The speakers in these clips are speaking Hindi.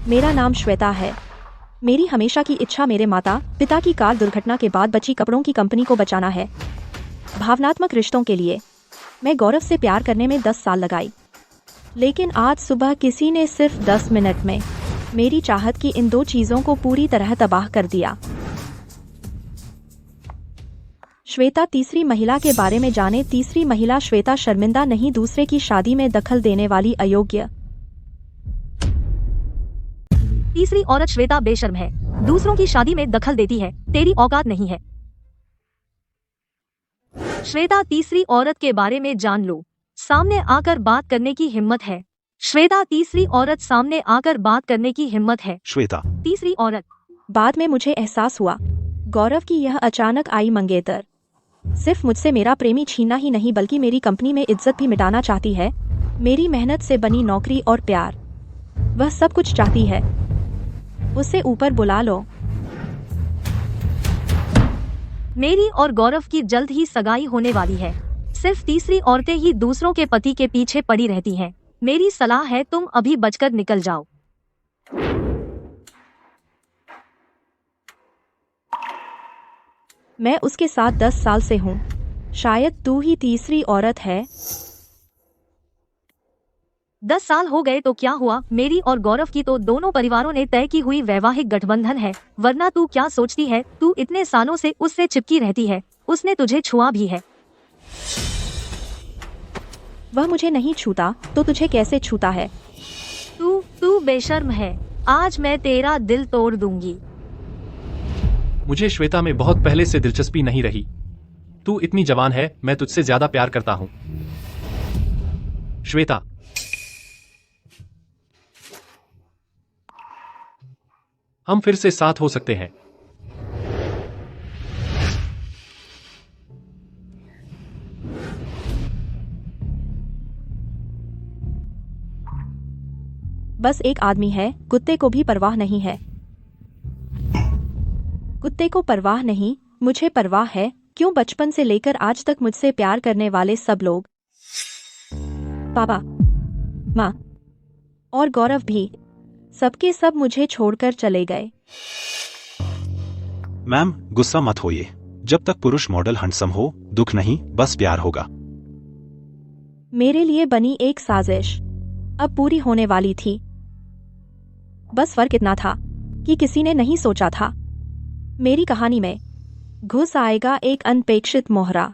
मेरा नाम श्वेता है। मेरी हमेशा की इच्छा मेरे माता पिता की कार दुर्घटना के बाद बची कपड़ों की कंपनी को बचाना है। भावनात्मक रिश्तों के लिए मैं गौरव से प्यार करने में 10 साल लगाई, लेकिन आज सुबह किसी ने सिर्फ 10 मिनट में मेरी चाहत की इन दो चीज़ों को पूरी तरह तबाह कर दिया। श्वेता तीसरी महिला के बारे में जाने। तीसरी महिला श्वेता शर्मिंदा नहीं, दूसरे की शादी में दखल देने वाली अयोग्य। तीसरी औरत श्वेता बेशर्म है, दूसरों की शादी में दखल देती है, तेरी औकात नहीं है। श्वेता तीसरी औरत के बारे में जान लो, सामने आकर बात करने की हिम्मत है। श्वेता तीसरी औरत सामने आकर बात करने की हिम्मत है। श्वेता तीसरी औरत। बाद में मुझे एहसास हुआ गौरव की यह अचानक आई मंगेतर सिर्फ मुझसे मेरा प्रेमी छीनना ही नहीं बल्कि मेरी कंपनी में इज्जत भी मिटाना चाहती है। मेरी मेहनत से बनी नौकरी और प्यार, वह सब कुछ चाहती है। उसे ऊपर बुला लो। मेरी और गौरव की जल्द ही सगाई होने वाली है। सिर्फ तीसरी औरतें ही दूसरों के पति के पीछे पड़ी रहती हैं। मेरी सलाह है तुम अभी बचकर निकल जाओ। मैं उसके साथ 10 साल से हूँ। शायद तू ही तीसरी औरत है। 10 साल हो गए तो क्या हुआ? मेरी और गौरव की तो दोनों परिवारों ने तय की हुई वैवाहिक गठबंधन है। वरना तू क्या सोचती है? तू इतने सालों से उससे चिपकी रहती है, उसने तुझे छुआ भी है। वह मुझे नहीं छूता तो तुझे कैसे छूता है? तू बेशर्म है। आज मैं तेरा दिल तोड़ दूंगी। मुझे श्वेता में बहुत पहले से दिलचस्पी नहीं रही। तू इतनी जवान है, मैं तुझसे ज्यादा प्यार करता हूं। श्वेता, हम फिर से साथ हो सकते हैं। बस एक आदमी है, कुत्ते को भी परवाह नहीं है। कुत्ते को परवाह नहीं, मुझे परवाह है। क्यों? बचपन से लेकर आज तक मुझसे प्यार करने वाले सब लोग, पापा, माँ और गौरव भी, सबके सब मुझे छोड़कर चले गए। मैम, गुस्सा मत होइए। जब तक पुरुष मॉडल हैंडसम हो, दुख नहीं, बस प्यार होगा। मेरे लिए बनी एक साजिश अब पूरी होने वाली थी। बस फर्क इतना था कि किसी ने नहीं सोचा था मेरी कहानी में घुस आएगा एक अनपेक्षित मोहरा।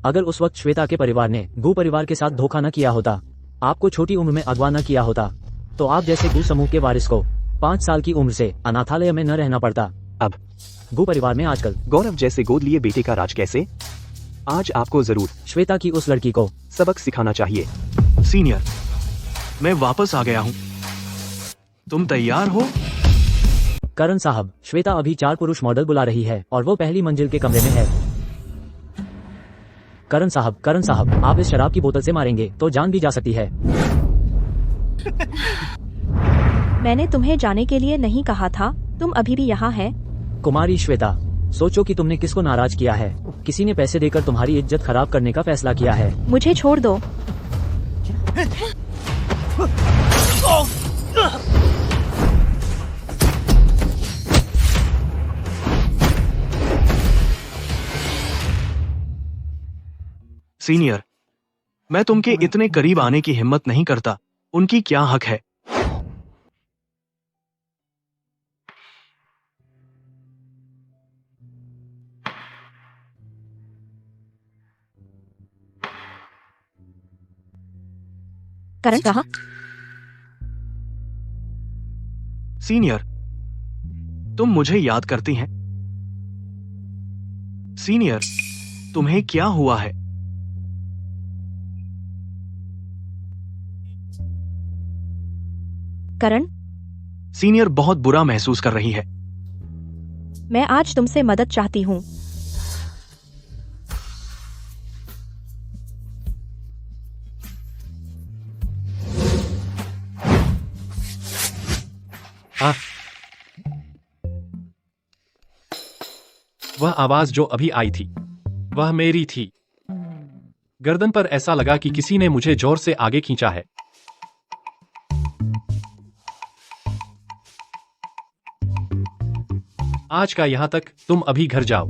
अगर उस वक्त श्वेता के परिवार ने गू परिवार के साथ धोखा न किया होता, आपको छोटी उम्र में अगवा न किया होता, तो आप जैसे गू समूह के वारिस को 5 साल की उम्र से अनाथालय में न रहना पड़ता। अब गू परिवार में आजकल गौरव जैसे गोद लिए बेटे का राज कैसे? आज आपको जरूर श्वेता की उस लड़की को सबक सिखाना चाहिए। सीनियर, मैं वापस आ गया हूँ। तुम तैयार हो? करण साहब, श्वेता अभी 4 पुरुष मॉडल बुला रही है और वो पहली मंजिल के कमरे में है। करण साहब, आप इस शराब की बोतल से मारेंगे तो जान भी जा सकती है। मैंने तुम्हें जाने के लिए नहीं कहा था, तुम अभी भी यहाँ हैं। कुमारी श्वेता, सोचो कि तुमने किसको नाराज किया है। किसी ने पैसे देकर तुम्हारी इज्जत खराब करने का फैसला किया है। मुझे छोड़ दो। सीनियर, मैं तुमके इतने करीब आने की हिम्मत नहीं करता। उनकी क्या हक है? करण कहाँ? सीनियर, तुम मुझे याद करती हैं? सीनियर, तुम्हें क्या हुआ है? करण, सीनियर बहुत बुरा महसूस कर रही है। मैं आज तुमसे मदद चाहती हूँ। वह आवाज जो अभी आई थी, वह मेरी थी। गर्दन पर ऐसा लगा कि किसी ने मुझे जोर से आगे खींचा है। आज का यहाँ तक, तुम अभी घर जाओ।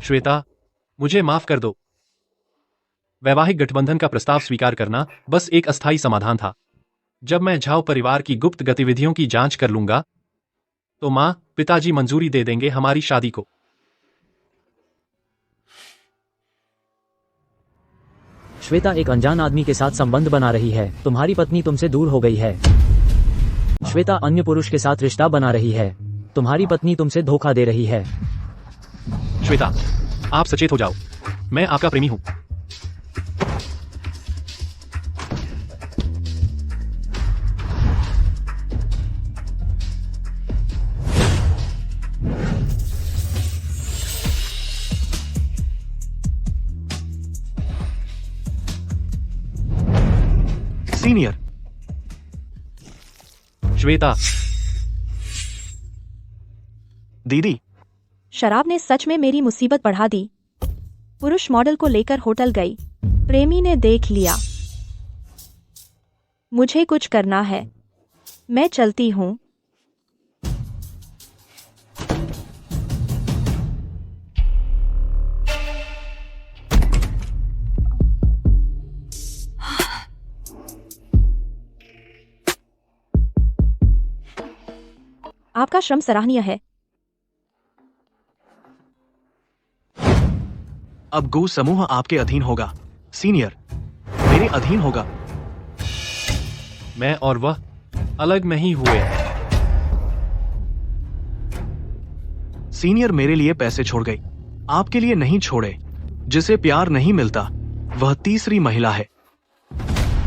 श्वेता, मुझे माफ कर दो। वैवाहिक गठबंधन का प्रस्ताव स्वीकार करना बस एक अस्थायी समाधान था। जब मैं झाओ परिवार की गुप्त गतिविधियों की जांच कर लूंगा तो मां, पिताजी मंजूरी दे देंगे हमारी शादी को। श्वेता एक अनजान आदमी के साथ संबंध बना रही है। तुम्हारी पत्नी तुमसे दूर हो गई है। श्वेता अन्य पुरुष के साथ रिश्ता बना रही है। तुम्हारी पत्नी तुमसे धोखा दे रही है। श्वेता, आप सचेत हो जाओ। मैं आपका प्रेमी हूं। सीनियर, श्वेता, दीदी, शराब ने सच में मेरी मुसीबत बढ़ा दी। पुरुष मॉडल को लेकर होटल गई। प्रेमी ने देख लिया। मुझे कुछ करना है। मैं चलती हूँ। आपका श्रम सराहनीय है। अब गो समूह आपके अधीन होगा। सीनियर, मेरे अधीन होगा। मैं और वह अलग नहीं हुए हैं। सीनियर मेरे लिए पैसे छोड़ गई, आपके लिए नहीं छोड़े। जिसे प्यार नहीं मिलता वह तीसरी महिला है।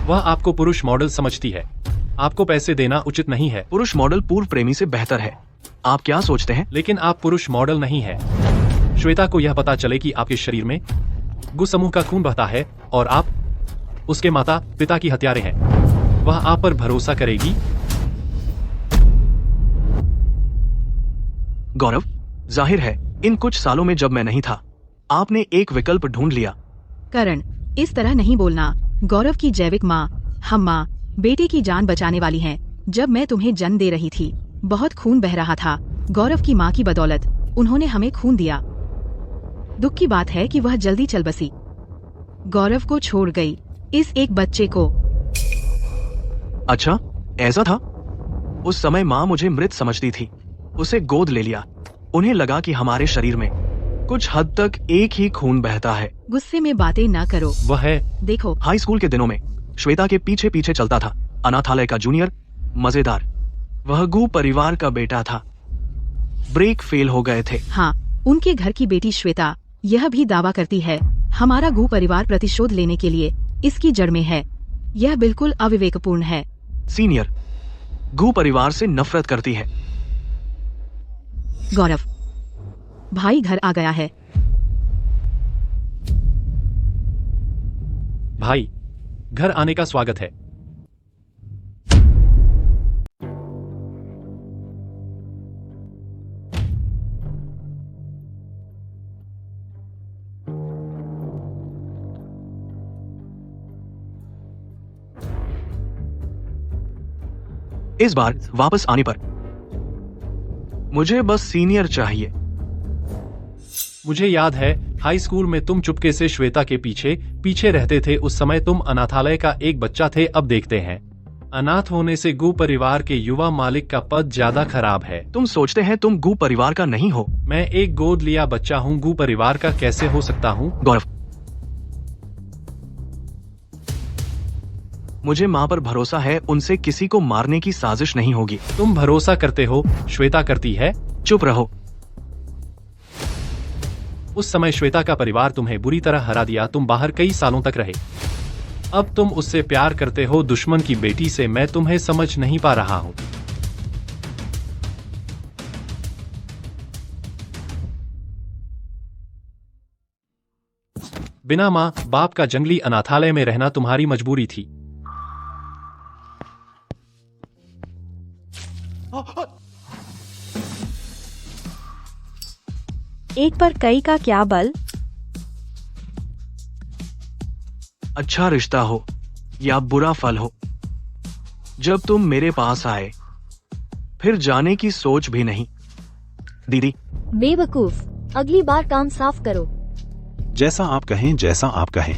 वह आपको पुरुष मॉडल समझती है। आपको पैसे देना उचित नहीं है। पुरुष मॉडल पूर्व प्रेमी से बेहतर है। आप क्या सोचते हैं? लेकिन आप पुरुष मॉडल नहीं है। श्वेता को यह पता चले कि आपके शरीर में गु समूह का खून बहता है और आप उसके माता पिता की हत्यारे हैं। वह आप पर भरोसा करेगी? गौरव, जाहिर है इन कुछ सालों में जब मैं नहीं था, आपने एक विकल्प ढूंढ लिया। करण, इस तरह नहीं बोलना। गौरव की जैविक माँ, हम माँ, बेटे की जान बचाने वाली हैं। जब मैं तुम्हें जन्म दे रही थी, बहुत खून बह रहा था। गौरव की माँ की बदौलत उन्होंने हमें खून दिया। दुख की बात है कि वह जल्दी चल बसी। गौरव को छोड़ गई, इस एक बच्चे को। अच्छा, ऐसा था? उस समय माँ मुझे मृत समझती थी। उसे गोद ले लिया। उन्हें लगा कि हमारे शरीर में कुछ हद तक एक ही खून बहता है। गुस्से में बातें न करो। वह है। देखो, हाई स्कूल के दिनों में श्वेता के पीछे पीछे चलता था। अनाथालय का जूनियर। मजेदार, वह गु परिवार का बेटा था। ब्रेक फेल हो गए थे। हाँ, उनके घर की बेटी श्वेता यह भी दावा करती है हमारा गु परिवार प्रतिशोध लेने के लिए इसकी जड़ में है। यह बिल्कुल अविवेकपूर्ण है। सीनियर, गु परिवार से नफरत करती है। गौरव, भाई घर आ गया है। भाई, घर आने का स्वागत है। इस बार वापस आने पर मुझे बस सीनियर चाहिए। मुझे याद है, हाई स्कूल में तुम चुपके से श्वेता के पीछे पीछे रहते थे। उस समय तुम अनाथालय का एक बच्चा थे। अब देखते हैं, अनाथ होने से गु परिवार के युवा मालिक का पद ज्यादा खराब है। तुम सोचते हैं तुम गु परिवार का नहीं हो। मैं एक गोद लिया बच्चा हूँ। गु परिवार का कैसे हो सकता हूँ? गौरव, मुझे माँ पर भरोसा है। उनसे किसी को मारने की साजिश नहीं होगी। तुम भरोसा करते हो, श्वेता करती है। चुप रहो। उस समय श्वेता का परिवार तुम्हें बुरी तरह हरा दिया। तुम बाहर कई सालों तक रहे। अब तुम उससे प्यार करते हो, दुश्मन की बेटी से। मैं तुम्हें समझ नहीं पा रहा हूँ। बिना माँ बाप का जंगली अनाथालय में रहना तुम्हारी मजबूरी थी। एक पर कई का क्या बल। अच्छा रिश्ता हो या बुरा फल हो, जब तुम मेरे पास आए फिर जाने की सोच भी नहीं। दीदी, बेवकूफ, अगली बार काम साफ करो। जैसा आप कहें, जैसा आप कहें।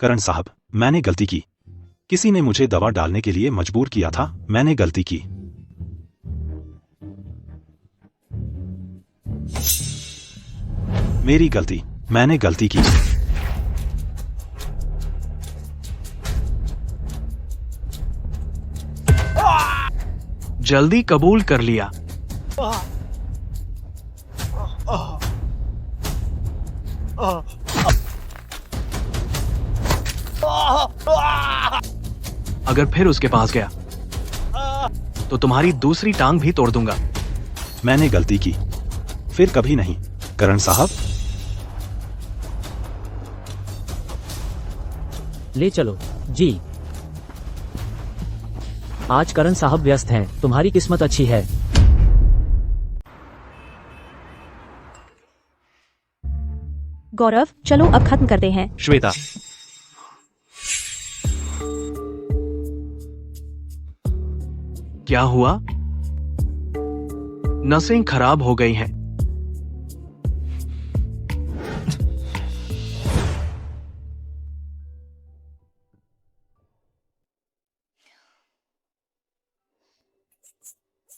करण साहब, मैंने गलती की। किसी ने मुझे दवा डालने के लिए मजबूर किया था। मैंने गलती की। मेरी गलती, मैंने गलती की। जल्दी कबूल कर लिया। अगर फिर उसके पास गया तो तुम्हारी दूसरी टांग भी तोड़ दूंगा। मैंने गलती की, फिर कभी नहीं। करण साहब, ले चलो जी। आज करण साहब व्यस्त हैं, तुम्हारी किस्मत अच्छी है। गौरव, चलो अब खत्म करते हैं। श्वेता, क्या हुआ? नसें खराब हो गई हैं।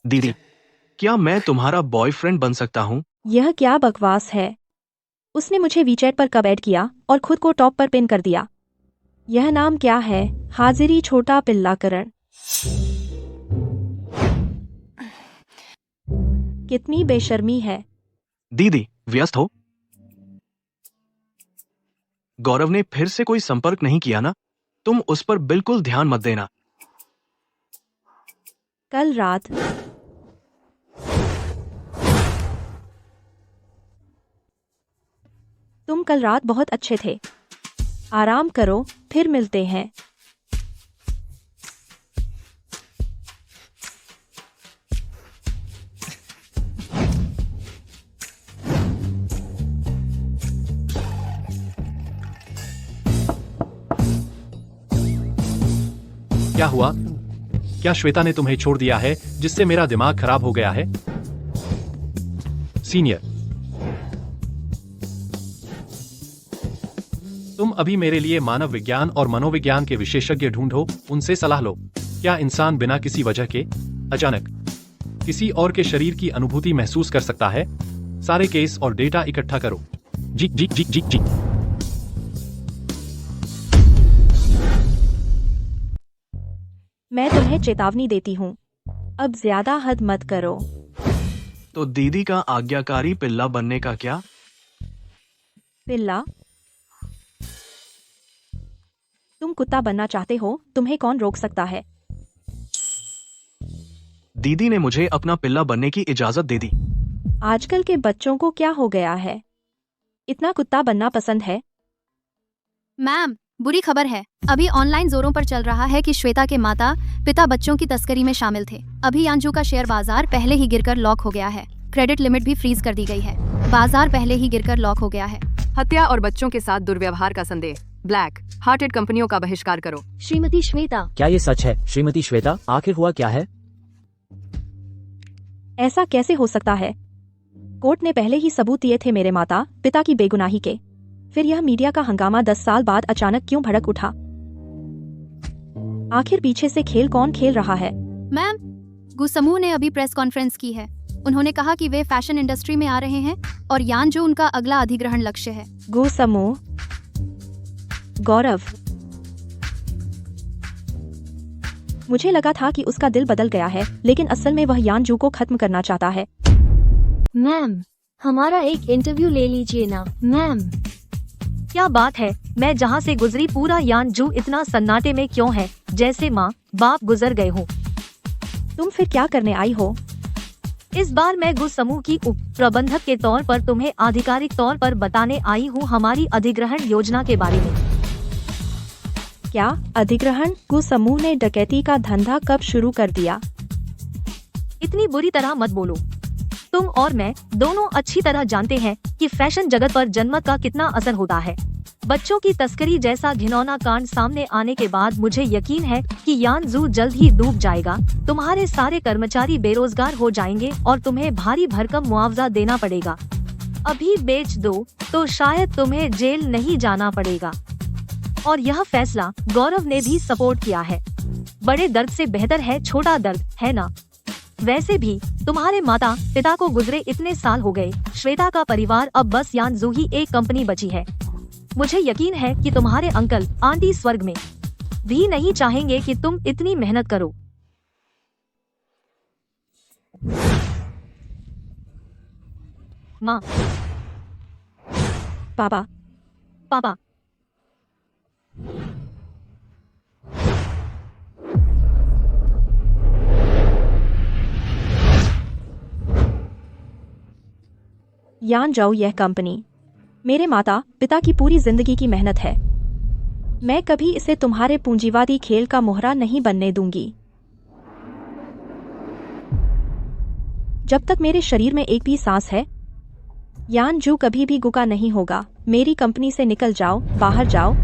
दीदी, क्या मैं तुम्हारा बॉयफ्रेंड बन सकता हूँ? यह क्या बकवास है। उसने मुझे वीचैट पर कब ऐड किया और खुद को टॉप पर पिन कर दिया। यह नाम क्या है? हाजिरी छोटा पिल्ला करण। कितनी बेशर्मी है। दीदी, व्यस्त हो? गौरव ने फिर से कोई संपर्क नहीं किया ना? तुम उस पर बिल्कुल ध्यान मत देना। कल रात तुम कल रात बहुत अच्छे थे। आराम करो, फिर मिलते हैं। क्या हुआ? क्या श्वेता ने तुम्हें छोड़ दिया है, जिससे मेरा दिमाग खराब हो गया है? सीनियर, तुम अभी मेरे लिए मानव विज्ञान और मनोविज्ञान के विशेषज्ञ ढूंढो, उनसे सलाह लो। क्या इंसान बिना किसी वजह के अचानक किसी और के शरीर की अनुभूति महसूस कर सकता है? सारे केस और डेटा इकट्ठा करो। जी जी जी जी जी। मैं तुम्हें चेतावनी देती हूँ, अब ज्यादा हद मत करो। तो दीदी का आज्ञाकारी पिल्ला बनने का क्या? पिल्ला? तुम कुत्ता बनना चाहते हो, तुम्हें कौन रोक सकता है? दीदी ने मुझे अपना पिल्ला बनने की इजाजत दे दी। आजकल के बच्चों को क्या हो गया है? इतना कुत्ता बनना पसंद है? मैम, बुरी खबर है। अभी ऑनलाइन जोरों पर चल रहा है कि श्वेता के माता पिता बच्चों की तस्करी में शामिल थे। अभी यांजू का शेयर बाजार पहले ही गिरकर लॉक हो गया है। क्रेडिट लिमिट भी फ्रीज कर दी गई है। बाजार पहले ही गिरकर लॉक हो गया है। हत्या और बच्चों के साथ दुर्व्यवहार का संदेह। ब्लैक हार्टेड कंपनियों का बहिष्कार करो। श्रीमती श्वेता, क्या ये सच है? श्रीमती श्वेता, आखिर हुआ क्या है? ऐसा कैसे हो सकता है? कोर्ट ने पहले ही सबूत दिए थे मेरे माता पिता की बेगुनाही के। फिर यह मीडिया का हंगामा 10 साल बाद अचानक क्यों भड़क उठा? आखिर पीछे से खेल कौन खेल रहा है? मैम, गुसमू ने अभी प्रेस कॉन्फ्रेंस की है। उन्होंने कहा कि वे फैशन इंडस्ट्री में आ रहे हैं और यांजू उनका अगला अधिग्रहण लक्ष्य है। गो समूह। गौरव, मुझे लगा था कि उसका दिल बदल गया है, लेकिन असल में वह यानजू को खत्म करना चाहता है। मैम, हमारा एक इंटरव्यू ले लीजिए ना मैम। क्या बात है, मैं जहाँ से गुजरी पूरा यानजू इतना सन्नाटे में क्यों है, जैसे माँ बाप गुजर गए हो। तुम फिर क्या करने आई हो? इस बार मैं गु समूह की उप प्रबंधक के तौर पर तुम्हें आधिकारिक तौर पर बताने आई हूँ हमारी अधिग्रहण योजना के बारे में। क्या अधिग्रहण? गु समूह ने डकैती का धंधा कब शुरू कर दिया? इतनी बुरी तरह मत बोलो। तुम और मैं दोनों अच्छी तरह जानते हैं कि फैशन जगत पर जनमत का कितना असर होता है। बच्चों की तस्करी जैसा घिनौना कांड सामने आने के बाद मुझे यकीन है कि यानजू जल्द ही डूब जाएगा। तुम्हारे सारे कर्मचारी बेरोजगार हो जाएंगे और तुम्हें भारी भरकम मुआवजा देना पड़ेगा। अभी बेच दो तो शायद तुम्हें जेल नहीं जाना पड़ेगा। और यह फैसला गौरव ने भी सपोर्ट किया है। बड़े दर्द से बेहतर है छोटा दर्द, है ना? वैसे भी तुम्हारे माता पिता को गुजरे इतने साल हो गए। श्वेता का परिवार अब बस यानजू ही एक कंपनी बची है। मुझे यकीन है कि तुम्हारे अंकल आंटी स्वर्ग में भी नहीं चाहेंगे कि तुम इतनी मेहनत करो। माँ, पापा, पापा, यानजू यह कंपनी मेरे माता पिता की पूरी जिंदगी की मेहनत है। मैं कभी इसे तुम्हारे पूंजीवादी खेल का मोहरा नहीं बनने दूंगी। जब तक मेरे शरीर में एक भी सांस है, यानजू कभी भी गुका नहीं होगा। मेरी कंपनी से निकल जाओ, बाहर जाओ।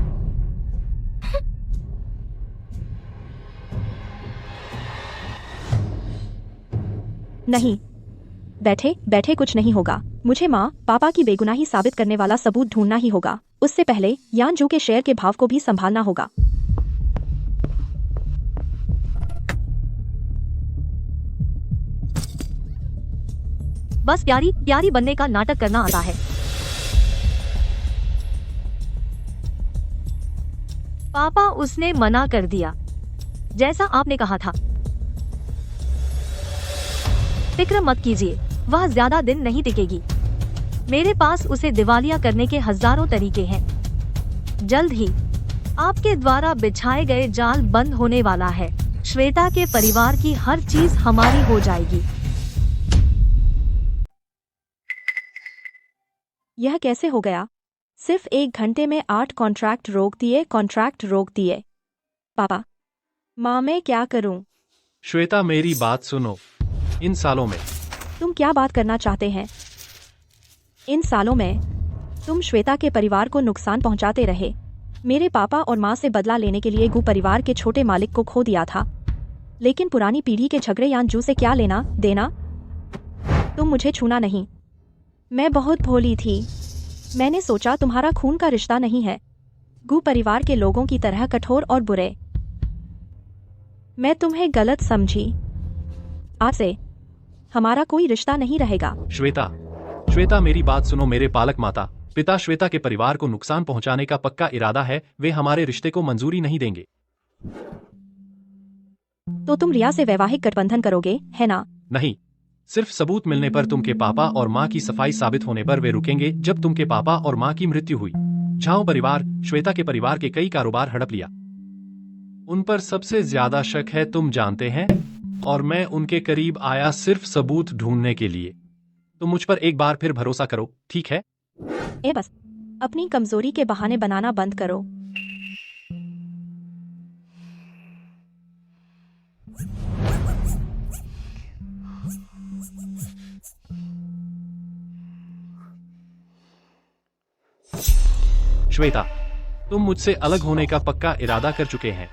नहीं, बैठे बैठे कुछ नहीं होगा। मुझे माँ पापा की बेगुनाही साबित करने वाला सबूत ढूंढना ही होगा। उससे पहले यानजू के शेयर के भाव को भी संभालना होगा। बस प्यारी प्यारी बनने का नाटक करना आता है। पापा, उसने मना कर दिया, जैसा आपने कहा था। फिक्र मत कीजिए, वह ज्यादा दिन नहीं टिकेगी। मेरे पास उसे दिवालिया करने के हजारों तरीके हैं। जल्द ही आपके द्वारा बिछाए गए जाल बंद होने वाला है। श्वेता के परिवार की हर चीज हमारी हो जाएगी। यह कैसे हो गया? सिर्फ 1 घंटे में 8 कॉन्ट्रैक्ट रोक दिए। पापा, माँ, मैं क्या करूं? श्वेता, मेरी बात सुनो। इन सालों में तुम क्या बात करना चाहते हैं? इन सालों में तुम श्वेता के परिवार को नुकसान पहुंचाते रहे। मेरे पापा और माँ से बदला लेने के लिए गु परिवार के छोटे मालिक को खो दिया था। लेकिन पुरानी पीढ़ी के झगड़े यानजू से क्या लेना देना? तुम मुझे छूना नहीं। मैं बहुत भोली थी। मैंने सोचा तुम्हारा खून का रिश्ता नहीं है। गु परिवार के लोगों की तरह कठोर और बुरे। मैं तुम्हें गलत समझी। आज से हमारा कोई रिश्ता नहीं रहेगा। श्वेता, मेरी बात सुनो। मेरे पालक माता पिता श्वेता के परिवार को नुकसान पहुंचाने का पक्का इरादा है। वे हमारे रिश्ते को मंजूरी नहीं देंगे। तो तुम रिया से वैवाहिक गठबंधन करोगे, है ना? नहीं, सिर्फ सबूत मिलने पर। तुम के पापा और माँ की सफाई साबित होने पर वे रुकेंगे। जब तुम के पापा और माँ की मृत्यु हुई, झाओ परिवार श्वेता के परिवार के कई कारोबार हड़प लिया। उन पर सबसे ज्यादा शक है, तुम जानते हैं। और मैं उनके करीब आया सिर्फ सबूत ढूंढने के लिए। तो मुझ पर एक बार फिर भरोसा करो, ठीक है? बस अपनी कमजोरी के बहाने बनाना बंद करो। श्वेता, तुम मुझसे अलग होने का पक्का इरादा कर चुके हैं।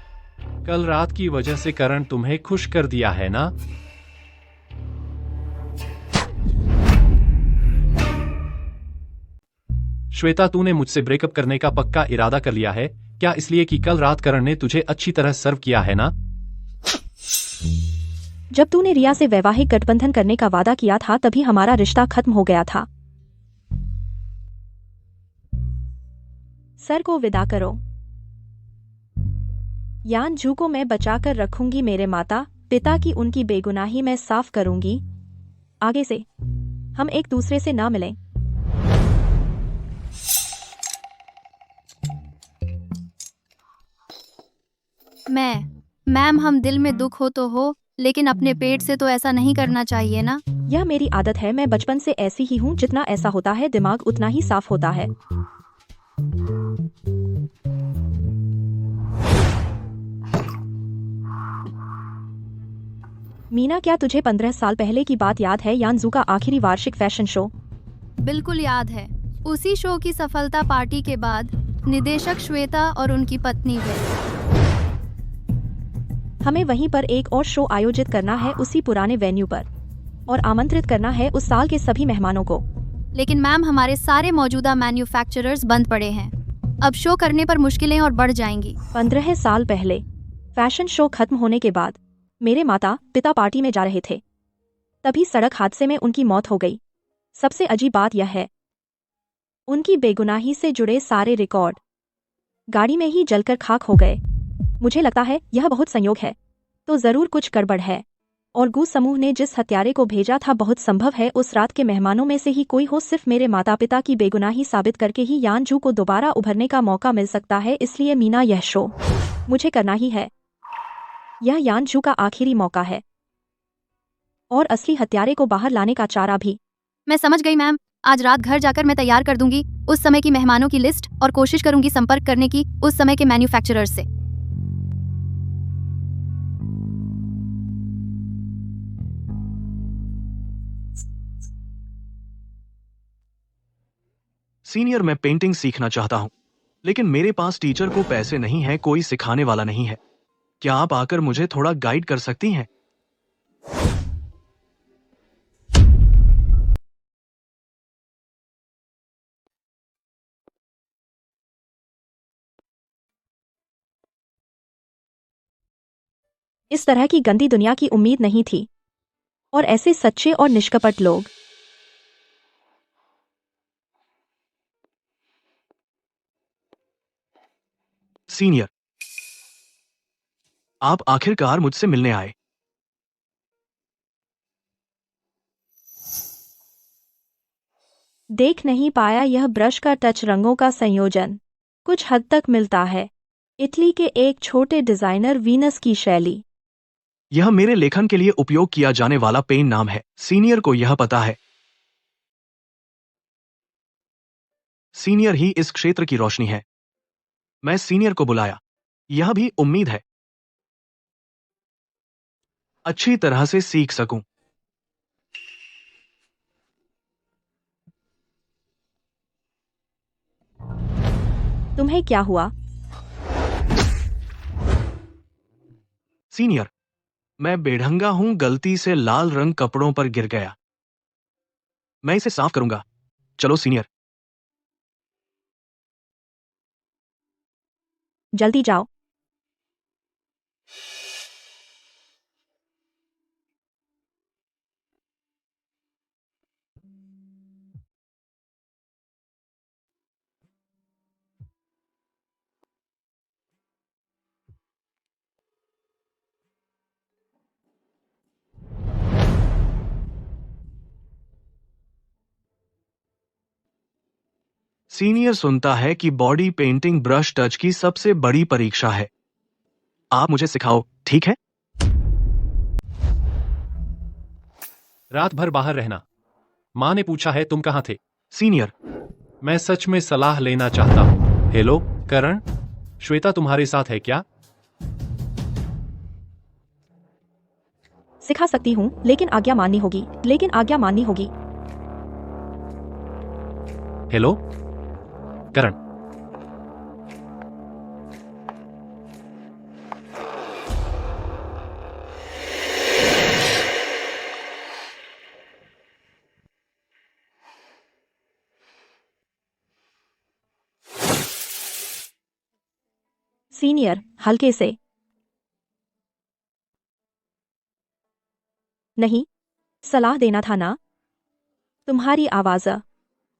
कल रात की वजह से करण तुम्हें खुश कर दिया है ना? श्वेता, तूने मुझसे ब्रेकअप करने का पक्का इरादा कर लिया है क्या? इसलिए कि कल रात करण ने तुझे अच्छी तरह सर्व किया है ना? जब तूने रिया से वैवाहिक गठबंधन करने का वादा किया था, तभी हमारा रिश्ता खत्म हो गया था। सर को विदा करो। यान जू को मैं बचाकर रखूंगी। मेरे माता पिता की उनकी बेगुनाही मैं साफ करूंगी। आगे से हम एक दूसरे से ना मिलें। मैम, हम दिल में दुख हो तो हो, लेकिन अपने पेट से तो ऐसा नहीं करना चाहिए ना। यह मेरी आदत है। मैं बचपन से ऐसी ही हूँ। जितना ऐसा होता है दिमाग उतना ही साफ होता है। मीना, क्या तुझे 15 साल पहले की बात याद है? यानजू का आखिरी वार्षिक फैशन शो। बिल्कुल याद है। उसी शो की सफलता पार्टी के बाद निदेशक श्वेता और उनकी पत्नी वे। हमें वहीं पर एक और शो आयोजित करना है, उसी पुराने वेन्यू पर, और आमंत्रित करना है उस साल के सभी मेहमानों को। लेकिन मैम, हमारे सारे मौजूदा मैन्युफैक्चरर्स बंद पड़े हैं। अब शो करने पर मुश्किलें और बढ़ जाएंगी। 15 साल पहले फैशन शो खत्म होने के बाद मेरे माता पिता पार्टी में जा रहे थे, तभी सड़क हादसे में उनकी मौत हो गई। सबसे अजीब बात यह है, उनकी बेगुनाही से जुड़े सारे रिकॉर्ड गाड़ी में ही जलकर खाक हो गए। मुझे लगता है यह बहुत संयोग है, तो जरूर कुछ गड़बड़ है। और गू समूह ने जिस हत्यारे को भेजा था, बहुत संभव है उस रात के मेहमानों में से ही कोई हो। सिर्फ मेरे माता पिता की बेगुनाही साबित करके ही यानजू को दोबारा उभरने का मौका मिल सकता है। इसलिए मीना, यह शो मुझे करना ही है। यह यानजू का आखिरी मौका है, और असली हत्यारे को बाहर लाने का चारा भी। मैं समझ गई मैम। आज रात घर जाकर मैं तैयार कर दूंगी उस समय की मेहमानों की लिस्ट, और कोशिश करूंगी संपर्क करने की उस समय के मैन्युफैक्चरर्स से। सीनियर, मैं पेंटिंग सीखना चाहता हूँ, लेकिन मेरे पास टीचर को पैसे नहीं है, कोई सिखाने वाला नहीं है। क्या आप आकर मुझे थोड़ा गाइड कर सकती हैं? इस तरह की गंदी दुनिया की उम्मीद नहीं थी, और ऐसे सच्चे और निष्कपट लोग। सीनियर, आप आखिरकार मुझसे मिलने आए। देख नहीं पाया? यह ब्रश का टच, रंगों का संयोजन कुछ हद तक मिलता है इटली के एक छोटे डिजाइनर वीनस की शैली। यह मेरे लेखन के लिए उपयोग किया जाने वाला पेन नाम है। सीनियर को यह पता है। सीनियर ही इस क्षेत्र की रोशनी है। मैं सीनियर को बुलाया, यह भी उम्मीद है अच्छी तरह से सीख सकूं। तुम्हें क्या हुआ? सीनियर, मैं बेढंगा हूं, गलती से लाल रंग कपड़ों पर गिर गया। मैं इसे साफ करूंगा। चलो सीनियर। जल्दी जाओ। सीनियर सुनता है कि बॉडी पेंटिंग ब्रश टच की सबसे बड़ी परीक्षा है। आप मुझे सिखाओ, ठीक है? रात भर बाहर रहना। माँ ने पूछा है तुम कहाँ थे? सीनियर, मैं सच में सलाह लेना चाहता हूँ। हेलो करण, श्वेता तुम्हारे साथ है क्या? सिखा सकती हूँ, लेकिन आज्ञा माननी होगी। हेलो करण, सीनियर, हल्के से। नहीं, सलाह देना था ना। तुम्हारी आवाज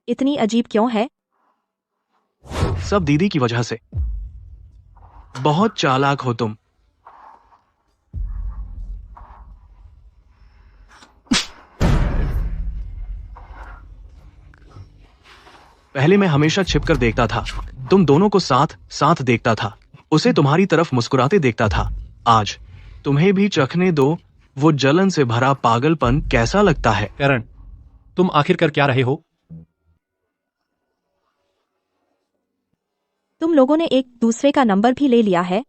इतनी अजीब क्यों है? सब दीदी की वजह से। बहुत चालाक हो तुम। पहले मैं हमेशा छिपकर देखता था, तुम दोनों को साथ साथ देखता था, उसे तुम्हारी तरफ मुस्कुराते देखता था। आज तुम्हें भी चखने दो वो जलन से भरा पागलपन कैसा लगता है। करण, तुम आखिर कर क्या रहे हो? तुम लोगों ने एक दूसरे का नंबर भी ले लिया है।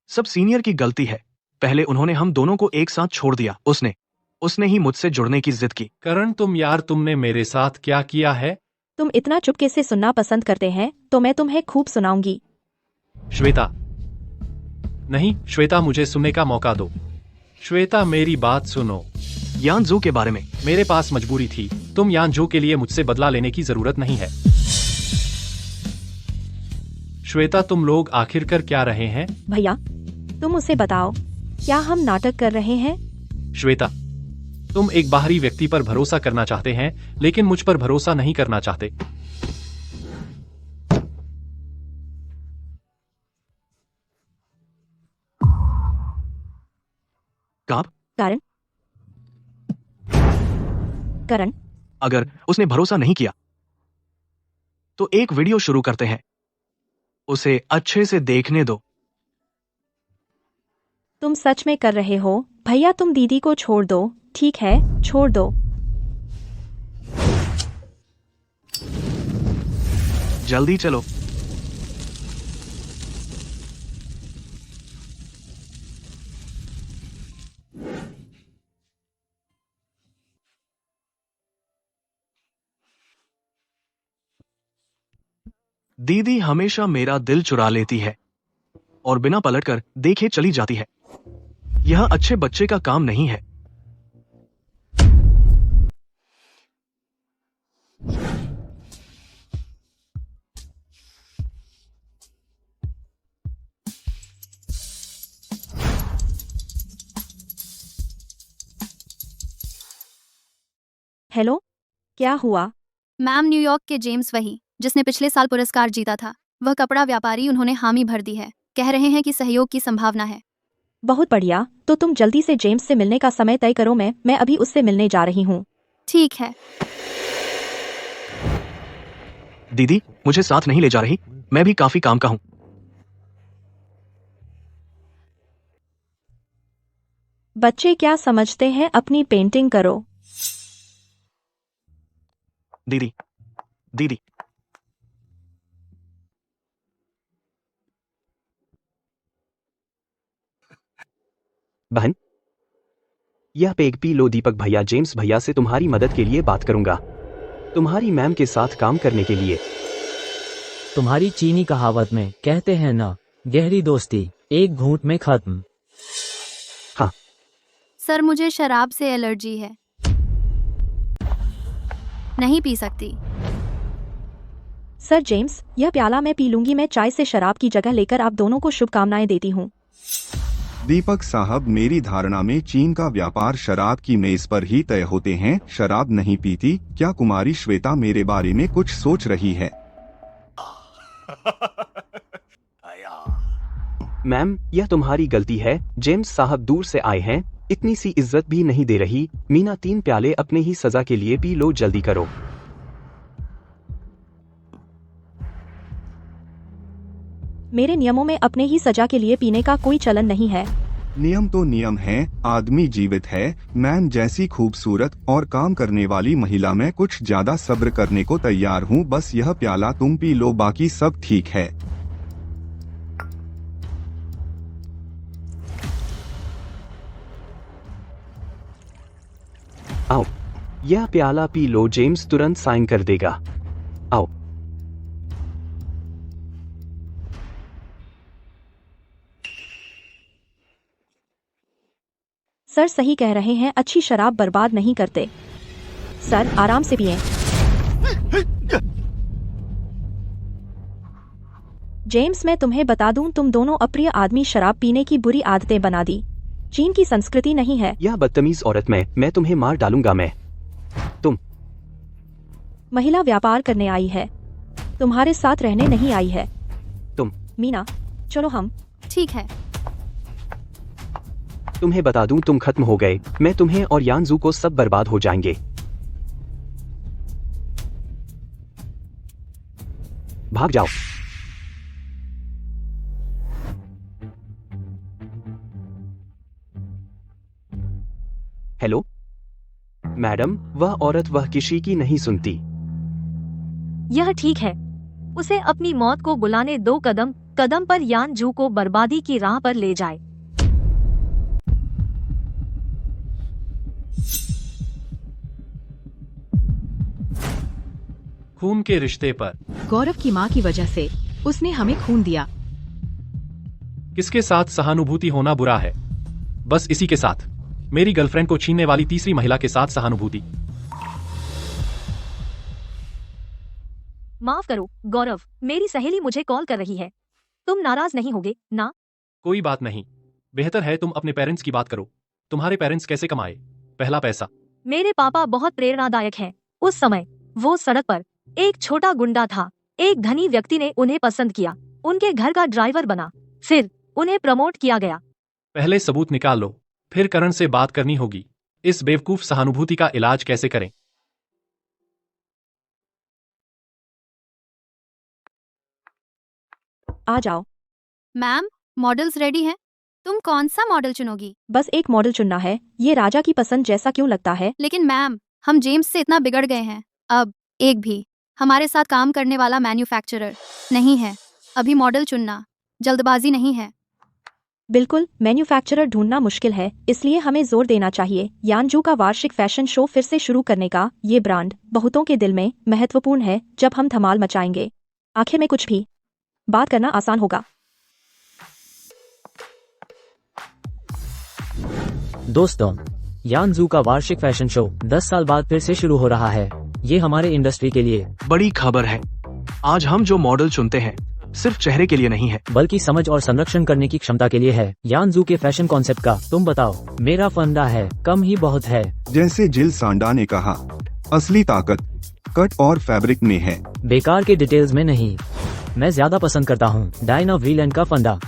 सब सीनियर की गलती है। पहले उन्होंने हम दोनों को एक साथ छोड़ दिया। उसने ही मुझसे जुड़ने की जिद की। करण, तुमने मेरे साथ क्या किया है? तुम इतना चुपके से सुनना पसंद करते हैं तो मैं तुम्हें खूब सुनाऊंगी। श्वेता, नहीं श्वेता, मुझे सुनने का मौका दो। श्वेता, मेरी बात सुनो। यानजू के बारे में मेरे पास मजबूरी थी। तुम यानजू के लिए मुझसे बदला लेने की जरूरत नहीं है। श्वेता, तुम लोग आखिर कर क्या रहे हैं? भैया, तुम उसे बताओ, क्या हम नाटक कर रहे हैं? श्वेता, तुम एक बाहरी व्यक्ति पर भरोसा करना चाहते हैं, लेकिन मुझ पर भरोसा नहीं करना चाहते। करण, अगर उसने भरोसा नहीं किया तो एक वीडियो शुरू करते हैं। उसे अच्छे से देखने दो। तुम सच में कर रहे हो? भैया, तुम दीदी को छोड़ दो। ठीक है, छोड़ दो। जल्दी चलो। दीदी हमेशा मेरा दिल चुरा लेती है और बिना पलटकर देखे चली जाती है। यह अच्छे बच्चे का काम नहीं है। हेलो, क्या हुआ? मैम, न्यूयॉर्क के जेम्स, वही जिसने पिछले साल पुरस्कार जीता था, वह कपड़ा व्यापारी, उन्होंने हामी भर दी है। कह रहे हैं कि सहयोग की संभावना है। बहुत बढ़िया, तो तुम जल्दी से जेम्स से मिलने का समय तय करो। मैं अभी उससे मिलने जा रही हूँ। ठीक है। दीदी मुझे साथ नहीं ले जा रही, मैं भी काफी काम का हूं। बच्चे क्या समझते हैं, अपनी पेंटिंग करो। दीदी दीदी बहन, यह पेग पी लो। दीपक भैया जेम्स भैया से तुम्हारी मदद के लिए बात करूंगा, तुम्हारी मैम के साथ काम करने के लिए। तुम्हारी चीनी कहावत में कहते हैं ना, गहरी दोस्ती एक घूंट में खत्म। हाँ सर, मुझे शराब से एलर्जी है, नहीं पी सकती। सर जेम्स, यह प्याला मैं पी लूंगी। मैं चाय से शराब की जगह लेकर आप दोनों को शुभकामनाएं देती हूँ। दीपक साहब, मेरी धारणा में चीन का व्यापार शराब की मेज पर ही तय होते हैं। शराब नहीं पीती। क्या कुमारी श्वेता मेरे बारे में कुछ सोच रही है? मैम, यह तुम्हारी गलती है। जेम्स साहब दूर से आए हैं, इतनी सी इज्जत भी नहीं दे रही। मीना, 3 प्याले अपने ही सजा के लिए पी लो, जल्दी करो। मेरे नियमों में अपने ही सजा के लिए पीने का कोई चलन नहीं है। नियम तो नियम है, आदमी जीवित है। मैम जैसी खूबसूरत और काम करने वाली महिला में कुछ ज्यादा सब्र करने को तैयार हूँ। बस यह प्याला तुम पी लो, बाकी सब ठीक है। आओ, यह प्याला पी लो। जेम्स तुरंत साइन कर देगा। आओ। सर सही कह रहे हैं, अच्छी शराब बर्बाद नहीं करते। सर आराम से पिएं। जेम्स, मैं तुम्हें बता दूं, तुम दोनों अप्रिय आदमी शराब पीने की बुरी आदतें बना दी। चीन की संस्कृति नहीं है। यह बदतमीज औरत, मैं तुम्हें मार डालूंगा। तुम महिला व्यापार करने आई है, तुम्हारे साथ रहने नहीं आई है। तुम मीना, चलो हम। ठीक है। तुम्हें बता दूं तुम खत्म हो गए, मैं तुम्हें और यानजू को सब बर्बाद हो जाएंगे। भाग जाओ। हेलो मैडम, वह औरत वह किसी की नहीं सुनती। यह ठीक है, उसे अपनी मौत को बुलाने दो। कदम कदम पर यानजू को बर्बादी की राह पर ले जाए। खून के रिश्ते पर गौरव की माँ की वजह से उसने हमें खून दिया। किसके साथ सहानुभूति होना बुरा है? बस इसी के साथ, मेरी गर्लफ्रेंड को छीनने वाली तीसरी महिला के साथ सहानुभूति। माफ करो गौरव, मेरी सहेली मुझे कॉल कर रही है। तुम नाराज नहीं होगे ना? कोई बात नहीं, बेहतर है तुम अपने पेरेंट्स की बात करो। तुम्हारे पेरेंट्स कैसे कमाए पहला पैसा? मेरे पापा बहुत प्रेरणादायक हैं। उस समय वो सड़क पर एक छोटा गुंडा था। एक धनी व्यक्ति ने उन्हें पसंद किया, उनके घर का ड्राइवर बना, फिर उन्हें प्रमोट किया गया। पहले सबूत निकाल लो, फिर करण से बात करनी होगी। इस बेवकूफ सहानुभूति का इलाज कैसे करें? आ जाओ। मैम, मॉडल्स रेडी हैं। तुम कौन सा मॉडल चुनोगी? बस एक मॉडल चुनना है। ये राजा की पसंद जैसा क्यों लगता है? लेकिन मैम, हम जेम्स से इतना बिगड़ गए हैं, अब एक भी हमारे साथ काम करने वाला मैन्युफैक्चरर नहीं है। अभी मॉडल चुनना जल्दबाजी नहीं है। बिल्कुल, मैन्युफैक्चरर ढूंढना मुश्किल है, इसलिए हमें जोर देना चाहिए यानजू का वार्षिक फैशन शो फिर से शुरू करने का। ये ब्रांड बहुतों के दिल में महत्वपूर्ण है। जब हम धमाल मचाएंगे, आखिर में कुछ भी बात करना आसान होगा। दोस्तों, यानजू का वार्षिक फैशन शो 10 साल बाद फिर से शुरू हो रहा है। ये हमारे इंडस्ट्री के लिए बड़ी खबर है। आज हम जो मॉडल चुनते हैं सिर्फ चेहरे के लिए नहीं है, बल्कि समझ और संरक्षण करने की क्षमता के लिए है। यानजू के फैशन कॉन्सेप्ट का तुम बताओ। मेरा फंडा है, कम ही बहुत है। जैसे जिल सांडा ने कहा, असली ताकत कट और फैब्रिक में है। बेकार के डिटेल्स में नहीं। मैं ज्यादा पसंद करता हूँ डायना व्रीलैंड का फंडा।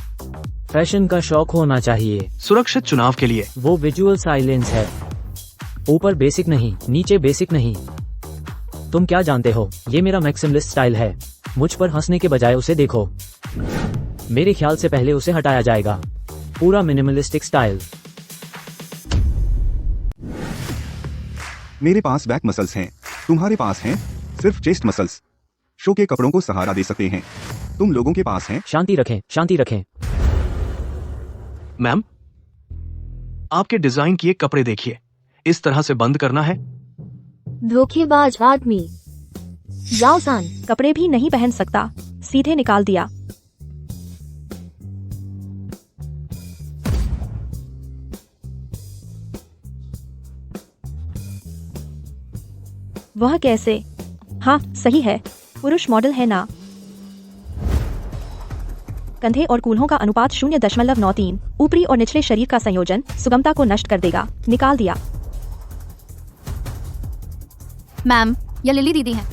फैशन का शौक होना चाहिए, सुरक्षित चुनाव के लिए। वो विजुअल साइलेंस है, ऊपर बेसिक नहीं, नीचे बेसिक नहीं। तुम क्या जानते हो, ये मेरा मैक्सिमलिस्ट स्टाइल है। मुझ पर हंसने के बजाय उसे देखो। मेरे ख्याल से पहले उसे हटाया जाएगा। पूरा मिनिमलिस्टिक स्टाइल। मेरे पास बैक मसल्स हैं, तुम्हारे पास हैं सिर्फ चेस्ट मसल्स। शो के कपड़ों को सहारा दे सकते हैं, तुम लोगों के पास हैं। शांति रखें, शांति रखें। मैम, आपके डिजाइन किए कपड़े देखिए, इस तरह से बंद करना है। धोखेबाज आदमी, जाओ सान। कपड़े भी नहीं पहन सकता, सीधे निकाल दिया। वह कैसे? हाँ सही है, पुरुष मॉडल है ना। कंधे और कूल्हों का अनुपात 0.93, ऊपरी और निचले शरीर का संयोजन सुगमता को नष्ट कर देगा। निकाल दिया। मैम, यह लिली दीदी हैं।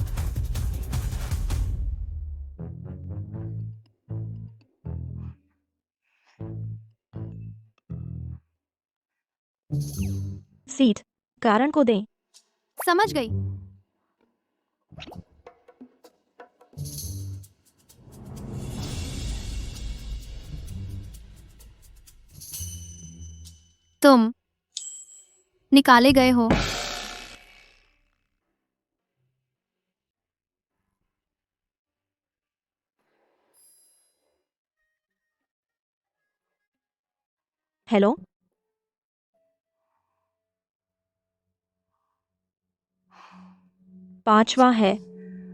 सीट कारण को दें। समझ गई। तुम निकाले गए हो। हेलो, पांचवा है।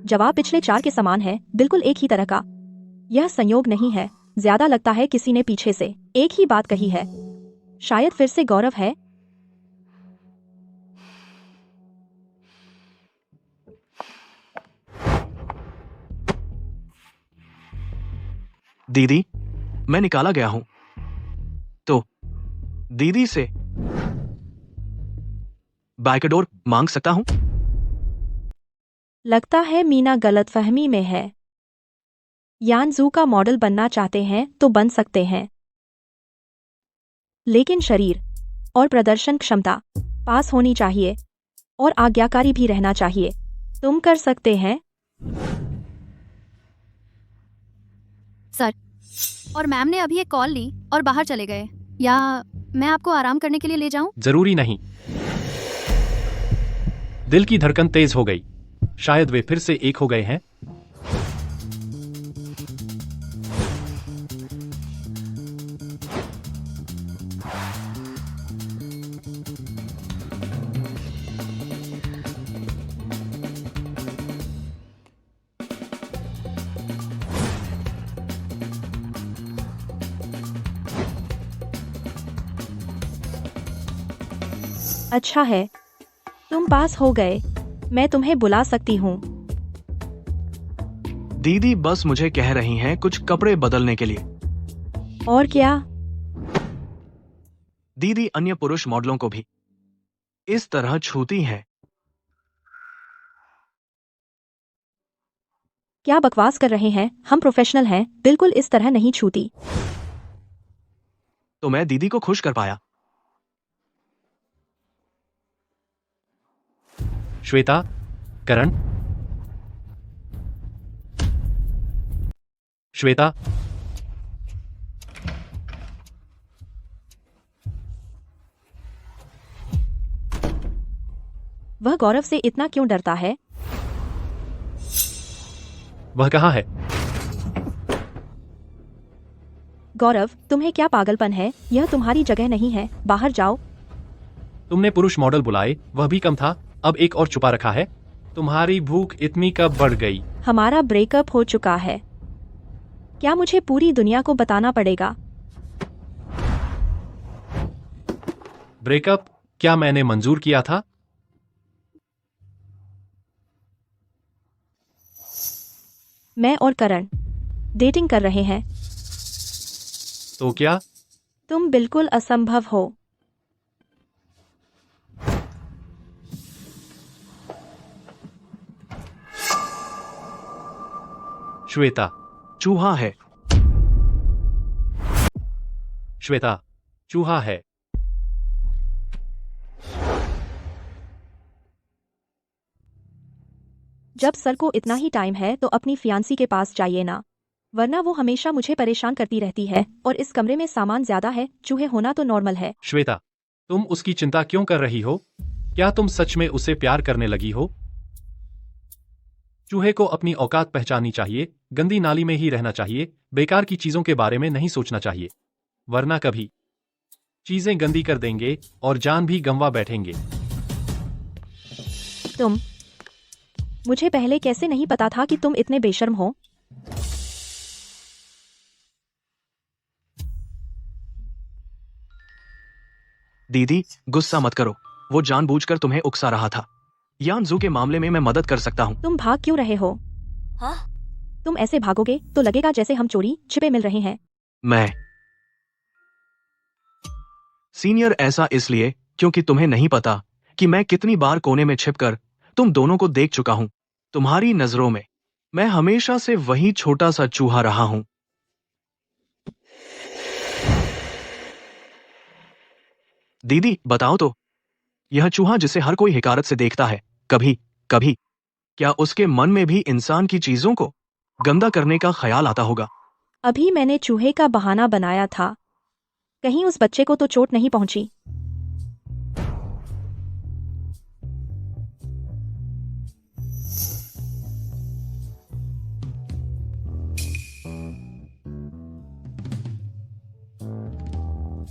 जवाब पिछले 4 के समान है, बिल्कुल एक ही तरह का। यह संयोग नहीं है, ज्यादा लगता है किसी ने पीछे से एक ही बात कही है। शायद फिर से गौरव है। दीदी, मैं निकाला गया हूं, तो दीदी से बैकडोर मांग सकता हूं? लगता है मीना गलतफहमी में है। यानजू का मॉडल बनना चाहते हैं तो बन सकते हैं, लेकिन शरीर और प्रदर्शन क्षमता पास होनी चाहिए और आज्ञाकारी भी रहना चाहिए। तुम कर सकते हैं। सर, और मैम ने अभी एक कॉल ली और बाहर चले गए। या मैं आपको आराम करने के लिए ले जाऊं? जरूरी नहीं। दिल की धड़कन तेज हो गई। शायद वे फिर से एक हो गए हैं। अच्छा है, तुम पास हो गए। मैं तुम्हें बुला सकती हूँ। दीदी बस मुझे कह रही हैं कुछ कपड़े बदलने के लिए। और क्या? दीदी अन्य पुरुष मॉडलों को भी इस तरह छूती हैं। क्या बकवास कर रहे हैं? हम प्रोफेशनल हैं, बिल्कुल इस तरह नहीं छूती। तो मैं दीदी को खुश कर पाया। श्वेता, करण। श्वेता, वह गौरव से इतना क्यों डरता है? वह कहाँ है? गौरव, तुम्हें क्या पागलपन है? यह तुम्हारी जगह नहीं है, बाहर जाओ। तुमने पुरुष मॉडल बुलाए, वह भी कम था, अब एक और छुपा रखा है। तुम्हारी भूख इतनी कब बढ़ गई? हमारा ब्रेकअप हो चुका है। क्या मुझे पूरी दुनिया को बताना पड़ेगा? ब्रेकअप क्या मैंने मंजूर किया था? मैं और करण डेटिंग कर रहे हैं। तो क्या? तुम बिल्कुल असंभव हो। श्वेता, चूहा है। श्वेता, चूहा है। जब सर को इतना ही टाइम है तो अपनी फियांसी के पास जाइए ना, वरना वो हमेशा मुझे परेशान करती रहती है और इस कमरे में सामान ज्यादा है, चूहे होना तो नॉर्मल है। श्वेता, तुम उसकी चिंता क्यों कर रही हो? क्या तुम सच में उसे प्यार करने लगी हो? चूहे को अपनी औकात पहचाननी चाहिए, गंदी नाली में ही रहना चाहिए, बेकार की चीजों के बारे में नहीं सोचना चाहिए, वरना कभी चीजें गंदी कर देंगे और जान भी गंवा बैठेंगे। तुम, मुझे पहले कैसे नहीं पता था कि तुम इतने बेशर्म हो? दीदी गुस्सा मत करो, वो जानबूझकर तुम्हें उकसा रहा था। यानजू के मामले में मैं मदद कर सकता हूँ। तुम भाग क्यों रहे हो? हाँ? तुम ऐसे भागोगे तो लगेगा जैसे हम चोरी छिपे मिल रहे हैं। मैं सीनियर ऐसा इसलिए क्योंकि तुम्हें नहीं पता कि मैं कितनी बार कोने में छिपकर तुम दोनों को देख चुका हूं। तुम्हारी नजरों में मैं हमेशा से वही छोटा सा चूहा रहा हूं। दीदी बताओ तो, यह चूहा जिसे हर कोई हिकारत से देखता है, कभी कभी क्या उसके मन में भी इंसान की चीजों को गंदा करने का ख्याल आता होगा? अभी मैंने चूहे का बहाना बनाया था, कहीं उस बच्चे को तो चोट नहीं पहुंची।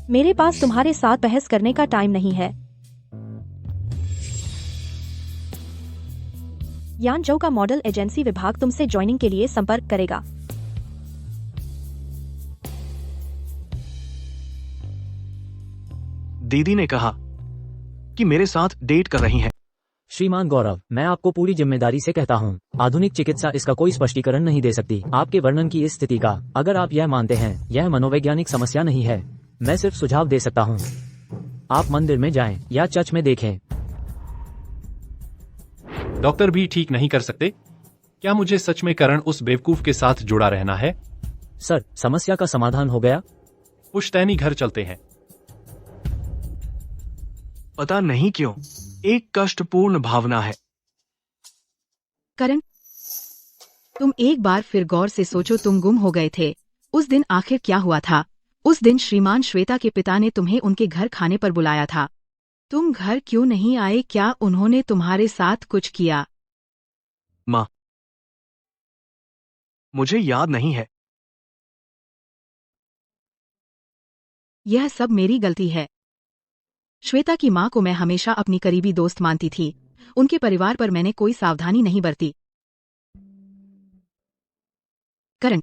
मेरे पास तुम्हारे साथ बहस करने का टाइम नहीं है। यानजू का मॉडल एजेंसी विभाग तुमसे ज्वाइनिंग के लिए संपर्क करेगा। दीदी ने कहा कि मेरे साथ डेट कर रही हैं। श्रीमान गौरव, मैं आपको पूरी जिम्मेदारी से कहता हूँ, आधुनिक चिकित्सा इसका कोई स्पष्टीकरण नहीं दे सकती। आपके वर्णन की इस स्थिति का, अगर आप यह मानते हैं, यह मनोवैज्ञानिक समस्या नहीं है। मैं सिर्फ सुझाव दे सकता हूँ। आप मंदिर में जाएं या चर्च में देखें। डॉक्टर भी ठीक नहीं कर सकते? क्या मुझे सच में करण उस बेवकूफ के साथ जुड़ा रहना है? सर, समस्या का समाधान हो गया। पुश्तैनी घर चलते हैं। पता नहीं क्यों एक कष्टपूर्ण भावना है। करण, तुम एक बार फिर गौर से सोचो, तुम गुम हो गए थे। उस दिन आखिर क्या हुआ था? उस दिन श्रीमान श्वेता के पिता ने तुम्हें उनके घर खाने पर बुलाया था। तुम घर क्यों नहीं आए? क्या उन्होंने तुम्हारे साथ कुछ किया? माँ, मुझे याद नहीं है। यह सब मेरी गलती है। श्वेता की माँ को मैं हमेशा अपनी करीबी दोस्त मानती थी। उनके परिवार पर मैंने कोई सावधानी नहीं बरती। करण,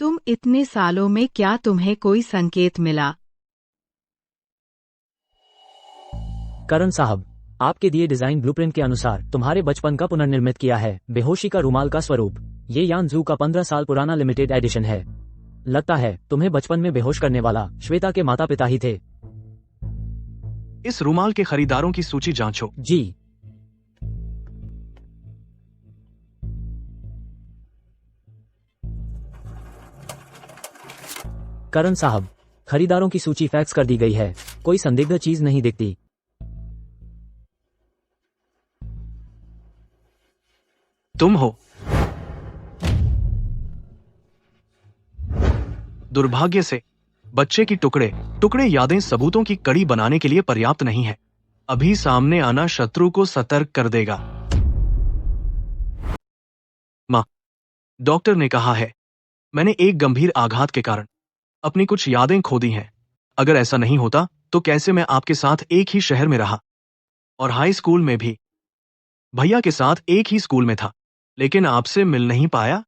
तुम इतने सालों में क्या तुम्हें कोई संकेत मिला? करण साहब, आपके दिए डिजाइन ब्लूप्रिंट के अनुसार तुम्हारे बचपन का पुनर्निर्मित किया है। बेहोशी का रुमाल का स्वरूप ये यानजू का 15 साल पुराना लिमिटेड एडिशन है। लगता है तुम्हें बचपन में बेहोश करने वाला श्वेता के माता पिता ही थे। इस रुमाल के खरीदारों की सूची जांचो। जी। करण साहब, खरीदारों की सूची फैक्स कर दी गई है। कोई संदिग्ध चीज नहीं दिखती। तुम हो। दुर्भाग्य से बच्चे की टुकड़े टुकड़े यादें सबूतों की कड़ी बनाने के लिए पर्याप्त नहीं है। अभी सामने आना शत्रु को सतर्क कर देगा। माँ, डॉक्टर ने कहा है मैंने एक गंभीर आघात के कारण अपनी कुछ यादें खो दी हैं। अगर ऐसा नहीं होता तो कैसे मैं आपके साथ एक ही शहर में रहा और हाई स्कूल में भी भैया के साथ एक ही स्कूल में था, लेकिन आपसे मिल नहीं पाया।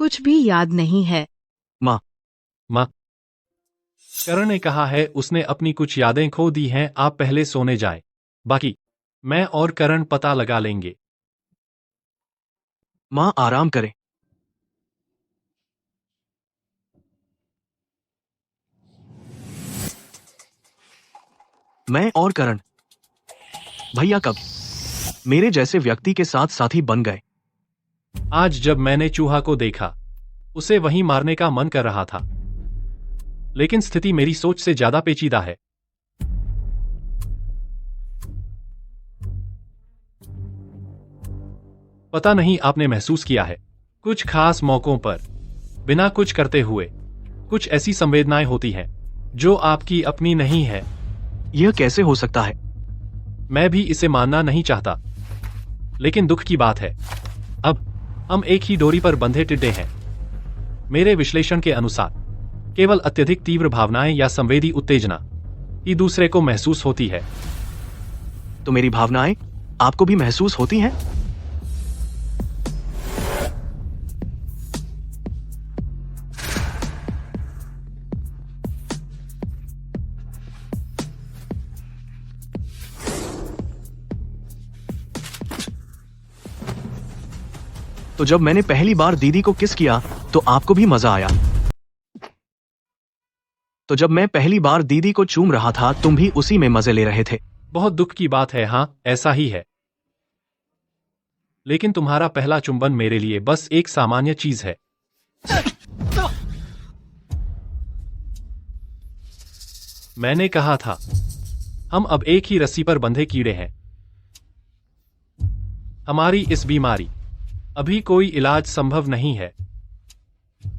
कुछ भी याद नहीं है। माँ, करण ने कहा है उसने अपनी कुछ यादें खो दी हैं। आप पहले सोने जाएं। बाकी मैं और करण पता लगा लेंगे। माँ आराम करें। मैं और करण भैया कब मेरे जैसे व्यक्ति के साथ साथी बन गए। आज जब मैंने चूहा को देखा, उसे वहीं मारने का मन कर रहा था, लेकिन स्थिति मेरी सोच से ज्यादा पेचीदा है। पता नहीं आपने महसूस किया है, कुछ खास मौकों पर बिना कुछ करते हुए कुछ ऐसी संवेदनाएं होती हैं जो आपकी अपनी नहीं है। यह कैसे हो सकता है? मैं भी इसे मानना नहीं चाहता, लेकिन दुख की बात है अब हम एक ही डोरी पर बंधे टिड्डे हैं। मेरे विश्लेषण के अनुसार केवल अत्यधिक तीव्र भावनाएं या संवेदी उत्तेजना ही दूसरे को महसूस होती है। तो मेरी भावनाएं आपको भी महसूस होती हैं? तो जब मैंने पहली बार दीदी को किस किया तो आपको भी मजा आया। तो जब मैं पहली बार दीदी को चूम रहा था तुम भी उसी में मजे ले रहे थे। बहुत दुख की बात है। हाँ, ऐसा ही है, लेकिन तुम्हारा पहला चुंबन मेरे लिए बस एक सामान्य चीज है। मैंने कहा था हम अब एक ही रस्सी पर बंधे कीड़े हैं। हमारी इस बीमारी अभी कोई इलाज संभव नहीं है,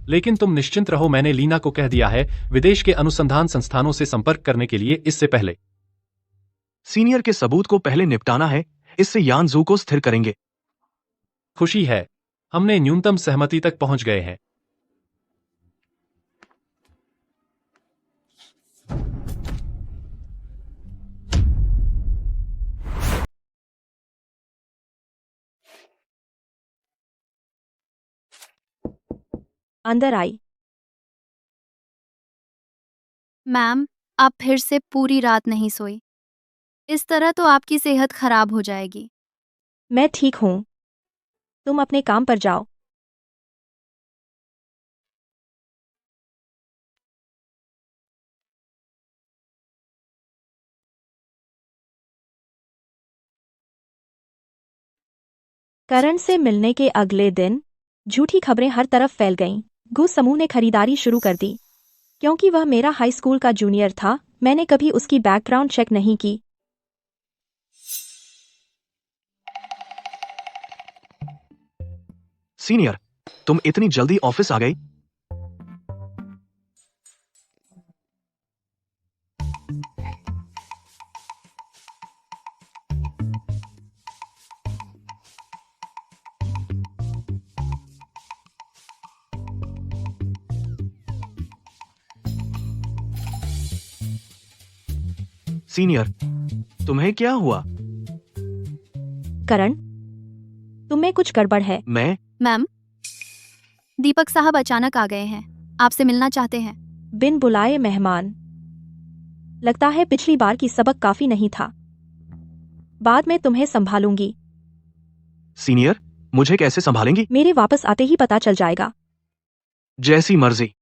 लेकिन तुम निश्चिंत रहो, मैंने लीना को कह दिया है विदेश के अनुसंधान संस्थानों से संपर्क करने के लिए इससे पहले। सीनियर के सबूत को पहले निपटाना है, इससे यानजू को स्थिर करेंगे। खुशी है हमने न्यूनतम सहमति तक पहुंच गए हैं। अंदर आई। मैम, आप फिर से पूरी रात नहीं सोई। इस तरह तो आपकी सेहत खराब हो जाएगी। मैं ठीक हूँ, तुम अपने काम पर जाओ। करण से मिलने के अगले दिन झूठी खबरें हर तरफ फैल गईं। गू समूह ने खरीदारी शुरू कर दी। क्योंकि वह मेरा हाई स्कूल का जूनियर था, मैंने कभी उसकी बैकग्राउंड चेक नहीं की। सीनियर, तुम इतनी जल्दी ऑफिस आ गई? सीनियर, तुम्हें क्या हुआ? करण, तुम में कुछ गड़बड़ है। मैं? मैम, दीपक साहब अचानक आ गए हैं, आपसे मिलना चाहते हैं। बिन बुलाए मेहमान। लगता है पिछली बार की सबक काफी नहीं था। बाद में तुम्हें संभालूंगी। सीनियर, मुझे कैसे संभालेंगी? मेरे वापस आते ही पता चल जाएगा। जैसी मर्जी।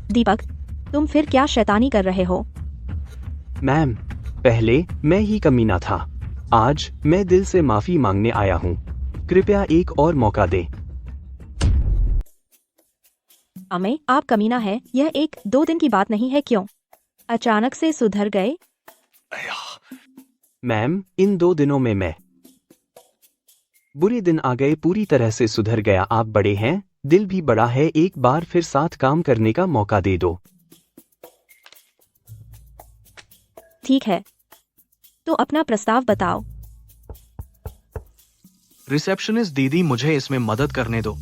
दीपक, तुम फिर क्या शैतानी कर रहे हो? मैम, पहले मैं ही कमीना था। आज मैं दिल से माफी मांगने आया हूँ। कृपया एक और मौका दें। अमे, आप कमीना है, यह 1-2 दिन की बात नहीं है। क्यों अचानक से सुधर गए? मैम, इन 2 दिनों में मैं बुरे दिन आ गए, पूरी तरह से सुधर गया। आप बड़े हैं, दिल भी बड़ा है, एक बार फिर साथ काम करने का मौका दे दो। ठीक है, तो अपना प्रस्ताव बताओ। रिसेप्शनिस्ट दीदी, मुझे इसमें मदद करने दो।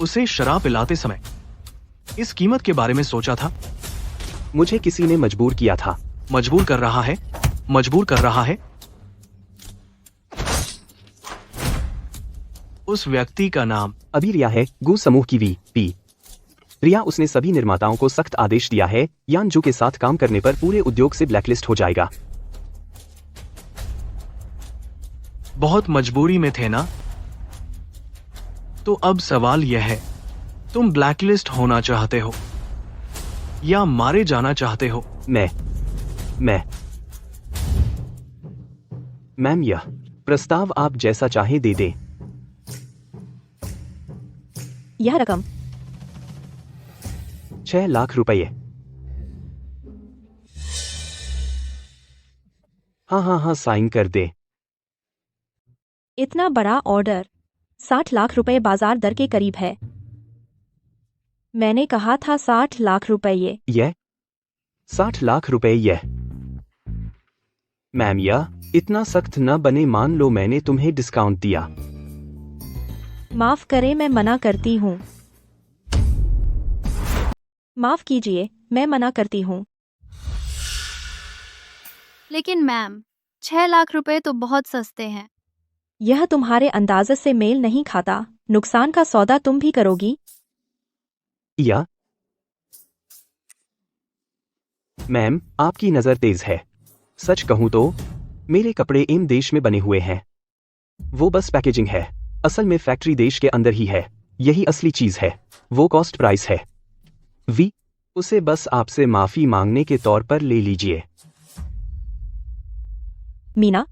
उसे शराब पिलाते समय इस कीमत के बारे में सोचा था? मुझे किसी ने मजबूर किया था। मजबूर कर रहा है, मजबूर कर रहा है। उस व्यक्ति का नाम अभी रिया है, गू समूह की वीपी। रिया, उसने सभी निर्माताओं को सख्त आदेश दिया है, यानजू के साथ काम करने पर पूरे उद्योग से ब्लैकलिस्ट हो जाएगा। बहुत मजबूरी में थे ना? तो अब सवाल यह है, तुम ब्लैकलिस्ट होना चाहते हो या मारे जाना चाहते हो? मैम, यह प्रस्ताव आप जैसा चाहे दे दें। यह रकम 6 लाख रुपये। हाँ, साइन कर दे। इतना बड़ा ऑर्डर 60 लाख रुपए बाजार दर के करीब है। मैंने कहा था 60 लाख रुपये। यह 60 लाख रुपए यह। मैम, यह इतना सख्त न बने, मान लो मैंने तुम्हें डिस्काउंट दिया। माफ करें, मैं मना करती हूँ। माफ कीजिए, मैं मना करती हूँ। लेकिन मैम, 6 लाख रुपए तो बहुत सस्ते हैं। यह तुम्हारे अंदाजे से मेल नहीं खाता। नुकसान का सौदा तुम भी करोगी? या मैम, आपकी नजर तेज है। सच कहूं तो मेरे कपड़े इन देश में बने हुए हैं। वो बस पैकेजिंग है, असल में फैक्ट्री देश के अंदर ही है। यही असली चीज है, वो कॉस्ट प्राइस है। उसे बस आपसे माफी मांगने के तौर पर ले लीजिए। मीना,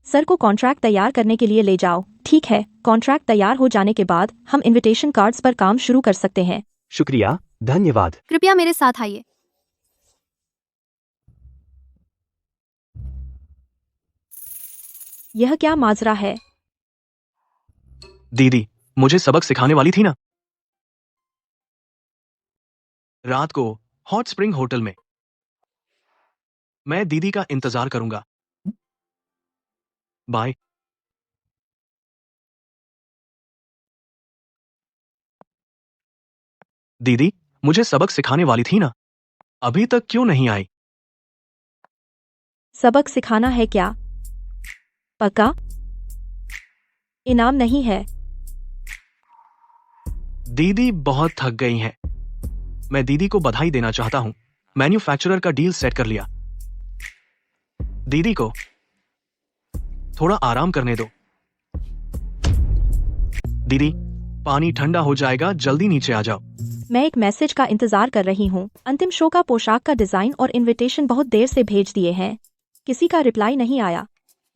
सर को कॉन्ट्रैक्ट तैयार करने के लिए ले जाओ। ठीक है, कॉन्ट्रैक्ट तैयार हो जाने के बाद हम इनविटेशन कार्ड्स पर काम शुरू कर सकते हैं। शुक्रिया, धन्यवाद। कृपया मेरे साथ आइए। यह क्या माजरा है? दीदी, मुझे सबक सिखाने वाली थी ना? रात को हॉट स्प्रिंग होटल में। मैं दीदी का इंतजार करूंगा। बाय। दीदी, मुझे सबक सिखाने वाली थी ना? अभी तक क्यों नहीं आई? सबक सिखाना है क्या? पक्का? इनाम नहीं है। दीदी बहुत थक गई हैं। मैं दीदी को बधाई देना चाहता हूं। मैन्युफैक्चरर का डील सेट कर लिया। दीदी को थोड़ा आराम करने दो। दीदी, पानी ठंडा हो जाएगा, जल्दी नीचे आ जाओ। मैं एक मैसेज का इंतजार कर रही हूँ। अंतिम शो का पोशाक का डिजाइन और इनविटेशन बहुत देर से भेज दिए हैं। किसी का रिप्लाई नहीं आया।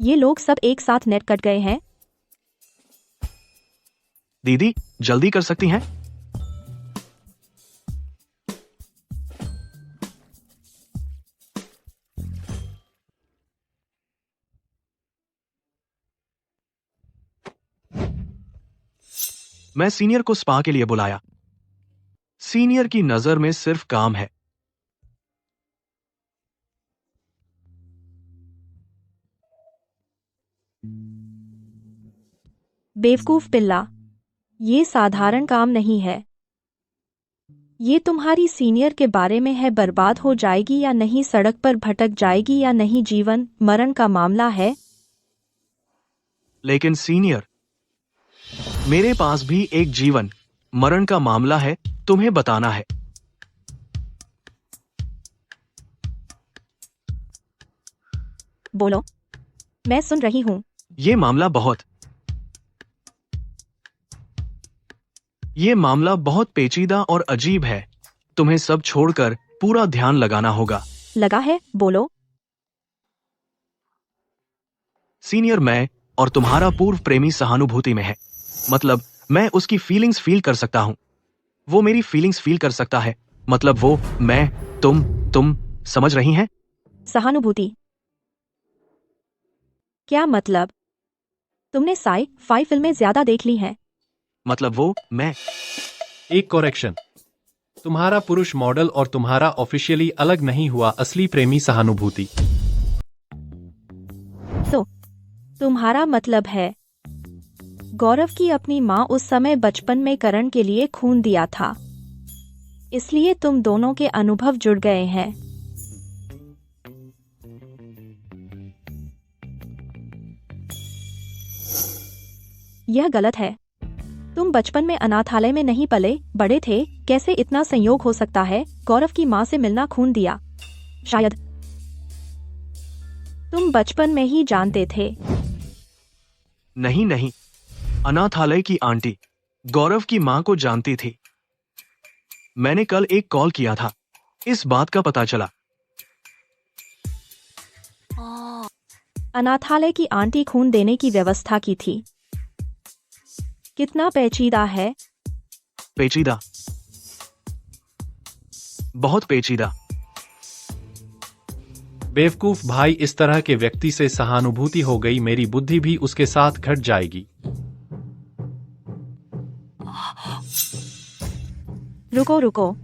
ये लोग सब एक साथ नेट कट गए हैं। दीदी, जल्दी कर सकती हैं? मैं सीनियर को स्पा के लिए बुलाया। सीनियर की नजर में सिर्फ काम है। बेवकूफ पिल्ला, ये साधारण काम नहीं है। ये तुम्हारी सीनियर के बारे में है, बर्बाद हो जाएगी या नहीं, सड़क पर भटक जाएगी या नहीं, जीवन मरण का मामला है। लेकिन सीनियर, मेरे पास भी एक जीवन मरण का मामला है, तुम्हें बताना है। बोलो, मैं सुन रही हूँ। ये मामला बहुत पेचीदा और अजीब है। तुम्हें सब छोड़कर पूरा ध्यान लगाना होगा। लगा है, बोलो। सीनियर, मैं और तुम्हारा पूर्व प्रेमी सहानुभूति में है। मतलब मैं उसकी फीलिंग्स फील कर सकता हूं, वो मेरी फीलिंग्स फील कर सकता है। मतलब वो, मैं, तुम समझ रही हैं? सहानुभूति क्या मतलब? तुमने साई-फाई फिल्में ज्यादा देख ली हैं। मतलब वो, मैं। एक करेक्शन, तुम्हारा पुरुष मॉडल और तुम्हारा ऑफिशियली अलग नहीं हुआ असली प्रेमी सहानुभूति। तो तुम्हारा मतलब है गौरव की अपनी माँ उस समय बचपन में करण के लिए खून दिया था, इसलिए तुम दोनों के अनुभव जुड़ गए हैं। यह गलत है। तुम बचपन में अनाथालय में नहीं पले बड़े थे, कैसे इतना संयोग हो सकता है? गौरव की माँ से मिलना, खून दिया, शायद तुम बचपन में ही जानते थे। नहीं, अनाथालय की आंटी गौरव की माँ को जानती थी। मैंने कल एक कॉल किया था, इस बात का पता चला। अनाथालय की आंटी खून देने की व्यवस्था की थी। कितना पेचीदा है। पेचीदा, बहुत पेचीदा। बेवकूफ भाई, इस तरह के व्यक्ति से सहानुभूति हो गई, मेरी बुद्धि भी उसके साथ घट जाएगी। रुको,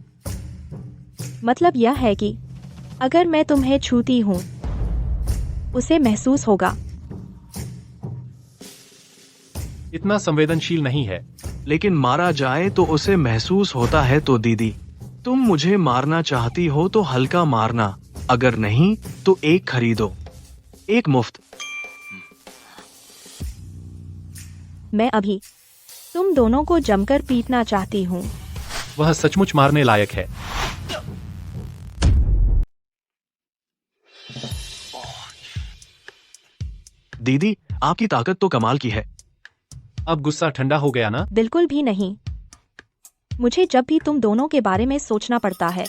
मतलब यह है कि अगर मैं तुम्हें छूती हूँ, उसे महसूस होगा। इतना संवेदनशील नहीं है। लेकिन मारा जाए तो उसे महसूस होता है। तो दीदी, तुम मुझे मारना चाहती हो तो हल्का मारना, अगर नहीं तो एक खरीदो, एक मुफ्त। मैं अभी तुम दोनों को जमकर पीटना चाहती हूँ। वह सचमुच मारने लायक है। दीदी, आपकी ताकत तो कमाल की है। अब गुस्सा ठंडा हो गया ना? बिल्कुल भी नहीं। मुझे जब भी तुम दोनों के बारे में सोचना पड़ता है,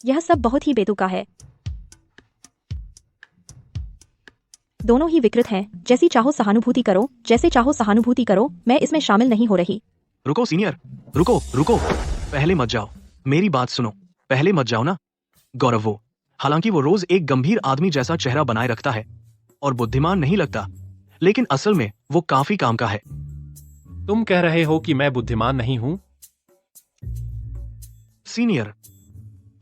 यह सब बहुत ही बेतुका है। दोनों ही विकृत हैं। जैसी चाहो सहानुभूति करो, जैसे चाहो सहानुभूति करो, मैं इसमें शामिल नहीं हो रही। रुको सीनियर, रुको, पहले मत जाओ, मेरी बात सुनो। पहले मत जाओ ना। गौरव, हालांकि वो रोज एक गंभीर आदमी जैसा चेहरा बनाए रखता है और बुद्धिमान नहीं लगता, लेकिन असल में वो काफी काम का है। तुम कह रहे हो कि मैं बुद्धिमान नहीं हूं? सीनियर,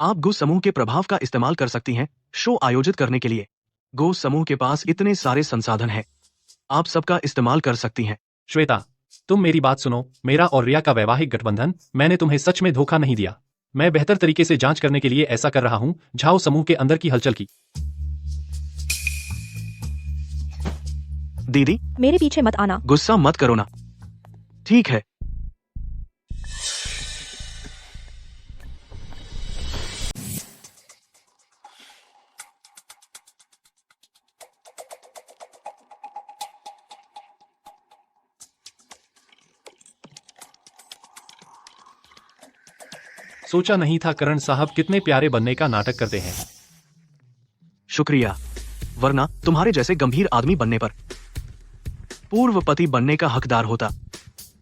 आप गो समूह के प्रभाव का इस्तेमाल कर सकती हैं शो आयोजित करने के लिए। गो समूह के पास इतने सारे संसाधन हैं, आप सबका इस्तेमाल कर सकती हैं। श्वेता, तुम मेरी बात सुनो। मेरा और रिया का वैवाहिक गठबंधन, मैंने तुम्हें सच में धोखा नहीं दिया। मैं बेहतर तरीके से जांच करने के लिए ऐसा कर रहा हूं। झाओ समूह के अंदर की हलचल की। दीदी, मेरे पीछे मत आना। गुस्सा मत करो ना। ठीक है। सोचा नहीं था करण साहब कितने प्यारे बनने का नाटक करते हैं। शुक्रिया, वरना तुम्हारे जैसे गंभीर आदमी बनने पर पूर्व पति बनने का हकदार होता।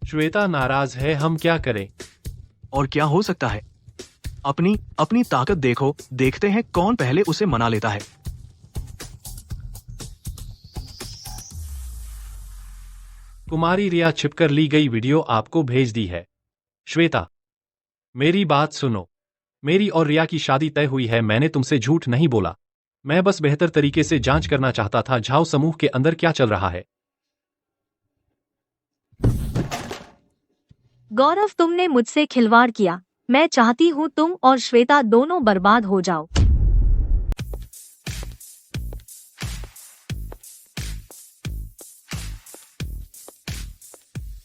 श्वेता नाराज है, हम क्या करें? और क्या हो सकता है? अपनी अपनी ताकत देखो, देखते हैं कौन पहले उसे मना लेता है। कुमारी रिया छिपकर ली गई वीडियो आपको भेज दी है। श्वेता, मेरी बात सुनो। मेरी और रिया की शादी तय हुई है, मैंने तुमसे झूठ नहीं बोला। मैं बस बेहतर तरीके से जांच करना चाहता था झाओ समूह के अंदर क्या चल रहा है। गौरव, तुमने मुझसे खिलवाड़ किया। मैं चाहती हूँ तुम और श्वेता दोनों बर्बाद हो जाओ।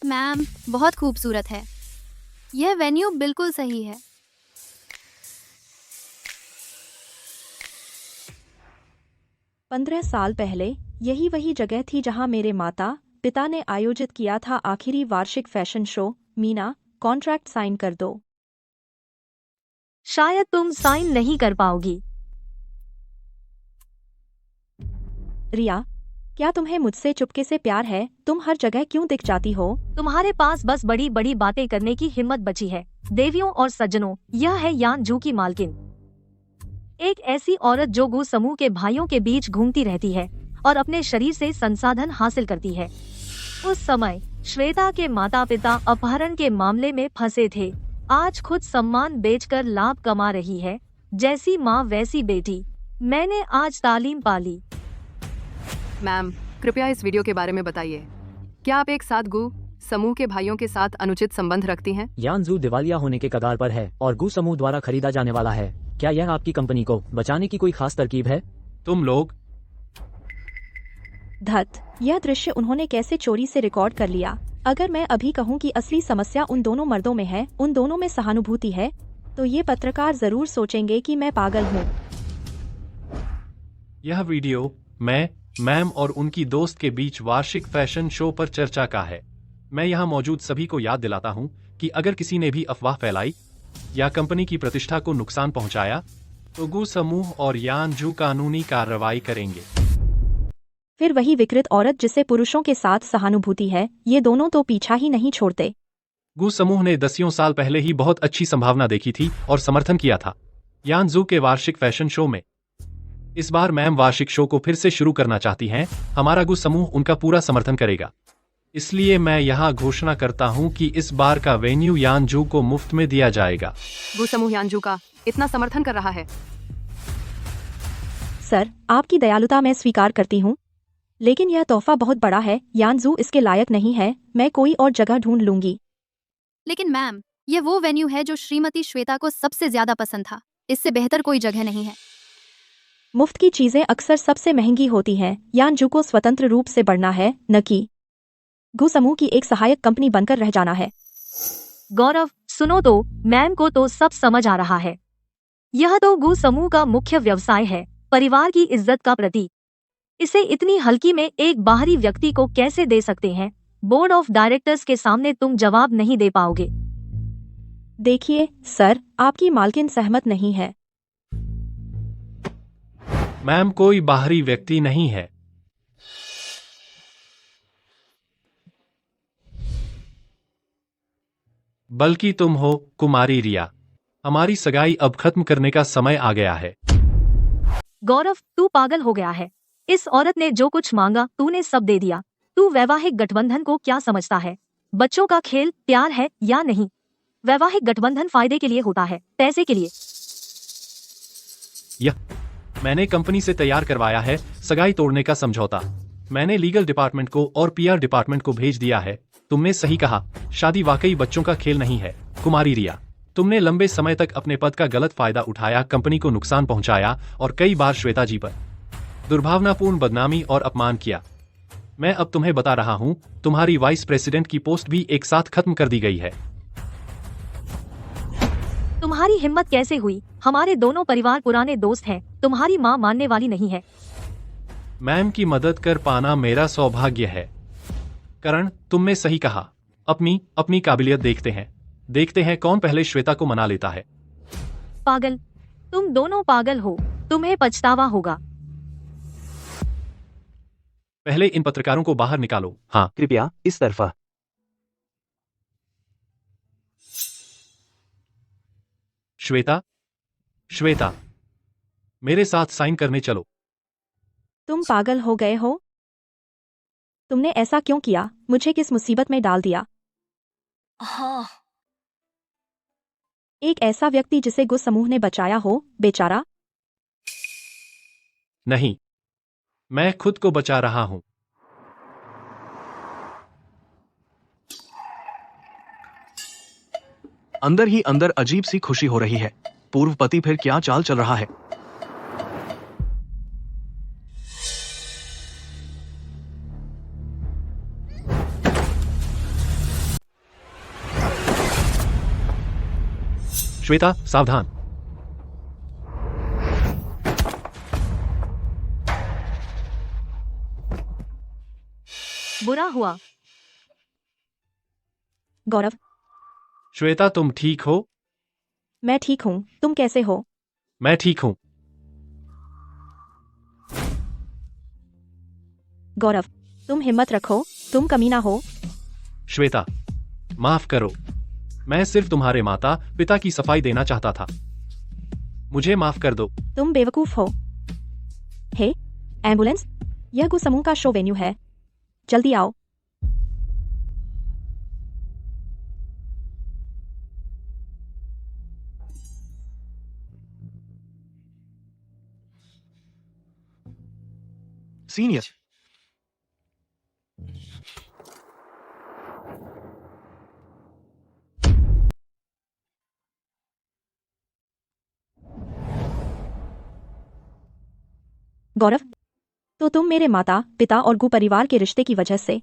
मैम, बहुत खूबसूरत है। यह वेन्यू बिल्कुल सही है। पंद्रह साल पहले यही वही जगह थी जहां मेरे माता पिता ने आयोजित किया था आखिरी वार्षिक fashion show. Meena, contract sign कर दो। शायद तुम साइन नहीं कर पाओगी। रिया, क्या तुम्हें मुझसे चुपके से प्यार है? तुम हर जगह क्यों दिख जाती हो? तुम्हारे पास बस बड़ी बड़ी बातें करने की हिम्मत बची है। देवियों और सज्जनों, यह है यान जू की मालकिन, एक ऐसी औरत जो गु समूह के भाइयों के बीच घूमती रहती है और अपने शरीर से संसाधन हासिल करती है। उस समय श्वेता के माता पिता अपहरण के मामले में फंसे थे। आज खुद सम्मान बेचकर लाभ कमा रही है। जैसी माँ वैसी बेटी। मैंने आज तालीम पाली। मैम, कृपया इस वीडियो के बारे में बताइए। क्या आप एक साथ गु समूह के भाइयों के साथ अनुचित संबंध रखती हैं? यानजू दिवालिया होने के कगार पर है और गु समूह द्वारा खरीदा जाने वाला है। क्या यह आपकी कंपनी को बचाने की कोई खास तरकीब है? तुम लोग धत, यह दृश्य उन्होंने कैसे चोरी से रिकॉर्ड कर लिया? अगर मैं अभी कहूं कि असली समस्या उन दोनों मर्दों में है, उन दोनों में सहानुभूति है, तो ये पत्रकार जरूर सोचेंगे कि मैं पागल हूँ। यह वीडियो मैम और उनकी दोस्त के बीच वार्षिक फैशन शो पर चर्चा का है। मैं यहाँ मौजूद सभी को याद दिलाता हूँ कि अगर किसी ने भी अफवाह फैलाई या कंपनी की प्रतिष्ठा को नुकसान पहुँचाया तो गु समूह और यानजू कानूनी कार्रवाई करेंगे। फिर वही विकृत औरत जिसे पुरुषों के साथ सहानुभूति है, ये दोनों तो पीछा ही नहीं छोड़ते। गु समूह ने दसियों साल पहले ही बहुत अच्छी संभावना देखी थी और समर्थन किया था यानजू के वार्षिक फैशन शो में। इस बार मैम वार्षिक शो को फिर से शुरू करना चाहती हैं। हमारा गु समूह उनका पूरा समर्थन करेगा। इसलिए मैं यहाँ घोषणा करता हूँ कि इस बार का वेन्यू यानजू को मुफ्त में दिया जाएगा। गु समूह यानजू का इतना समर्थन कर रहा है। सर, आपकी दयालुता मैं स्वीकार करती हूँ, लेकिन यह तोहफा बहुत बड़ा है। यानजू इसके लायक नहीं है। मैं कोई और जगह ढूंढ लूंगी। लेकिन मैम, ये वो वेन्यू है जो श्रीमती श्वेता को सबसे ज्यादा पसंद था। इससे बेहतर कोई जगह नहीं है। मुफ्त की चीजें अक्सर सबसे महंगी होती हैं। यानजू को स्वतंत्र रूप से बढ़ना है, न कि गु समूह की एक सहायक कंपनी बनकर रह जाना है। गौरव, सुनो तो, मैम को तो सब समझ आ रहा है। यह तो गु समूह का मुख्य व्यवसाय है, परिवार की इज्जत का प्रतीक। इसे इतनी हल्की में एक बाहरी व्यक्ति को कैसे दे सकते हैं? बोर्ड ऑफ डायरेक्टर्स के सामने तुम जवाब नहीं दे पाओगे। देखिए सर, आपकी मालकिन सहमत नहीं है। मैम, कोई बाहरी व्यक्ति नहीं है। बल्कि तुम हो, कुमारी रिया। हमारी सगाई अब खत्म करने का समय आ गया है। गौरव, तू पागल हो गया है। इस औरत ने जो कुछ मांगा तूने सब दे दिया। तू वैवाहिक गठबंधन को क्या समझता है? बच्चों का खेल प्यार है या नहीं? वैवाहिक गठबंधन फायदे के लिए होता है, पैसे के लिए। यह मैंने कंपनी से तैयार करवाया है, सगाई तोड़ने का समझौता। मैंने लीगल डिपार्टमेंट को और पीआर डिपार्टमेंट को भेज दिया है। तुमने सही कहा, शादी वाकई बच्चों का खेल नहीं है। कुमारी रिया, तुमने लंबे समय तक अपने पद का गलत फायदा उठाया, कंपनी को नुकसान पहुंचाया और कई बार श्वेता जी पर दुर्भावनापूर्ण बदनामी और अपमान किया। मैं अब तुम्हें बता रहा हूं, तुम्हारी वाइस प्रेसिडेंट की पोस्ट भी एक साथ खत्म कर दी गई है। तुम्हारी हिम्मत कैसे हुई? हमारे दोनों परिवार पुराने दोस्त हैं। तुम्हारी माँ मानने वाली नहीं है। मैम की मदद कर पाना मेरा सौभाग्य है। करण, तुमने सही कहा। अपनी अपनी काबिलियत देखते हैं कौन पहले श्वेता को मना लेता है। पागल, तुम दोनों पागल हो। तुम्हें पछतावा होगा। पहले इन पत्रकारों को बाहर निकालो। हाँ, कृपया इस तरफा। श्वेता, मेरे साथ साइन करने चलो। तुम पागल हो गए हो? तुमने ऐसा क्यों किया? मुझे किस मुसीबत में डाल दिया? हाँ। एक ऐसा व्यक्ति जिसे गुस समूह ने बचाया हो, बेचारा। नहीं, मैं खुद को बचा रहा हूं। अंदर ही अंदर अजीब सी खुशी हो रही है। पूर्व पति फिर क्या चाल चल रहा है? श्वेता, सावधान। बुरा हुआ। गौरव, श्वेता, तुम ठीक हो? मैं ठीक हूँ। तुम कैसे हो? मैं ठीक हूं। गौरव, तुम हिम्मत रखो। तुम कमीना हो। श्वेता, माफ करो। मैं सिर्फ तुम्हारे माता पिता की सफाई देना चाहता था। मुझे माफ कर दो। तुम बेवकूफ हो। हे, एम्बुलेंस। यह गुस समूह का शो वेन्यू है। जल्दी आओ। सीनियर, गौरव, तो तुम मेरे माता पिता और गु परिवार के रिश्ते की वजह से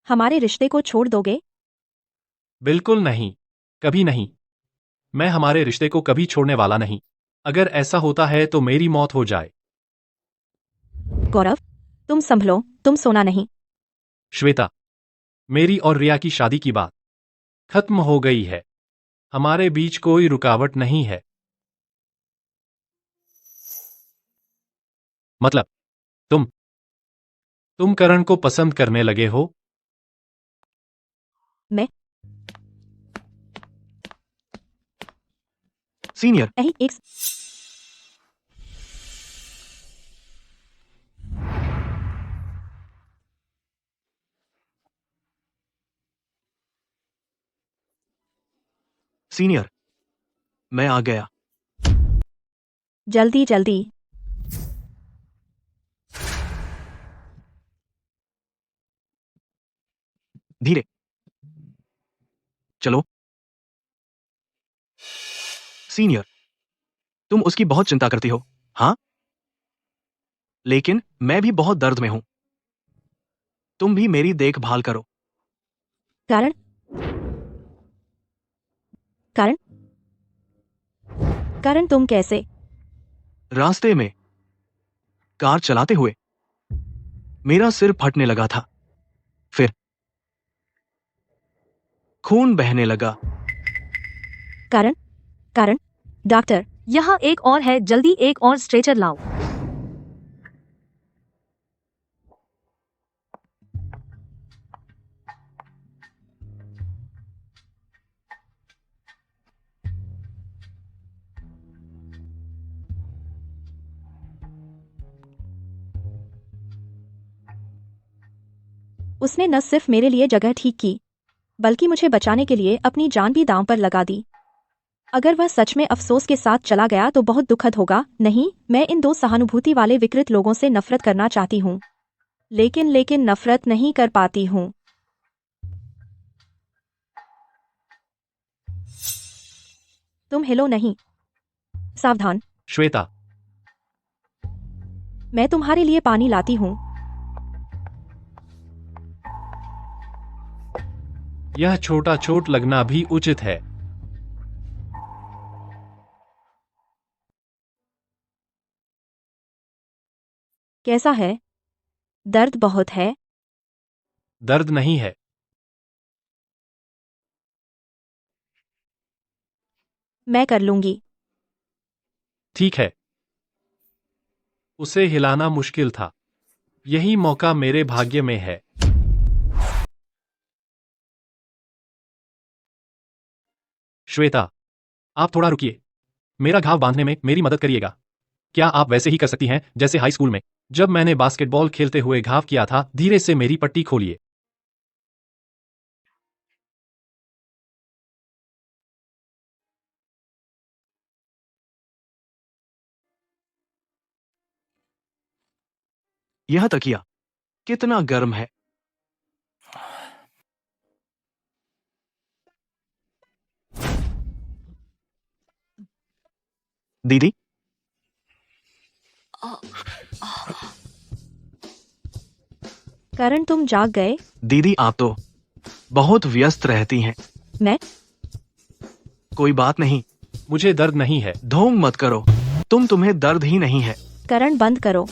हमारे रिश्ते को छोड़ दोगे? बिल्कुल नहीं, कभी नहीं। मैं हमारे रिश्ते को कभी छोड़ने वाला नहीं। अगर ऐसा होता है तो मेरी मौत हो जाए। गौरव, तुम संभलो। तुम सोना नहीं। श्वेता, मेरी और रिया की शादी की बात खत्म हो गई है। हमारे बीच कोई रुकावट नहीं है। मतलब तुम करण को पसंद करने लगे हो? मैं सीनियर, एक सीनियर, मैं आ गया। जल्दी जल्दी। धीरे चलो। सीनियर, तुम उसकी बहुत चिंता करती हो, हाँ? लेकिन मैं भी बहुत दर्द में हूं। तुम भी मेरी देखभाल करो। कारण कारण कारण तुम कैसे? रास्ते में कार चलाते हुए मेरा सिर फटने लगा था। फिर खून बहने लगा। कारण कारण डॉक्टर, यहाँ एक और है। जल्दी एक और स्ट्रेचर लाओ। उसने न सिर्फ मेरे लिए जगह ठीक की, बल्कि मुझे बचाने के लिए अपनी जान भी दांव पर लगा दी। अगर वह सच में अफसोस के साथ चला गया तो बहुत दुखद होगा। नहीं, मैं इन दो सहानुभूति वाले विकृत लोगों से नफरत करना चाहती हूँ, लेकिन नफरत नहीं कर पाती हूँ। तुम हिलो नहीं। सावधान। श्वेता, मैं तुम्हारे लिए पानी लाती हूँ। यह छोटा चोट लगना भी उचित है। कैसा है? दर्द बहुत है? दर्द नहीं है। मैं कर लूंगी। ठीक है। उसे हिलाना मुश्किल था। यही मौका मेरे भाग्य में है। श्वेता, आप थोड़ा रुकिए। मेरा घाव बांधने में मेरी मदद करिएगा। क्या आप वैसे ही कर सकती हैं जैसे हाई स्कूल में जब मैंने बास्केटबॉल खेलते हुए घाव किया था? धीरे से मेरी पट्टी खोलिए। यह तकिया कितना गर्म है। दीदी, करण, तुम जाग गए? दीदी आप तो बहुत व्यस्त रहती हैं। मैं? कोई बात नहीं, मुझे दर्द नहीं है। ढोंग मत करो। तुम्हें दर्द ही नहीं है। करण, बंद करो।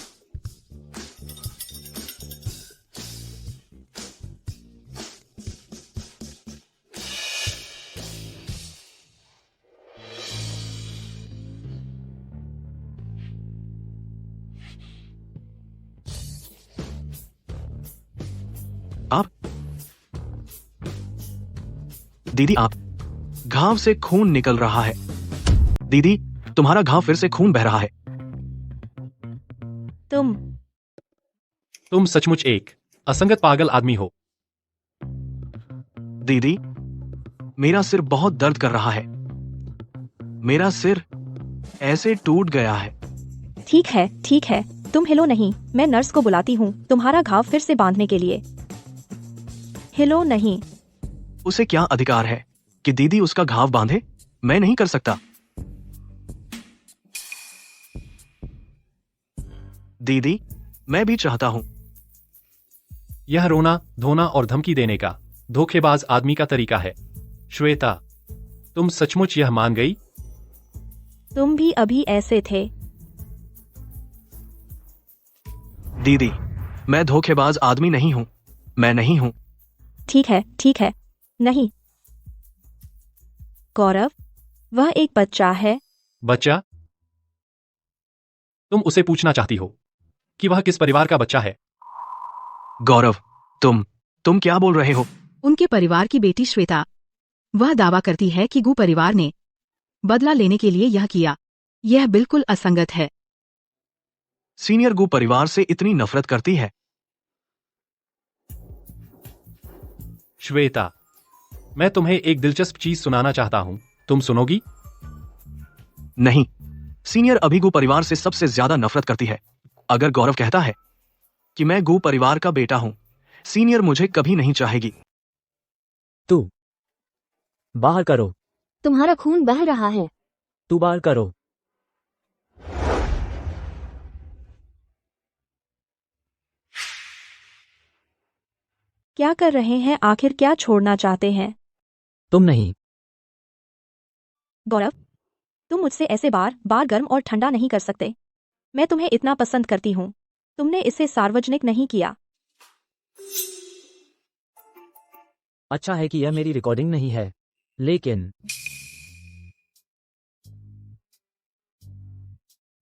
आप दीदी, आप घाव से खून निकल रहा है। दीदी, तुम्हारा घाव फिर से खून बह रहा है। तुम सचमुच एक असंगत पागल आदमी हो। दीदी, मेरा सिर बहुत दर्द कर रहा है। मेरा सिर ऐसे टूट गया है। ठीक है, ठीक है, तुम हिलो नहीं। मैं नर्स को बुलाती हूँ तुम्हारा घाव फिर से बांधने के लिए। हिलो नहीं। उसे क्या अधिकार है कि दीदी उसका घाव बांधे? मैं नहीं कर सकता। दीदी, मैं भी चाहता हूं। यह रोना, धोना और धमकी देने का धोखेबाज आदमी का तरीका है। श्वेता, तुम सचमुच यह मान गई? तुम भी अभी ऐसे थे। दीदी, मैं धोखेबाज आदमी नहीं हूं। मैं नहीं हूं। ठीक है, ठीक है। नहीं। गौरव, वह एक बच्चा है। बच्चा? तुम उसे पूछना चाहती हो कि वह किस परिवार का बच्चा है? गौरव, तुम क्या बोल रहे हो? उनके परिवार की बेटी श्वेता। वह दावा करती है कि गु परिवार ने बदला लेने के लिए यह किया। यह बिल्कुल असंगत है। सीनियर गु परिवार से इतनी नफरत करती है। श्वेता, मैं तुम्हें एक दिलचस्प चीज सुनाना चाहता हूं। तुम सुनोगी? नहीं, सीनियर अभी गु परिवार से सबसे ज्यादा नफरत करती है। अगर गौरव कहता है कि मैं गु परिवार का बेटा हूं, सीनियर मुझे कभी नहीं चाहेगी। तू बाहर करो। तुम्हारा खून बह रहा है। तू बाहर करो। क्या कर रहे हैं? आखिर क्या छोड़ना चाहते हैं? तुम नहीं। गौरव, तुम मुझसे ऐसे बार बार गर्म और ठंडा नहीं कर सकते। मैं तुम्हें इतना पसंद करती हूँ। तुमने इसे सार्वजनिक नहीं किया। अच्छा है कि यह मेरी रिकॉर्डिंग नहीं है, लेकिन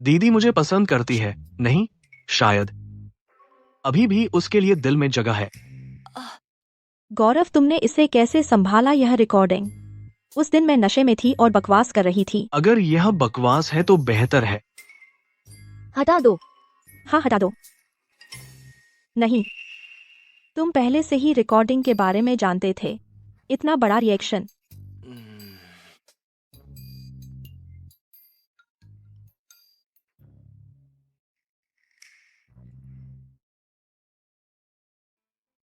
दीदी मुझे पसंद करती है, नहीं? शायद अभी भी उसके लिए दिल में जगह है। गौरव, तुमने इसे कैसे संभाला? यह रिकॉर्डिंग। उस दिन मैं नशे में थी और बकवास कर रही थी। अगर यह बकवास है तो बेहतर है। हटा दो। हाँ, हटा दो। नहीं, तुम पहले से ही रिकॉर्डिंग के बारे में जानते थे। इतना बड़ा रिएक्शन।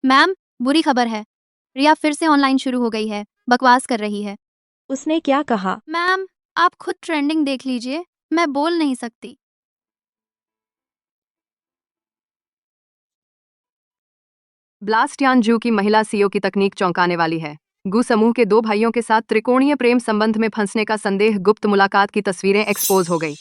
मैम, बुरी खबर है। रिया फिर से ऑनलाइन शुरू हो गई है। बकवास कर रही है। उसने क्या कहा? मैम, आप खुद ट्रेंडिंग देख लीजिए। मैं बोल नहीं सकती। ब्लास्ट यान जू की महिला सीईओ की तकनीक चौंकाने वाली है। गु समूह के 2 भाइयों के साथ त्रिकोणीय प्रेम संबंध में फंसने का संदेह, गुप्त मुलाकात की तस्वीरें एक्सपोज हो गई।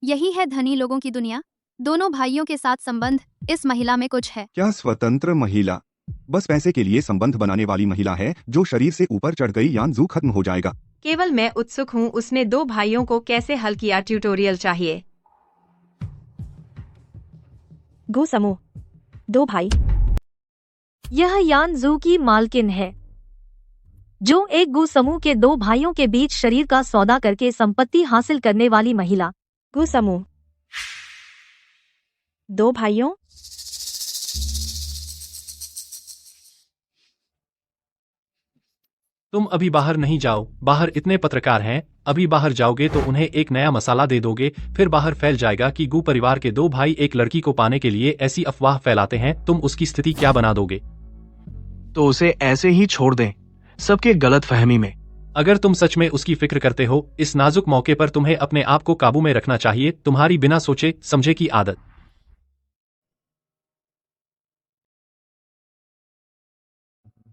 यही है धनी लोगों की दुनिया। दोनों भाइयों के साथ संबंध, इस महिला में कुछ है। क्या स्वतंत्र महिला बस पैसे के लिए संबंध बनाने वाली महिला है जो शरीर से ऊपर चढ़ गई? यानजू खत्म हो जाएगा। केवल मैं उत्सुक हूँ उसने 2 भाइयों को कैसे हल किया। ट्यूटोरियल चाहिए। गो समूह 2 भाई। यह यानजू की मालकिन है, जो एक गु समूह के 2 भाइयों के बीच शरीर का सौदा करके संपत्ति हासिल करने वाली महिला। गु समूह 2 भाइयों। तुम अभी बाहर नहीं जाओ, बाहर इतने पत्रकार हैं, अभी बाहर जाओगे तो उन्हें एक नया मसाला दे दोगे, फिर बाहर फैल जाएगा कि गु परिवार के 2 भाई एक लड़की को पाने के लिए ऐसी अफवाह फैलाते हैं। तुम उसकी स्थिति क्या बना दोगे? तो उसे ऐसे ही छोड़ दें, सबके गलत फहमी में। अगर तुम सच में उसकी फिक्र करते हो, इस नाजुक मौके पर तुम्हें अपने आप को काबू में रखना चाहिए। तुम्हारी बिना सोचे समझे की आदत।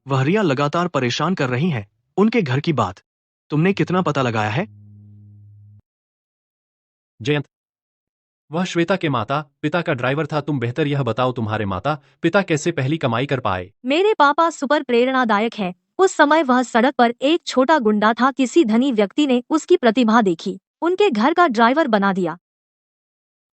वह रिया लगातार परेशान कर रही हैं। उनके घर की बात तुमने कितना पता लगाया है? जयंत, वह श्वेता के माता पिता का ड्राइवर था। तुम बेहतर यह बताओ, तुम्हारे माता पिता कैसे पहली कमाई कर पाए? मेरे पापा सुपर प्रेरणादायक हैं। उस समय वह सड़क पर एक छोटा गुंडा था। किसी धनी व्यक्ति ने उसकी प्रतिभा देखी, उनके घर का ड्राइवर बना दिया।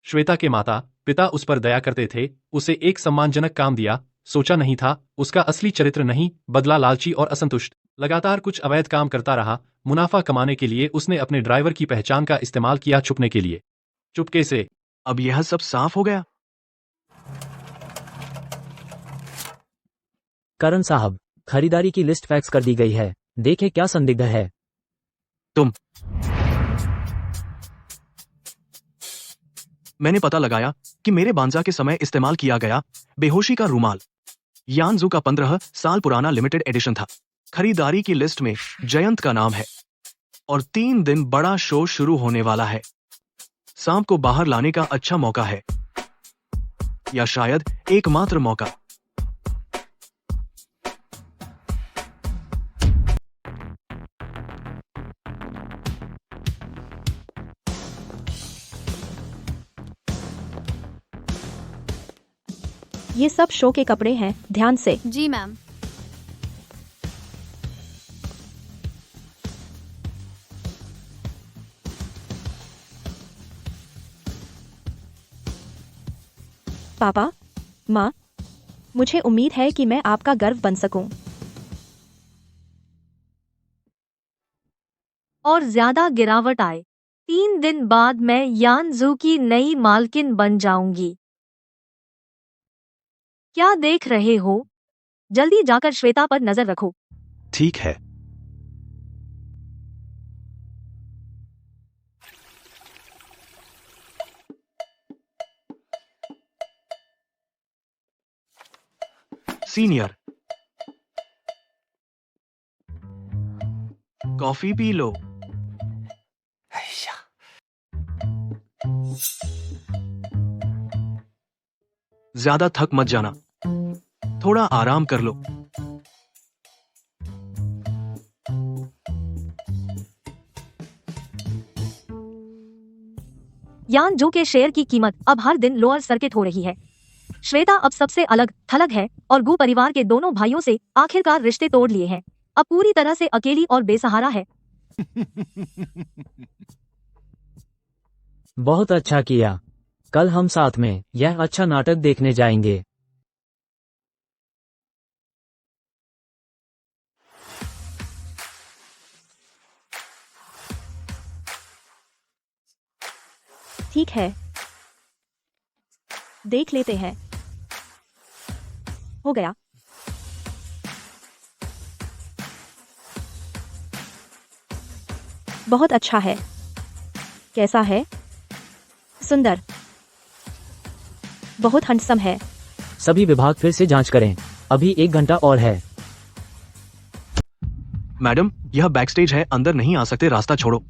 श्वेता के माता पिता उस पर दया करते थे, उसे एक सम्मानजनक काम दिया। सोचा नहीं था उसका असली चरित्र नहीं बदला, लालची और असंतुष्ट। लगातार कुछ अवैध काम करता रहा। मुनाफा कमाने के लिए उसने अपने ड्राइवर की पहचान का इस्तेमाल किया, छुपने के लिए, चुपके से। अब यह सब साफ हो गया। करण साहब, खरीदारी की लिस्ट फैक्स कर दी गई है, देखें क्या संदिग्ध है। मैंने पता लगाया कि मेरे बांजा के समय इस्तेमाल किया गया बेहोशी का रूमाल यानजू का 15 साल पुराना लिमिटेड एडिशन था। खरीदारी की लिस्ट में जयंत का नाम है और 3 दिन बड़ा शो शुरू होने वाला है। सांप को बाहर लाने का अच्छा मौका है, या शायद एकमात्र मौका। ये सब शो के कपड़े हैं, ध्यान से। जी मैम। पापा, माँ, मुझे उम्मीद है कि मैं आपका गर्व बन सकूं। और ज्यादा गिरावट आए। 3 दिन बाद मैं यानजू की नई मालकिन बन जाऊंगी। क्या देख रहे हो? जल्दी जाकर श्वेता पर नजर रखो। ठीक है। Senior, coffee P low. ज्यादा थक मत जाना, थोड़ा आराम कर लो। यानजू के शेयर की कीमत अब हर दिन लोअर सर्किट हो रही है। श्वेता अब सबसे अलग थलग है और गु परिवार के दोनों भाइयों से आखिरकार रिश्ते तोड़ लिए हैं। अब पूरी तरह से अकेली और बेसहारा है। बहुत अच्छा किया। कल हम साथ में यह अच्छा नाटक देखने जाएंगे। ठीक है, देख लेते हैं। हो गया। बहुत अच्छा है। कैसा है? सुंदर, बहुत हैंडसम है। सभी विभाग फिर से जांच करें, अभी 1 घंटा और है। मैडम, यह बैकस्टेज है, अंदर नहीं आ सकते, रास्ता छोड़ो।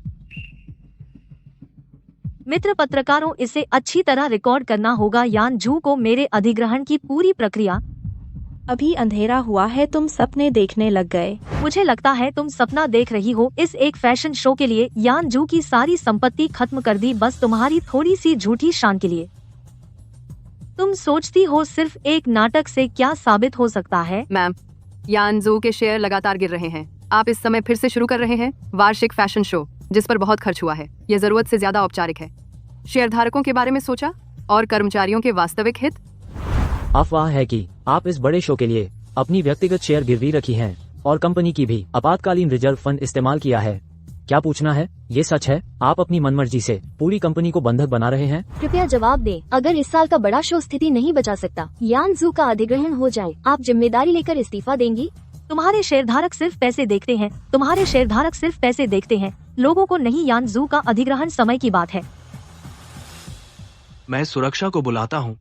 मित्र पत्रकारों, इसे अच्छी तरह रिकॉर्ड करना होगा। यानजू को मेरे अधिग्रहण की पूरी प्रक्रिया। अभी अंधेरा हुआ है, तुम सपने देखने लग गए। मुझे लगता है तुम सपना देख रही हो। इस एक फैशन शो के लिए यानजू की सारी संपत्ति खत्म कर दी, बस तुम्हारी थोड़ी सी झूठी शान के लिए। तुम सोचती हो सिर्फ एक नाटक से क्या साबित हो सकता है? मैम, यानजू के शेयर लगातार गिर रहे हैं। आप इस समय फिर से शुरू कर रहे हैं वार्षिक फैशन शो, जिस पर बहुत खर्च हुआ है। यह जरूरत से ज्यादा औपचारिक है। शेयरधारकों के बारे में सोचा और कर्मचारियों के वास्तविक हित? अफवाह है कि आप इस बड़े शो के लिए अपनी व्यक्तिगत शेयर गिरवी रखी हैं और कंपनी की भी आपातकालीन रिजर्व फंड इस्तेमाल किया है। क्या पूछना है? ये सच है? आप अपनी मनमर्जी से पूरी कंपनी को बंधक बना रहे हैं? कृपया जवाब दें। अगर इस साल का बड़ा शो स्थिति नहीं बचा सकता, यानजू का अधिग्रहण हो जाए, आप जिम्मेदारी लेकर इस्तीफा देंगी? तुम्हारे शेयरधारक सिर्फ पैसे देखते हैं। तुम्हारे शेयरधारक सिर्फ पैसे देखते हैं, लोगों को नहीं। यानजू का अधिग्रहण समय की बात है। मैं सुरक्षा को बुलाता हूँ।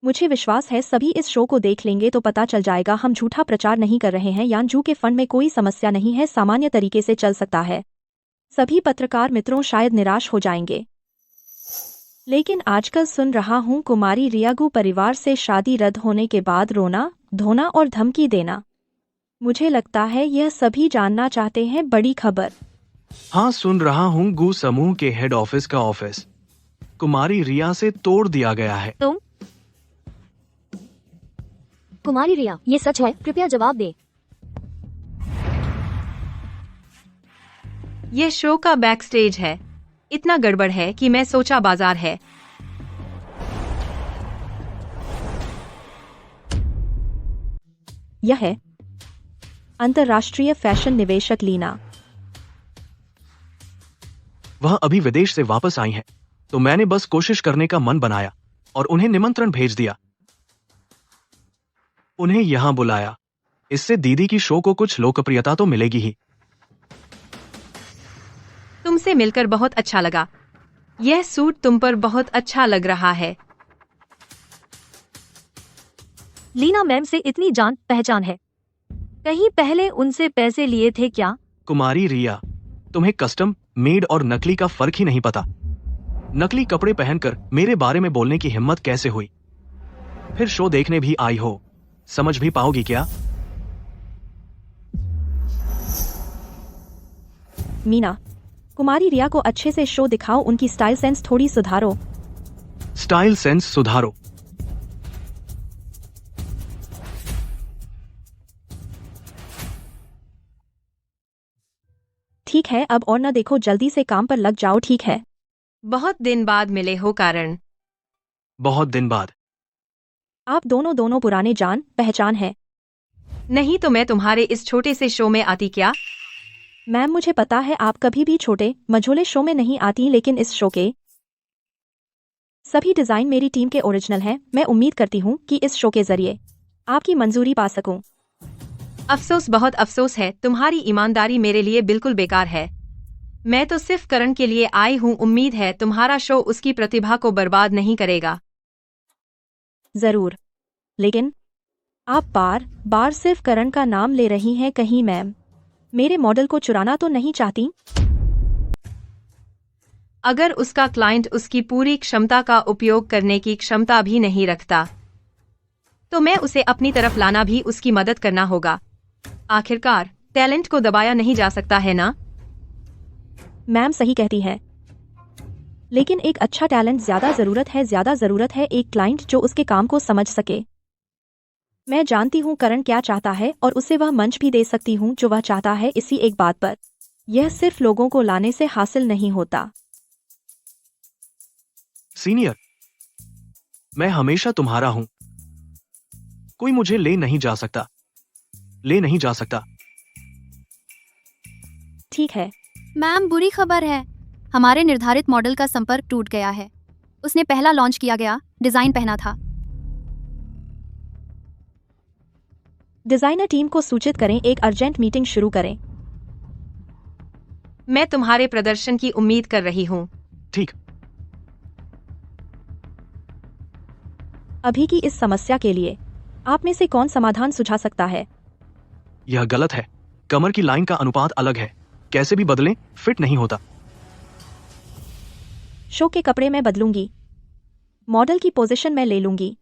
मुझे विश्वास है सभी इस शो को देख लेंगे तो पता चल जाएगा हम झूठा प्रचार नहीं कर रहे हैं। यानजू के फंड में कोई समस्या नहीं है, सामान्य तरीके से चल सकता है। सभी पत्रकार मित्रों शायद निराश हो जाएंगे, लेकिन आजकल सुन रहा हूँ कुमारी रियागू परिवार से शादी रद्द होने के बाद रोना धोना और धमकी देना। मुझे लगता है यह सभी जानना चाहते हैं बड़ी खबर। हाँ, सुन रहा हूँ गू समूह के हेड ऑफिस का ऑफिस कुमारी रिया से तोड़ दिया गया है। तुम? कुमारी रिया, ये सच है? कृपया जवाब दें। ये शो का बैक स्टेज है। इतना गड़बड़ है कि मैं सोचा बाजार है। यह है अंतर्राष्ट्रीय फैशन निवेशक लीना। वह अभी विदेश से वापस आई हैं, तो मैंने बस कोशिश करने का मन बनाया और उन्हें निमंत्रण भेज दिया। उन्हें यहां बुलाया। इससे दीदी की शो को कुछ लोकप्रियता तो मिलेगी ही। तुमसे मिलकर बहुत अच्छा लगा। यह सूट तुम पर बहुत अच्छा लग रहा है। लीना मैम से इतनी जान पहचान है, कहीं पहले उनसे पैसे लिए थे क्या? कुमारी रिया, तुम्हें कस्टम मेड और नकली का फर्क ही नहीं पता। नकली कपड़े पहनकर मेरे बारे में बोलने की हिम्मत कैसे हुई? फिर शो देखने भी आई हो, समझ भी पाओगी क्या? मीना, कुमारी रिया को अच्छे से शो दिखाओ, उनकी स्टाइल सेंस थोड़ी सुधारो। स्टाइल सेंस सुधारो? ठीक है, अब और न देखो, जल्दी से काम पर लग जाओ। ठीक है? बहुत दिन बाद मिले हो कारण। बहुत दिन बाद। आप दोनों पुराने जान पहचान है। नहीं तो मैं तुम्हारे इस छोटे से शो में आती क्या? मैम, मुझे पता है आप कभी भी छोटे मझोले शो में नहीं आती, लेकिन इस शो के सभी डिजाइन मेरी टीम के ओरिजिनल हैं। मैं उम्मीद करती हूँ कि इस शो के जरिए आपकी मंजूरी पा सकूं। अफसोस, बहुत अफसोस है। तुम्हारी ईमानदारी मेरे लिए बिल्कुल बेकार है। मैं तो सिर्फ करण के लिए आई हूँ। उम्मीद है तुम्हारा शो उसकी प्रतिभा को बर्बाद नहीं करेगा। जरूर, लेकिन आप बार बार सिर्फ करण का नाम ले रही हैं। कहीं मैम मेरे मॉडल को चुराना तो नहीं चाहती? अगर उसका क्लाइंट उसकी पूरी क्षमता का उपयोग करने की क्षमता भी नहीं रखता, तो मैं उसे अपनी तरफ लाना भी उसकी मदद करना होगा। आखिरकार टैलेंट को दबाया नहीं जा सकता है ना? मैम सही कहती है, लेकिन एक अच्छा टैलेंट ज्यादा जरूरत है एक क्लाइंट जो उसके काम को समझ सके। मैं जानती हूँ करण क्या चाहता है और उसे वह मंच भी दे सकती हूँ जो वह चाहता है। इसी एक बात पर यह सिर्फ लोगों को लाने से हासिल नहीं होता। सीनियर, मैं हमेशा तुम्हारा हूं। कोई मुझे ले नहीं जा सकता। ठीक है मैम, बुरी खबर है। हमारे निर्धारित मॉडल का संपर्क टूट गया है। उसने पहला लॉन्च किया गया डिजाइन पहना था। डिजाइनर टीम को सूचित करें, एक अर्जेंट मीटिंग शुरू करें। मैं तुम्हारे प्रदर्शन की उम्मीद कर रही हूँ। ठीक। अभी की इस समस्या के लिए आप में से कौन समाधान सुझा सकता है? यह गलत है। कमर की लाइन का अनुपात अलग है। कैसे भी बदलें, फिट नहीं होता। शो के कपड़े मैं बदलूंगी। मॉडल की पोजीशन मैं ले लूंगी।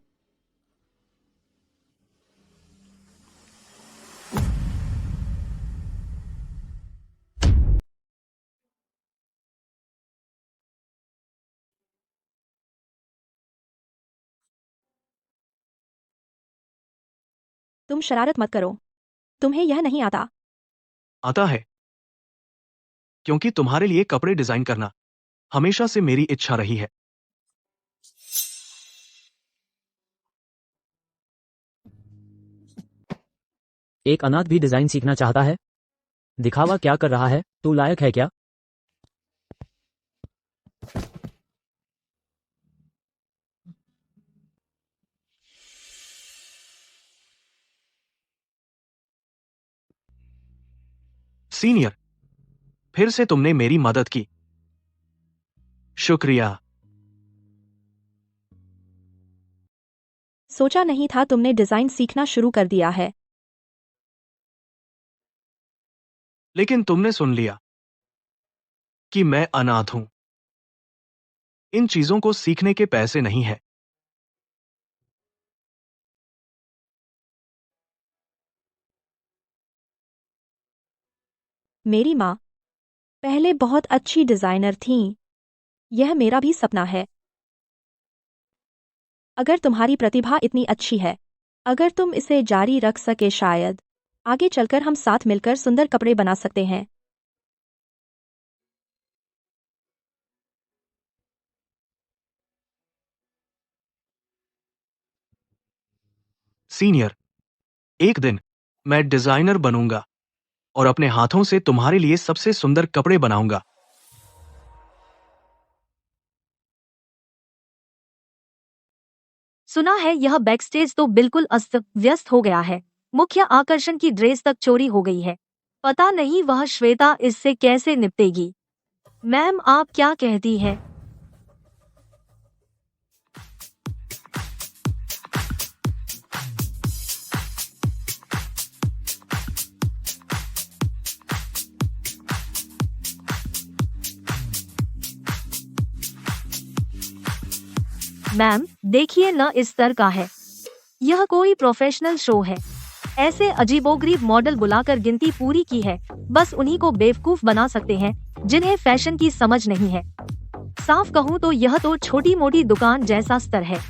तुम शरारत मत करो। तुम्हें यह नहीं आता। आता है, क्योंकि तुम्हारे लिए कपड़े डिजाइन करना हमेशा से मेरी इच्छा रही है। एक अनाथ भी डिजाइन सीखना चाहता है? दिखावा क्या कर रहा है? तू लायक है क्या? सीनियर, फिर से तुमने मेरी मदद की। शुक्रिया। सोचा नहीं था तुमने डिजाइन सीखना शुरू कर दिया है। लेकिन तुमने सुन लिया कि मैं अनाथ हूं। इन चीजों को सीखने के पैसे नहीं है। मेरी माँ पहले बहुत अच्छी डिजाइनर थीं। यह मेरा भी सपना है। अगर तुम्हारी प्रतिभा इतनी अच्छी है, अगर तुम इसे जारी रख सके, शायद आगे चलकर हम साथ मिलकर सुंदर कपड़े बना सकते हैं। सीनियर, एक दिन मैं डिजाइनर बनूंगा और अपने हाथों से तुम्हारे लिए सबसे सुंदर कपड़े बनाऊंगा। सुना है यह बैकस्टेज तो बिल्कुल अस्त व्यस्त हो गया है। मुख्य आकर्षण की ड्रेस तक चोरी हो गई है। पता नहीं वह श्वेता इससे कैसे निपटेगी। मैम, आप क्या कहती हैं? मैम, देखिए न, इस स्तर का है। यह कोई प्रोफेशनल शो है। ऐसे अजीबोगरीब मॉडल बुलाकर गिनती पूरी की है। बस उन्हीं को बेवकूफ बना सकते हैं जिन्हें फैशन की समझ नहीं है। साफ कहूँ तो यह तो छोटी मोटी दुकान जैसा स्तर है।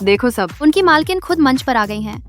देखो सब, उनकी मालकिन खुद मंच पर आ गई हैं।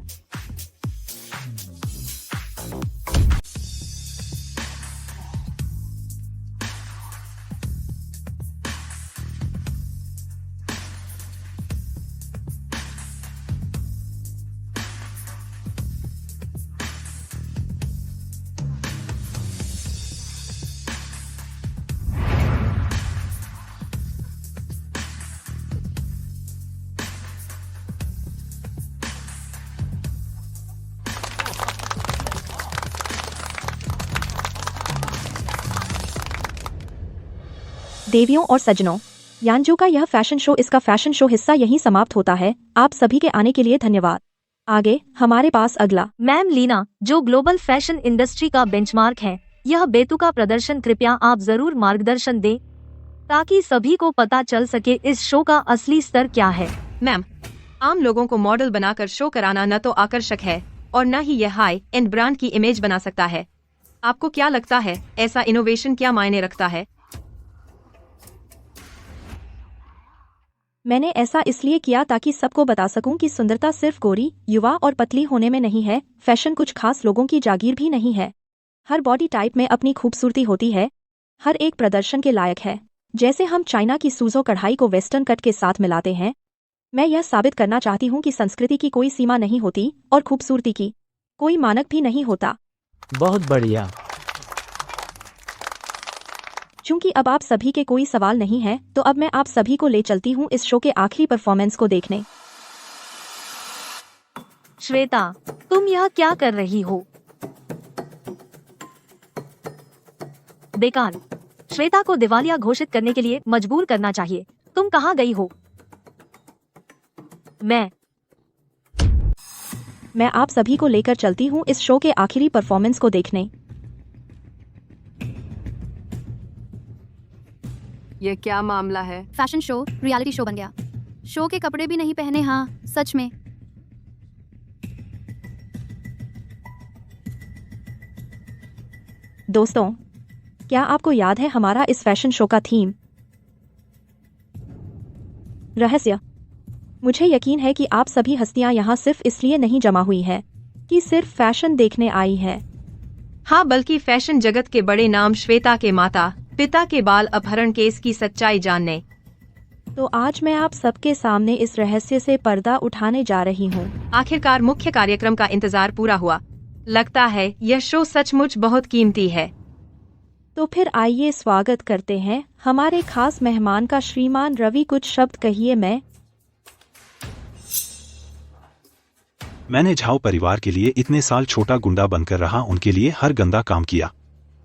देवियों और सज्जनों, यानजू का यह फैशन शो, इसका फैशन शो हिस्सा यहीं समाप्त होता है। आप सभी के आने के लिए धन्यवाद। आगे हमारे पास अगला। मैम लीना, जो ग्लोबल फैशन इंडस्ट्री का बेंचमार्क है, यह बेतुका प्रदर्शन कृपया आप जरूर मार्गदर्शन दें ताकि सभी को पता चल सके इस शो का असली स्तर क्या है। मैम, आम लोगों को मॉडल बनाकर शो कराना न तो आकर्षक है और न ही यह हाई एंड ब्रांड की इमेज बना सकता है। आपको क्या लगता है, ऐसा इनोवेशन क्या मायने रखता है? मैंने ऐसा इसलिए किया ताकि सबको बता सकूं कि सुंदरता सिर्फ गोरी, युवा और पतली होने में नहीं है। फैशन कुछ खास लोगों की जागीर भी नहीं है। हर बॉडी टाइप में अपनी खूबसूरती होती है। हर एक प्रदर्शन के लायक है। जैसे हम चाइना की सूजो कढ़ाई को वेस्टर्न कट के साथ मिलाते हैं। मैं यह साबित करना चाहती हूँ कि संस्कृति की कोई सीमा नहीं होती और खूबसूरती की कोई मानक भी नहीं होता। बहुत बढ़िया। चूंकि अब आप सभी के कोई सवाल नहीं है, तो अब मैं आप सभी को ले चलती हूँ इस शो के आखिरी परफॉर्मेंस को देखने। श्वेता, तुम यह क्या कर रही हो? बेकार। श्वेता को दिवालिया घोषित करने के लिए मजबूर करना चाहिए। तुम कहाँ गई हो? मैं आप सभी को लेकर चलती हूँ इस शो के आखिरी परफॉर्मेंस को देखने। ये क्या मामला है? फैशन शो रियलिटी शो बन गया। शो के कपड़े भी नहीं पहने। हाँ सच में। दोस्तों, क्या आपको याद है हमारा इस फैशन शो का थीम? रहस्य। मुझे यकीन है कि आप सभी हस्तियां यहाँ सिर्फ इसलिए नहीं जमा हुई है कि सिर्फ फैशन देखने आई है। हाँ, बल्कि फैशन जगत के बड़े नाम श्वेता के माता पिता के बाल अपहरण केस की सच्चाई जानने। तो आज मैं आप सबके सामने इस रहस्य से पर्दा उठाने जा रही हूँ। आखिरकार मुख्य कार्यक्रम का इंतजार पूरा हुआ। लगता है यह शो सचमुच बहुत कीमती है। तो फिर आइए स्वागत करते हैं हमारे खास मेहमान का। श्रीमान रवि, कुछ शब्द कहिए। मैंने झाओ परिवार के लिए इतने साल छोटा गुंडा बनकर रहा, उनके लिए हर गंदा काम किया,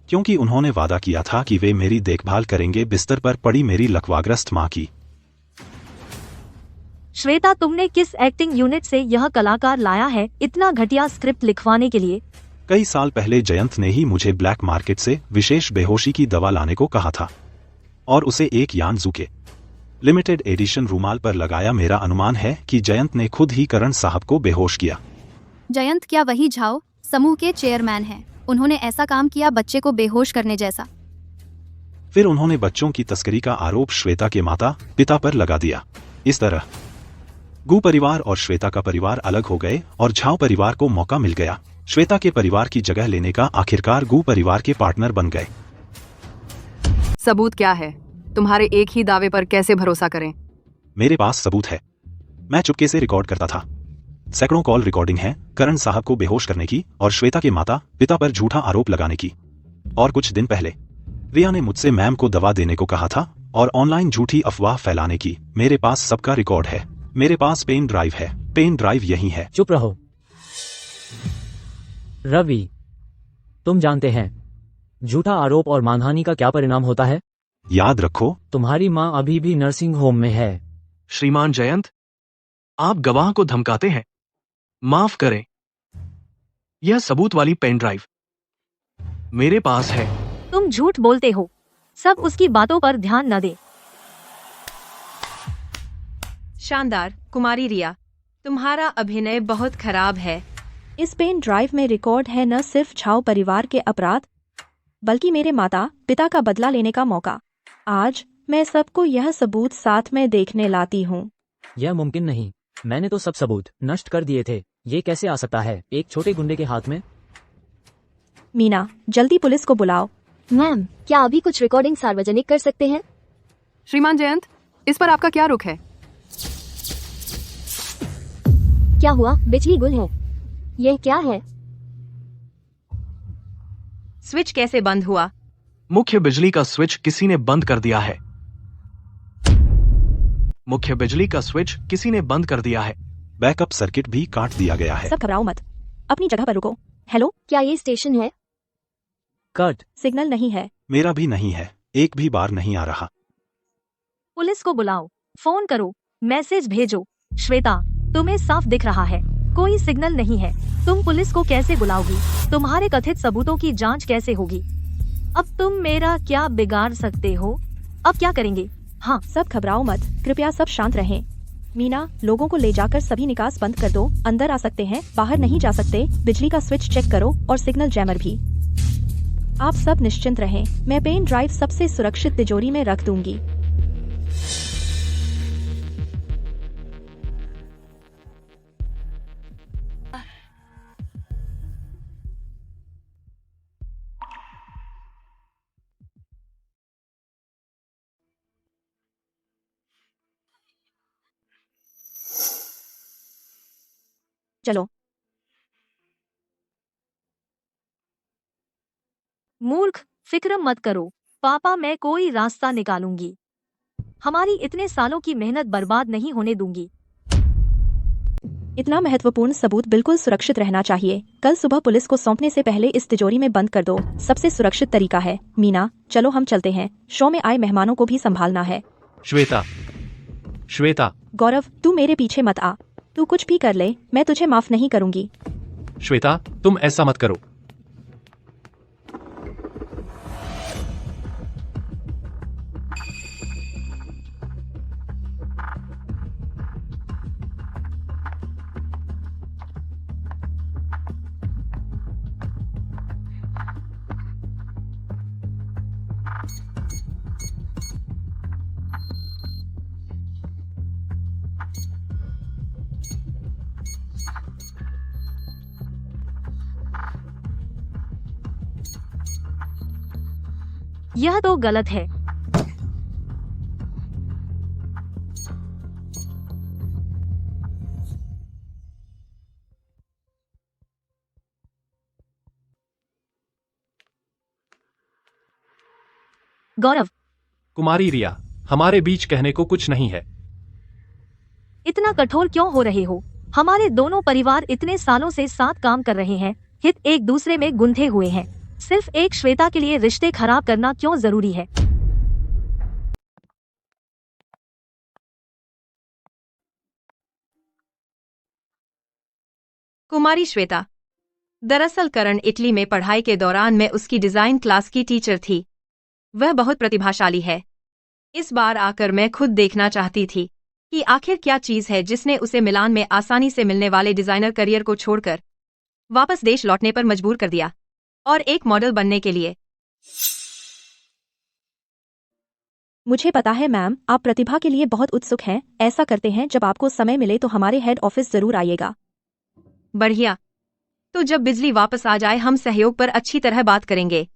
क्योंकि उन्होंने वादा किया था कि वे मेरी देखभाल करेंगे, बिस्तर पर पड़ी मेरी लकवाग्रस्त माँ की। श्वेता, तुमने किस एक्टिंग यूनिट से यह कलाकार लाया है इतना घटिया स्क्रिप्ट लिखवाने के लिए? कई साल पहले जयंत ने ही मुझे ब्लैक मार्केट से विशेष बेहोशी की दवा लाने को कहा था और उसे एक यानजू के लिमिटेड एडिशन रूमाल पर लगाया। मेरा अनुमान है कि जयंत ने खुद ही करण साहब को बेहोश किया। जयंत क्या वही झाओ समूह के चेयरमैन हैं? उन्होंने ऐसा काम किया बच्चे को बेहोश करने जैसा। फिर उन्होंने बच्चों की तस्करी का आरोप श्वेता के माता पिता पर लगा दिया। इस तरह गू परिवार और श्वेता का परिवार अलग हो गए और झाओ परिवार को मौका मिल गया श्वेता के परिवार की जगह लेने का। आखिरकार गू परिवार के पार्टनर बन गए। सबूत क्या है? तुम्हारे एक ही दावे पर कैसे भरोसा करें? मेरे पास सबूत है। मैं चुपके से रिकॉर्ड करता था। सैकड़ों कॉल रिकॉर्डिंग है करण साहब को बेहोश करने की और श्वेता के माता पिता पर झूठा आरोप लगाने की। और कुछ दिन पहले रिया ने मुझसे मैम को दवा देने को कहा था और ऑनलाइन झूठी अफवाह फैलाने की। मेरे पास सबका रिकॉर्ड है। मेरे पास पेन ड्राइव है। पेन ड्राइव यही है। चुप रहो रवि, तुम जानते हैं झूठा आरोप और मानहानि का क्या परिणाम होता है? याद रखो, तुम्हारी माँ अभी भी नर्सिंग होम में है। श्रीमान जयंत, आप गवाह को धमकाते हैं। माफ करें, यह सबूत वाली पेन ड्राइव मेरे पास है। तुम झूठ बोलते हो। सब उसकी बातों पर ध्यान न दे। शानदार कुमारी रिया, तुम्हारा अभिनय बहुत खराब है। इस पेन ड्राइव में रिकॉर्ड है न सिर्फ झाओ परिवार के अपराध, बल्कि मेरे माता पिता का बदला लेने का मौका। आज मैं सबको यह सबूत साथ में देखने लाती हूँ। यह मुमकिन नहीं। मैंने तो सब सबूत नष्ट कर दिए थे। ये कैसे आ सकता है एक छोटे गुंडे के हाथ में? मीना, जल्दी पुलिस को बुलाओ। मैम, क्या अभी कुछ रिकॉर्डिंग सार्वजनिक कर सकते हैं? श्रीमान जयंत, इस पर आपका क्या रुख है? क्या हुआ? बिजली गुल है। यह क्या है? स्विच कैसे बंद हुआ? मुख्य बिजली का स्विच किसी ने बंद कर दिया है। मुख्य बिजली का स्विच किसी ने बंद कर दिया है। बैकअप सर्किट भी काट दिया गया है। सब घबराओ मत, अपनी जगह पर रुको। हेलो, क्या ये स्टेशन है? कट। सिग्नल नहीं है। मेरा भी नहीं है, एक भी बार नहीं आ रहा। पुलिस को बुलाओ, फोन करो, मैसेज भेजो। श्वेता, तुम्हें साफ दिख रहा है कोई सिग्नल नहीं है। तुम पुलिस को कैसे बुलाओगी? तुम्हारे कथित सबूतों की जांच कैसे होगी? अब तुम मेरा क्या बिगाड़ सकते हो? अब क्या करेंगे? हाँ, सब घबराओ मत, कृपया सब शांत रहें। मीना, लोगों को ले जाकर सभी निकास बंद कर दो। अंदर आ सकते हैं, बाहर नहीं जा सकते। बिजली का स्विच चेक करो और सिग्नल जैमर भी। आप सब निश्चिंत रहें, मैं पेन ड्राइव सबसे सुरक्षित तिजोरी में रख दूंगी। चलो। मूर्ख, फिक्र मत करो पापा, मैं कोई रास्ता निकालूंगी। हमारी इतने सालों की मेहनत बर्बाद नहीं होने दूंगी। इतना महत्वपूर्ण सबूत बिल्कुल सुरक्षित रहना चाहिए। कल सुबह पुलिस को सौंपने से पहले इस तिजोरी में बंद कर दो। सबसे सुरक्षित तरीका है। मीना, चलो हम चलते हैं। शो में आए मेहमानों को भी संभालना है। श्वेता, श्वेता, गौरव, तू मेरे पीछे मत आ। तू कुछ भी कर ले, मैं तुझे माफ नहीं करूंगी। श्वेता, तुम ऐसा मत करो। यह तो गलत है। गौरव, कुमारी रिया, हमारे बीच कहने को कुछ नहीं है। इतना कठोर क्यों हो रहे हो? हमारे दोनों परिवार इतने सालों से साथ काम कर रहे हैं, हित एक दूसरे में गुंथे हुए हैं। सिर्फ एक श्वेता के लिए रिश्ते खराब करना क्यों जरूरी है? कुमारी श्वेता, दरअसल करण इटली में पढ़ाई के दौरान मैं उसकी डिजाइन क्लास की टीचर थी। वह बहुत प्रतिभाशाली है। इस बार आकर मैं खुद देखना चाहती थी कि आखिर क्या चीज है जिसने उसे मिलान में आसानी से मिलने वाले डिजाइनर करियर को छोड़कर वापस देश लौटने पर मजबूर कर दिया, और एक मॉडल बनने के लिए। मुझे पता है मैम, आप प्रतिभा के लिए बहुत उत्सुक हैं। ऐसा करते हैं, जब आपको समय मिले तो हमारे हेड ऑफिस जरूर आइएगा। बढ़िया, तो जब बिजली वापस आ जाए हम सहयोग पर अच्छी तरह बात करेंगे।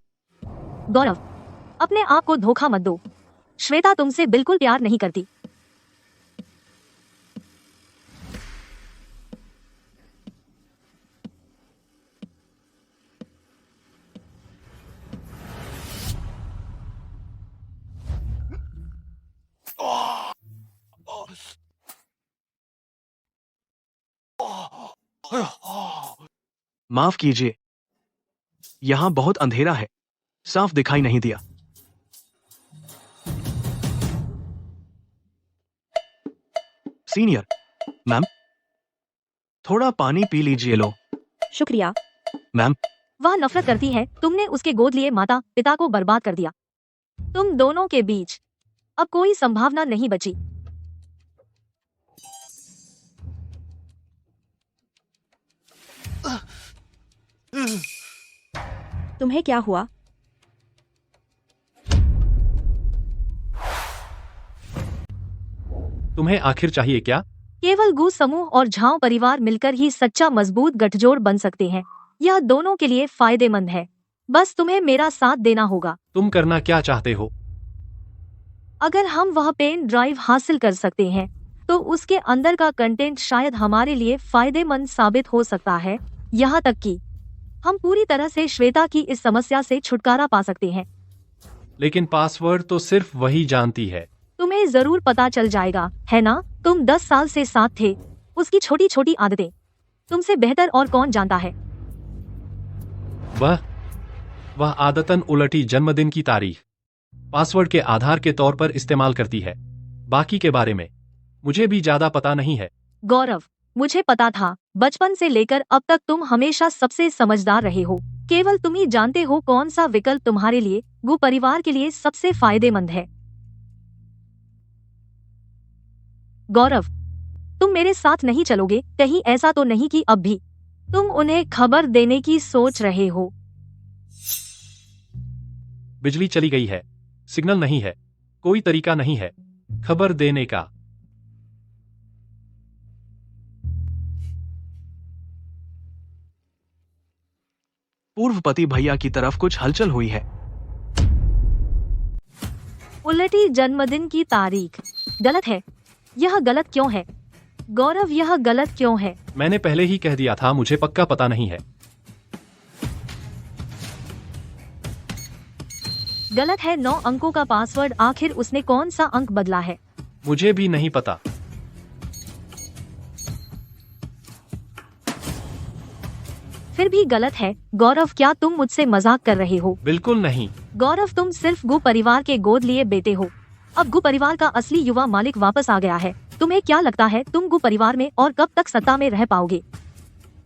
गौरव, अपने आप को धोखा मत दो। श्वेता तुमसे बिल्कुल प्यार नहीं करती। माफ कीजिए, यहाँ बहुत अंधेरा है, साफ दिखाई नहीं दिया। सीनियर, मैम, थोड़ा पानी पी लीजिए। लो। शुक्रिया। मैम, वह नफरत करती है। तुमने उसके गोद लिए माता पिता को बर्बाद कर दिया। तुम दोनों के बीच अब कोई संभावना नहीं बची। तुम्हें क्या हुआ? तुम्हें आखिर चाहिए क्या? केवल गू समूह और झांव परिवार मिलकर ही सच्चा मजबूत गठजोड़ बन सकते हैं। यह दोनों के लिए फायदेमंद है। बस तुम्हें मेरा साथ देना होगा। तुम करना क्या चाहते हो? अगर हम वह पेन ड्राइव हासिल कर सकते हैं तो उसके अंदर का कंटेंट शायद हमारे लिए फायदेमंद साबित हो सकता है। यहाँ तक कि हम पूरी तरह से श्वेता की इस समस्या से छुटकारा पा सकते हैं। लेकिन पासवर्ड तो सिर्फ वही जानती है। तुम्हें जरूर पता चल जाएगा, है ना? तुम 10 साल से साथ थे। उसकी छोटी छोटी आदतें तुमसे बेहतर और कौन जानता है। वह आदतन उलटी जन्मदिन की तारीख पासवर्ड के आधार के तौर पर इस्तेमाल करती है। बाकी के बारे में मुझे भी ज्यादा पता नहीं है। गौरव, मुझे पता था। बचपन से लेकर अब तक तुम हमेशा सबसे समझदार रहे हो। केवल तुम ही जानते हो कौन सा विकल्प तुम्हारे लिए, गु परिवार के लिए सबसे फायदेमंद है। गौरव, तुम मेरे साथ नहीं चलोगे? कहीं ऐसा तो नहीं कि अब भी तुम उन्हें खबर देने की सोच रहे हो? बिजली चली गई है, सिग्नल नहीं है, कोई तरीका नहीं है खबर देने का। पूर्वपति भैया की तरफ कुछ हलचल हुई है। उलटी जन्मदिन की तारीख गलत है। यह गलत क्यों है? गौरव, यह गलत क्यों है? मैंने पहले ही कह दिया था, मुझे पक्का पता नहीं है। गलत है। 9 अंकों का पासवर्ड। आखिर उसने कौन सा अंक बदला है? मुझे भी नहीं पता। फिर भी गलत है। गौरव, क्या तुम मुझसे मजाक कर रहे हो? बिल्कुल नहीं। गौरव, तुम सिर्फ गु परिवार के गोद लिए बेटे हो। अब गु परिवार का असली युवा मालिक वापस आ गया है। तुम्हें क्या लगता है तुम गु परिवार में और कब तक सत्ता में रह पाओगे?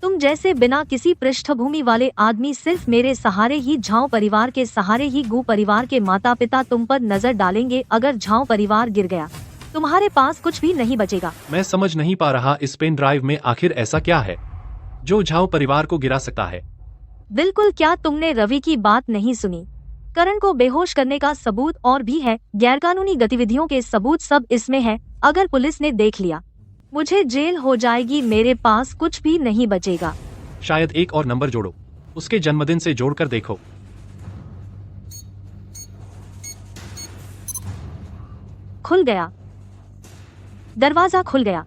तुम जैसे बिना किसी पृष्ठभूमि वाले आदमी सिर्फ मेरे सहारे ही झाओ परिवार के सहारे ही गु परिवार के माता पिता तुम पर नजर डालेंगे। अगर झाओ परिवार गिर गया तुम्हारे पास कुछ भी नहीं बचेगा। मैं समझ नहीं पा रहा इस पेन ड्राइव में आखिर ऐसा क्या है जो झाओ परिवार को गिरा सकता है। बिल्कुल, क्या तुमने रवि की बात नहीं सुनी? करण को बेहोश करने का सबूत और भी है, गैरकानूनी गतिविधियों के सबूत सब इसमें है। अगर पुलिस ने देख लिया मुझे जेल हो जाएगी, मेरे पास कुछ भी नहीं बचेगा। शायद एक और नंबर जोड़ो, उसके जन्मदिन से जोड़कर देखो। खुल गया, दरवाजा खुल गया।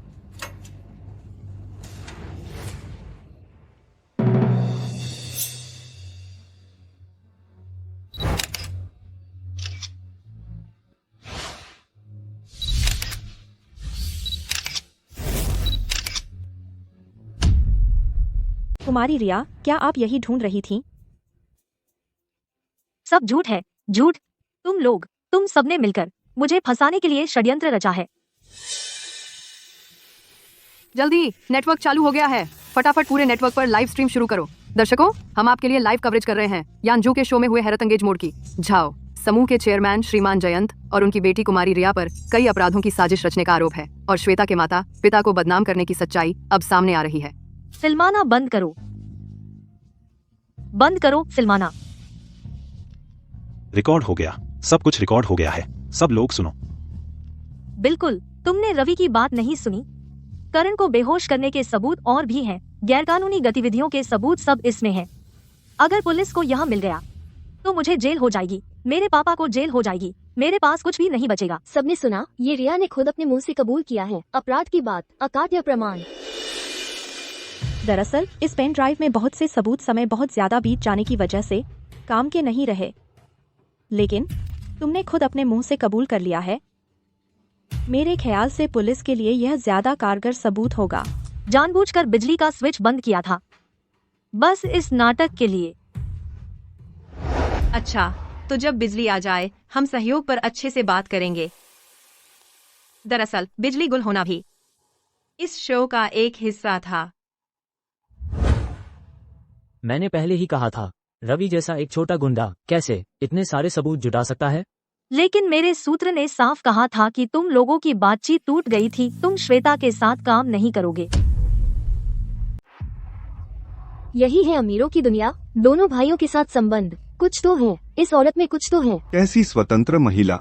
कुमारी रिया, क्या आप यही ढूंढ रही थीं? सब झूठ है, झूठ। तुम सबने मिलकर मुझे फंसाने के लिए षड्यंत्र रचा है। जल्दी, नेटवर्क चालू हो गया है। फटाफट पूरे नेटवर्क पर लाइव स्ट्रीम शुरू करो। दर्शकों, हम आपके लिए लाइव कवरेज कर रहे हैं यानजू के शो में हुए हैरतअंगेज मोड़ की। झाओ समूह के चेयरमैन श्रीमान जयंत और उनकी बेटी कुमारी रिया पर कई अपराधों की साजिश रचने का आरोप है और श्वेता के माता पिता को बदनाम करने की सच्चाई अब सामने आ रही है। फिल्माना बंद करो, बंद करो फिल्माना। रिकॉर्ड हो गया, सब कुछ रिकॉर्ड हो गया है। सब लोग सुनो। बिल्कुल, तुमने रवि की बात नहीं सुनी। करण को बेहोश करने के सबूत और भी हैं, गैरकानूनी गतिविधियों के सबूत सब इसमें हैं। अगर पुलिस को यहाँ मिल गया तो मुझे जेल हो जाएगी, मेरे पापा को जेल हो जाएगी, मेरे पास कुछ भी नहीं बचेगा। सबने सुना, ये रिया ने खुद अपने मुंह से कबूल किया है अपराध की बात, अकाट्य प्रमाण। दरअसल इस पेन ड्राइव में बहुत से सबूत समय बहुत ज्यादा बीत जाने की वजह से काम के नहीं रहे, लेकिन तुमने खुद अपने मुंह से कबूल कर लिया है। मेरे ख्याल से पुलिस के लिए यह ज्यादा कारगर सबूत होगा। जानबूझकर बिजली का स्विच बंद किया था, बस इस नाटक के लिए। अच्छा, तो जब बिजली आ जाए हम सहयोग पर अच्छे से बात करेंगे। दरअसल बिजली गुल होना भी इस शो का एक हिस्सा था। मैंने पहले ही कहा था, रवि जैसा एक छोटा गुंडा कैसे इतने सारे सबूत जुटा सकता है? लेकिन मेरे सूत्र ने साफ कहा था कि तुम लोगों की बातचीत टूट गई थी, तुम श्वेता के साथ काम नहीं करोगे। यही है अमीरों की दुनिया, दोनों भाइयों के साथ संबंध। कुछ तो है, इस औरत में कुछ तो है। कैसी स्वतंत्र महिला,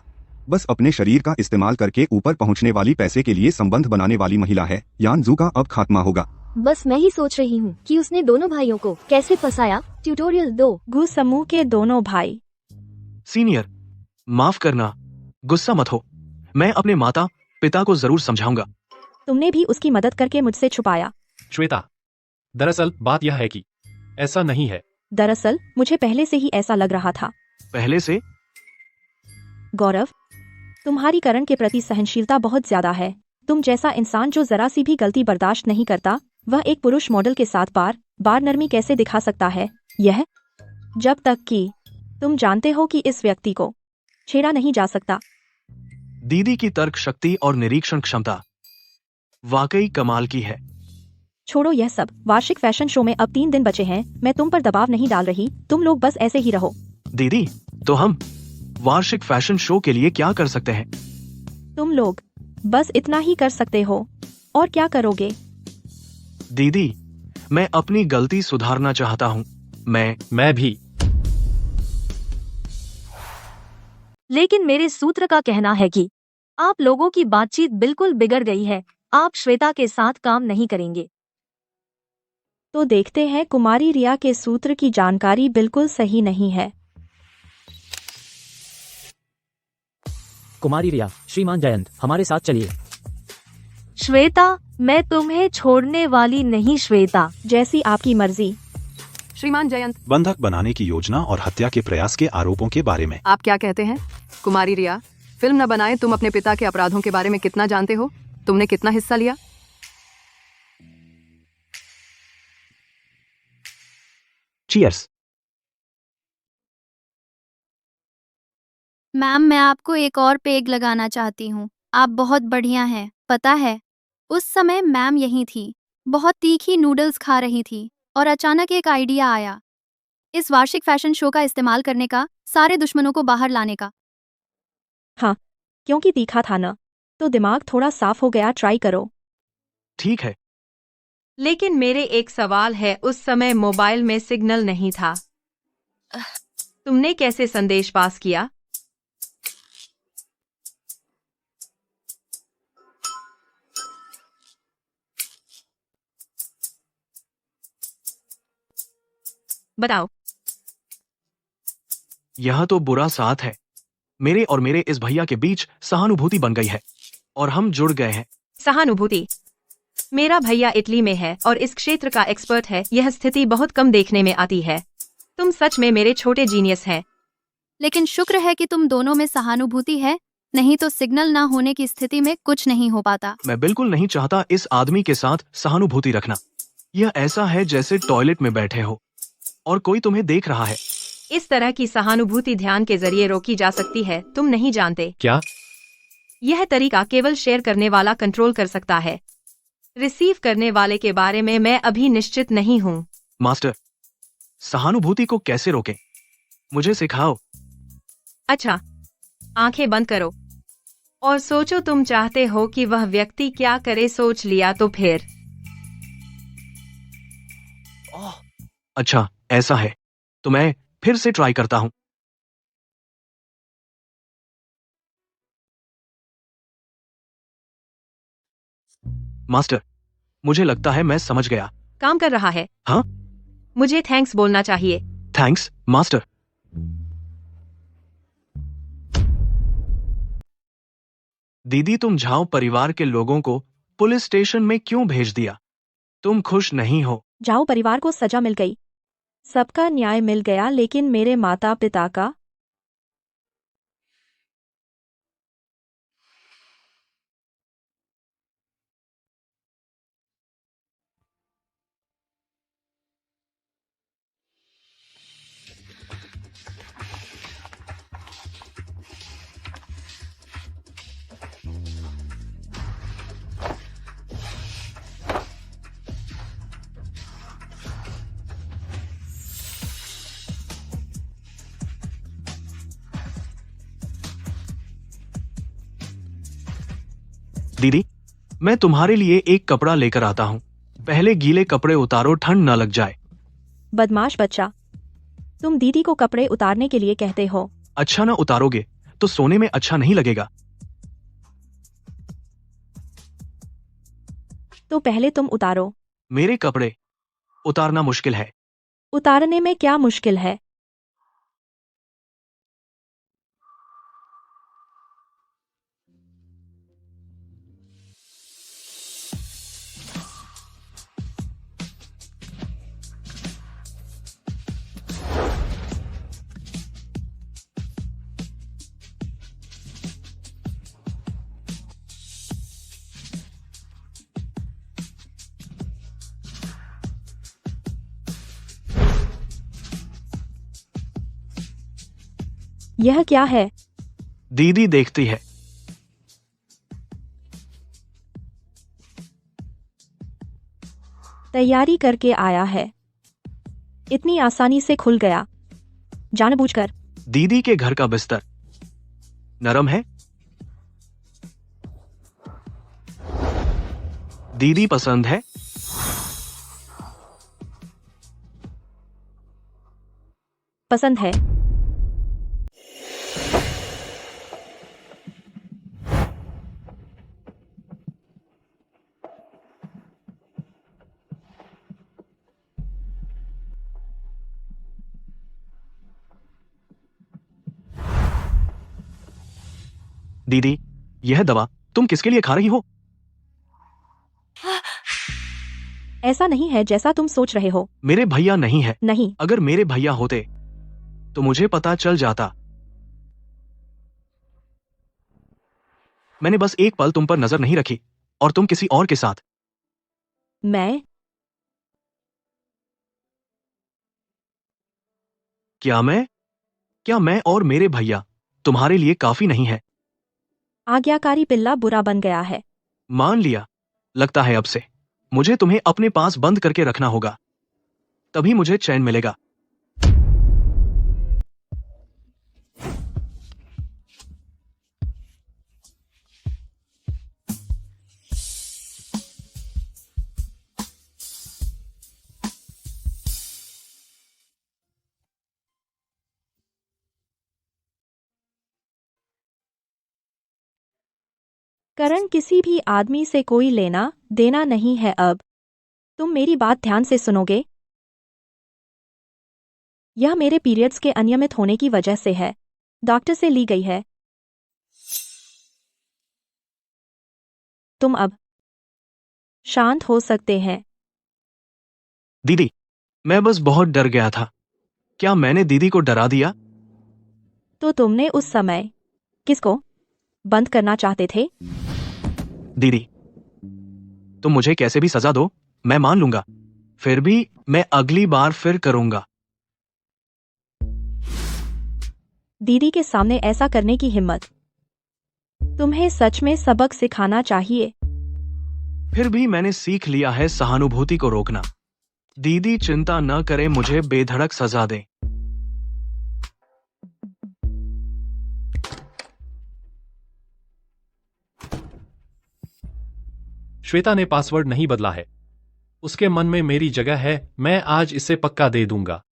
बस अपने शरीर का इस्तेमाल करके ऊपर पहुंचने वाली, पैसे के लिए संबंध बनाने वाली महिला है। यानजू का अब खात्मा होगा। बस मैं ही सोच रही हूँ कि उसने दोनों भाइयों को कैसे फंसाया। ट्यूटोरियल 2। गु समूह के दोनों भाई। सीनियर, माफ करना, गुस्सा मत हो। मैं अपने माता पिता को जरूर समझाऊंगा। तुमने भी उसकी मदद करके मुझसे छुपाया। श्वेता, दरअसल बात यह है कि ऐसा नहीं है। दरअसल मुझे पहले से ही ऐसा लग रहा था। पहले से? गौरव, तुम्हारी करण के प्रति सहनशीलता बहुत ज्यादा है। तुम जैसा इंसान जो जरा सी भी गलती बर्दाश्त नहीं करता, वह एक पुरुष मॉडल के साथ बार नरमी कैसे दिखा सकता है? यह जब तक कि तुम जानते हो कि इस व्यक्ति को छेड़ा नहीं जा सकता। दीदी की तर्क शक्ति और निरीक्षण क्षमता वाकई कमाल की है। छोड़ो यह सब, वार्षिक फैशन शो में अब 3 दिन बचे हैं। मैं तुम पर दबाव नहीं डाल रही, तुम लोग बस ऐसे ही रहो। दीदी, तो हम वार्षिक फैशन शो के लिए क्या कर सकते हैं? तुम लोग बस इतना ही कर सकते हो, और क्या करोगे? दीदी, मैं अपनी गलती सुधारना चाहता हूँ। मैं भी। लेकिन मेरे सूत्र का कहना है कि आप लोगों की बातचीत बिल्कुल बिगड़ गई है। आप श्वेता के साथ काम नहीं करेंगे। तो देखते हैं, कुमारी रिया के सूत्र की जानकारी बिल्कुल सही नहीं है। कुमारी रिया, श्रीमान जयंत, हमारे साथ चलिए। श्वेता, मैं तुम्हें छोड़ने वाली नहीं। श्वेता, जैसी आपकी मर्जी। श्रीमान जयंत, बंधक बनाने की योजना और हत्या के प्रयास के आरोपों के बारे में आप क्या कहते हैं? कुमारी रिया, फिल्म न बनाए, तुम अपने पिता के अपराधों के बारे में कितना जानते हो? तुमने कितना हिस्सा लिया? चीयर्स। मैम, मैं आपको एक और पेग लगाना चाहती हूँ। आप बहुत बढ़िया हैं, पता है, उस समय मैम यहीं थी, बहुत तीखी नूडल्स खा रही थी और अचानक एक आइडिया आया, इस वार्षिक फैशन शो का इस्तेमाल करने का, सारे दुश्मनों को बाहर लाने का। हाँ, क्योंकि तीखा था ना, तो दिमाग थोड़ा साफ हो गया। ट्राई करो। ठीक है। लेकिन मेरे एक सवाल है, उस समय मोबाइल में सिग्नल नहीं था। तुमने कैसे संदेश पास किया? बताओ। यह तो बुरा साथ है। मेरे और मेरे इस भैया के बीच सहानुभूति बन गई है और हम जुड़ गए हैं। सहानुभूति? मेरा भैया इटली में है और इस क्षेत्र का एक्सपर्ट है। यह स्थिति बहुत कम देखने में आती है। तुम सच में मेरे छोटे जीनियस हैं। लेकिन शुक्र है कि तुम दोनों में सहानुभूति है, नहीं तो सिग्नल ना होने की स्थिति में कुछ नहीं हो पाता। मैं बिल्कुल नहीं चाहता इस आदमी के साथ सहानुभूति रखना। यह ऐसा है जैसे टॉयलेट में बैठे हो और कोई तुम्हें देख रहा है। इस तरह की सहानुभूति ध्यान के जरिए रोकी जा सकती है। तुम नहीं जानते क्या? यह तरीका केवल शेयर करने वाला कंट्रोल कर सकता है। रिसीव करने वाले के बारे में मैं अभी निश्चित नहीं हूँ। मास्टर, सहानुभूति को कैसे रोकें? मुझे सिखाओ। अच्छा, आंखें बंद करो और सोचो तुम चाहते हो कि वह व्यक्ति क्या करे। सोच लिया तो फिर? अच्छा, ऐसा है तो मैं फिर से ट्राई करता हूँ। मास्टर, मुझे लगता है मैं समझ गया। काम कर रहा है। हाँ? मुझे थैंक्स बोलना चाहिए। Thanks, master. दीदी, तुम झाओ परिवार के लोगों को पुलिस स्टेशन में क्यों भेज दिया? तुम खुश नहीं हो? जाओ परिवार को सजा मिल गई, सबका न्याय मिल गया, लेकिन मेरे माता पिता का? दीदी, मैं तुम्हारे लिए एक कपड़ा लेकर आता हूँ। पहले गीले कपड़े उतारो, ठंड न लग जाए। बदमाश बच्चा, तुम दीदी को कपड़े उतारने के लिए कहते हो। अच्छा ना उतारोगे तो सोने में अच्छा नहीं लगेगा। तो पहले तुम उतारो। मेरे कपड़े उतारना मुश्किल है। उतारने में क्या मुश्किल है? यह क्या है? दीदी देखती है। तैयारी करके आया है, इतनी आसानी से खुल गया, जानबूझकर। दीदी के घर का बिस्तर नरम है। दीदी पसंद है। पसंद है। दीदी, यह दवा तुम किसके लिए खा रही हो? ऐसा नहीं है जैसा तुम सोच रहे हो। मेरे भैया नहीं है। नहीं। अगर मेरे भैया होते तो मुझे पता चल जाता। मैंने बस एक पल तुम पर नजर नहीं रखी और तुम किसी और के साथ। मैं? क्या मैं और मेरे भैया तुम्हारे लिए काफी नहीं है? आज्ञाकारी पिल्ला बुरा बन गया है। मान लिया। लगता है अब से मुझे तुम्हें अपने पास बंद करके रखना होगा, तभी मुझे चैन मिलेगा। करण, किसी भी आदमी से कोई लेना देना नहीं है अब। तुम मेरी बात ध्यान से सुनोगे? यह मेरे पीरियड्स के अनियमित होने की वजह से है। डॉक्टर से ली गई है। तुम अब शांत हो सकते हैं। दीदी, मैं बस बहुत डर गया था। क्या मैंने दीदी को डरा दिया? तो तुमने उस समय किसको बंद करना चाहते थे? दीदी, तुम मुझे कैसे भी सजा दो, मैं मान लूंगा। फिर भी मैं अगली बार फिर करूंगा। दीदी के सामने ऐसा करने की हिम्मत? तुम्हें सच में सबक सिखाना चाहिए। फिर भी मैंने सीख लिया है सहानुभूति को रोकना। दीदी चिंता न करे, मुझे बेधड़क सजा दे। श्वेता ने पासवर्ड नहीं बदला है। उसके मन में मेरी जगह है। मैं आज इसे पक्का दे दूंगा।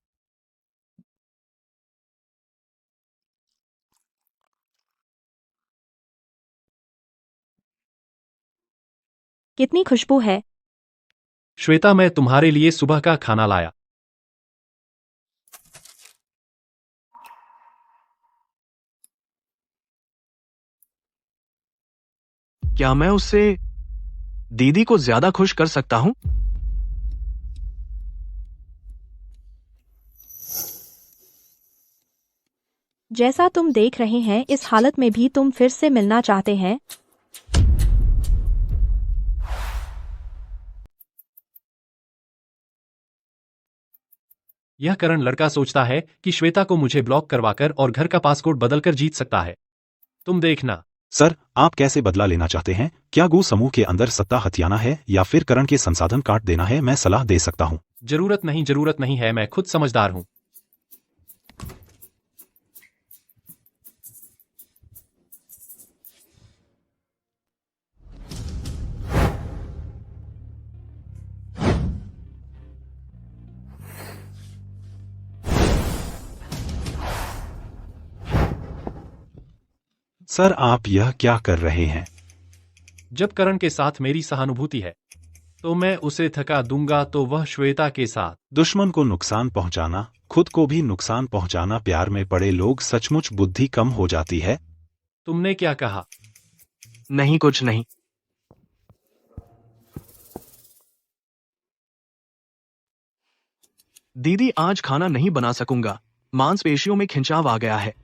कितनी खुशबू है। श्वेता, मैं तुम्हारे लिए सुबह का खाना लाया। क्या मैं उससे दीदी को ज्यादा खुश कर सकता हूं? जैसा तुम देख रहे हैं, इस हालत में भी तुम फिर से मिलना चाहते हैं। यह करण लड़का सोचता है कि श्वेता को मुझे ब्लॉक करवाकर और घर का पासकोड बदलकर जीत सकता है। तुम देखना। सर, आप कैसे बदला लेना चाहते हैं? क्या गो समूह के अंदर सत्ता हथियाना है या फिर करण के संसाधन काट देना है? मैं सलाह दे सकता हूं। जरूरत नहीं है, मैं खुद समझदार हूं। सर, आप यह क्या कर रहे हैं? जब करण के साथ मेरी सहानुभूति है तो मैं उसे थका दूंगा, तो वह श्वेता के साथ। दुश्मन को नुकसान पहुंचाना, खुद को भी नुकसान पहुंचाना। प्यार में पड़े लोग सचमुच बुद्धि कम हो जाती है। तुमने क्या कहा? नहीं, कुछ नहीं। दीदी, आज खाना नहीं बना सकूंगा। मांसपेशियों में खिंचाव आ गया है।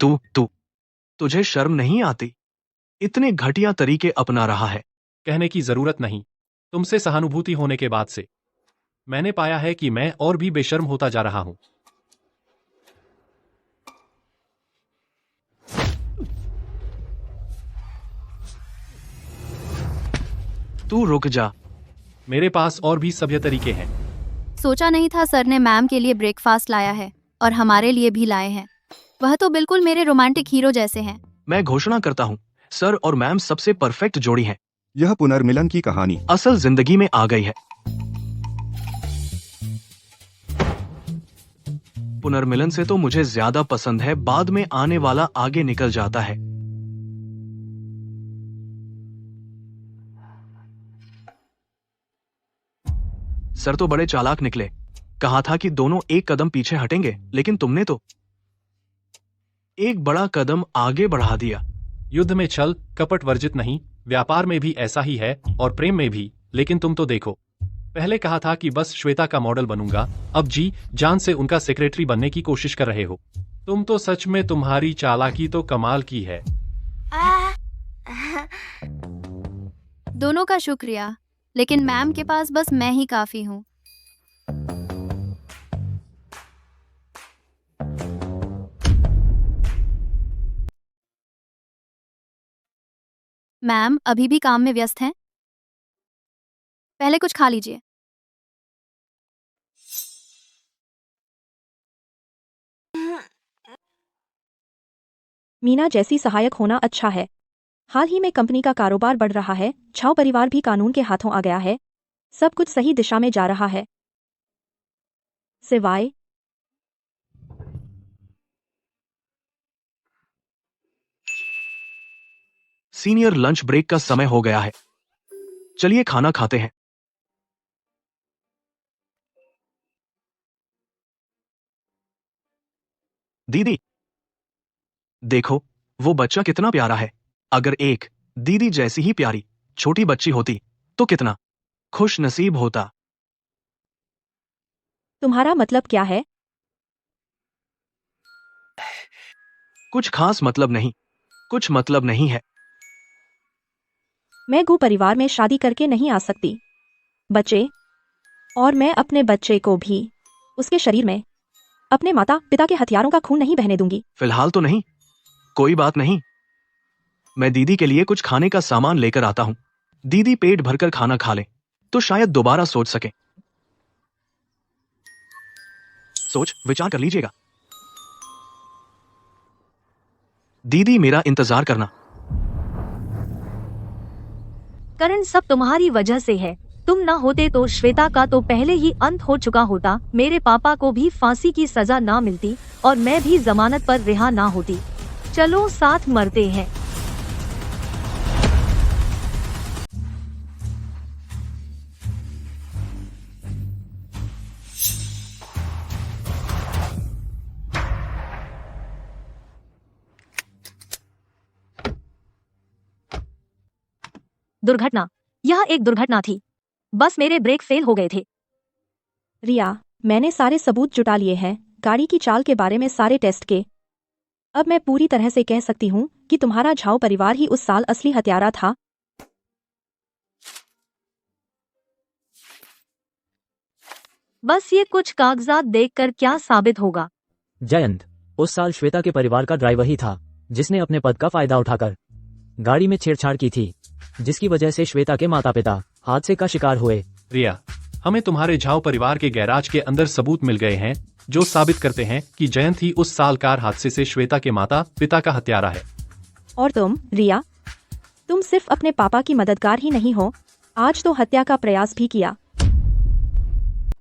तू तुझे शर्म नहीं आती? इतने घटिया तरीके अपना रहा है। कहने की जरूरत नहीं। तुमसे सहानुभूति होने के बाद से मैंने पाया है कि मैं और भी बेशर्म होता जा रहा हूं। तू रुक जा। मेरे पास और भी सभ्य तरीके हैं। सोचा नहीं था सर ने मैम के लिए ब्रेकफास्ट लाया है और हमारे लिए भी लाए हैं। वह तो बिल्कुल मेरे रोमांटिक हीरो जैसे हैं। मैं घोषणा करता हूँ, सर और मैम सबसे परफेक्ट जोड़ी हैं। यह पुनर्मिलन की कहानी असल जिंदगी में आ गई है। पुनर्मिलन से तो मुझे ज्यादा पसंद है, बाद में आने वाला आगे निकल जाता है। सर तो बड़े चालाक निकले। कहा था कि दोनों एक कदम पीछे हटेंगे, लेकिन तुमने तो एक बड़ा कदम आगे बढ़ा दिया। युद्ध में छल कपट वर्जित नहीं, व्यापार में भी ऐसा ही है और प्रेम में भी। लेकिन तुम तो देखो, पहले कहा था कि बस श्वेता का मॉडल बनूंगा, अब जी जान से उनका सेक्रेटरी बनने की कोशिश कर रहे हो। तुम तो सच में, तुम्हारी चालाकी तो कमाल की है। दोनों का शुक्रिया। लेकिन मैम के पास बस मैं ही काफी हूँ। मैम अभी भी काम में व्यस्त हैं? पहले कुछ खा लीजिए। मीना जैसी सहायक होना अच्छा है। हाल ही में कंपनी का कारोबार बढ़ रहा है, झाओ परिवार भी कानून के हाथों आ गया है, सब कुछ सही दिशा में जा रहा है। सिवाय सीनियर लंच ब्रेक का समय हो गया है। चलिए खाना खाते हैं। दीदी, देखो वो बच्चा कितना प्यारा है। अगर एक दीदी जैसी ही प्यारी छोटी बच्ची होती तो कितना खुश नसीब होता। तुम्हारा मतलब क्या है? कुछ खास मतलब नहीं, कुछ मतलब नहीं है। मैं गु परिवार में शादी करके नहीं आ सकती। बच्चे और मैं अपने बच्चे को भी उसके शरीर में अपने माता पिता के हथियारों का खून नहीं बहने दूंगी। फिलहाल तो नहीं, कोई बात नहीं। मैं दीदी के लिए कुछ खाने का सामान लेकर आता हूँ। दीदी पेट भरकर खाना खा ले तो शायद दोबारा सोच सके। सोच विचार कर लीजिएगा। दीदी मेरा इंतजार करना। करण सब तुम्हारी वजह से है। तुम ना होते तो श्वेता का तो पहले ही अंत हो चुका होता। मेरे पापा को भी फांसी की सजा ना मिलती और मैं भी जमानत पर रिहा ना होती। चलो साथ मरते हैं। दुर्घटना, यह एक दुर्घटना थी। बस मेरे ब्रेक फेल हो गए थे। रिया, मैंने सारे सबूत जुटा लिए हैं, गाड़ी की चाल के बारे में सारे टेस्ट के। अब मैं पूरी तरह से कह सकती हूँ कि तुम्हारा झाओ परिवार ही उस साल असली हत्यारा था। बस ये कुछ कागजात देखकर क्या साबित होगा? जयंत, उस साल श्वेता के परिवार का ड्राइवर ही था जिसने अपने पद का फायदा उठाकर गाड़ी में छेड़छाड़ की थी, जिसकी वजह से श्वेता के माता पिता हादसे का शिकार हुए। रिया, हमें तुम्हारे झाओ परिवार के गैराज के अंदर सबूत मिल गए हैं जो साबित करते हैं कि जयंत ही उस साल कार हादसे से श्वेता के माता पिता का हत्यारा है। और तुम रिया, तुम सिर्फ अपने पापा की मददगार ही नहीं हो, आज तो हत्या का प्रयास भी किया।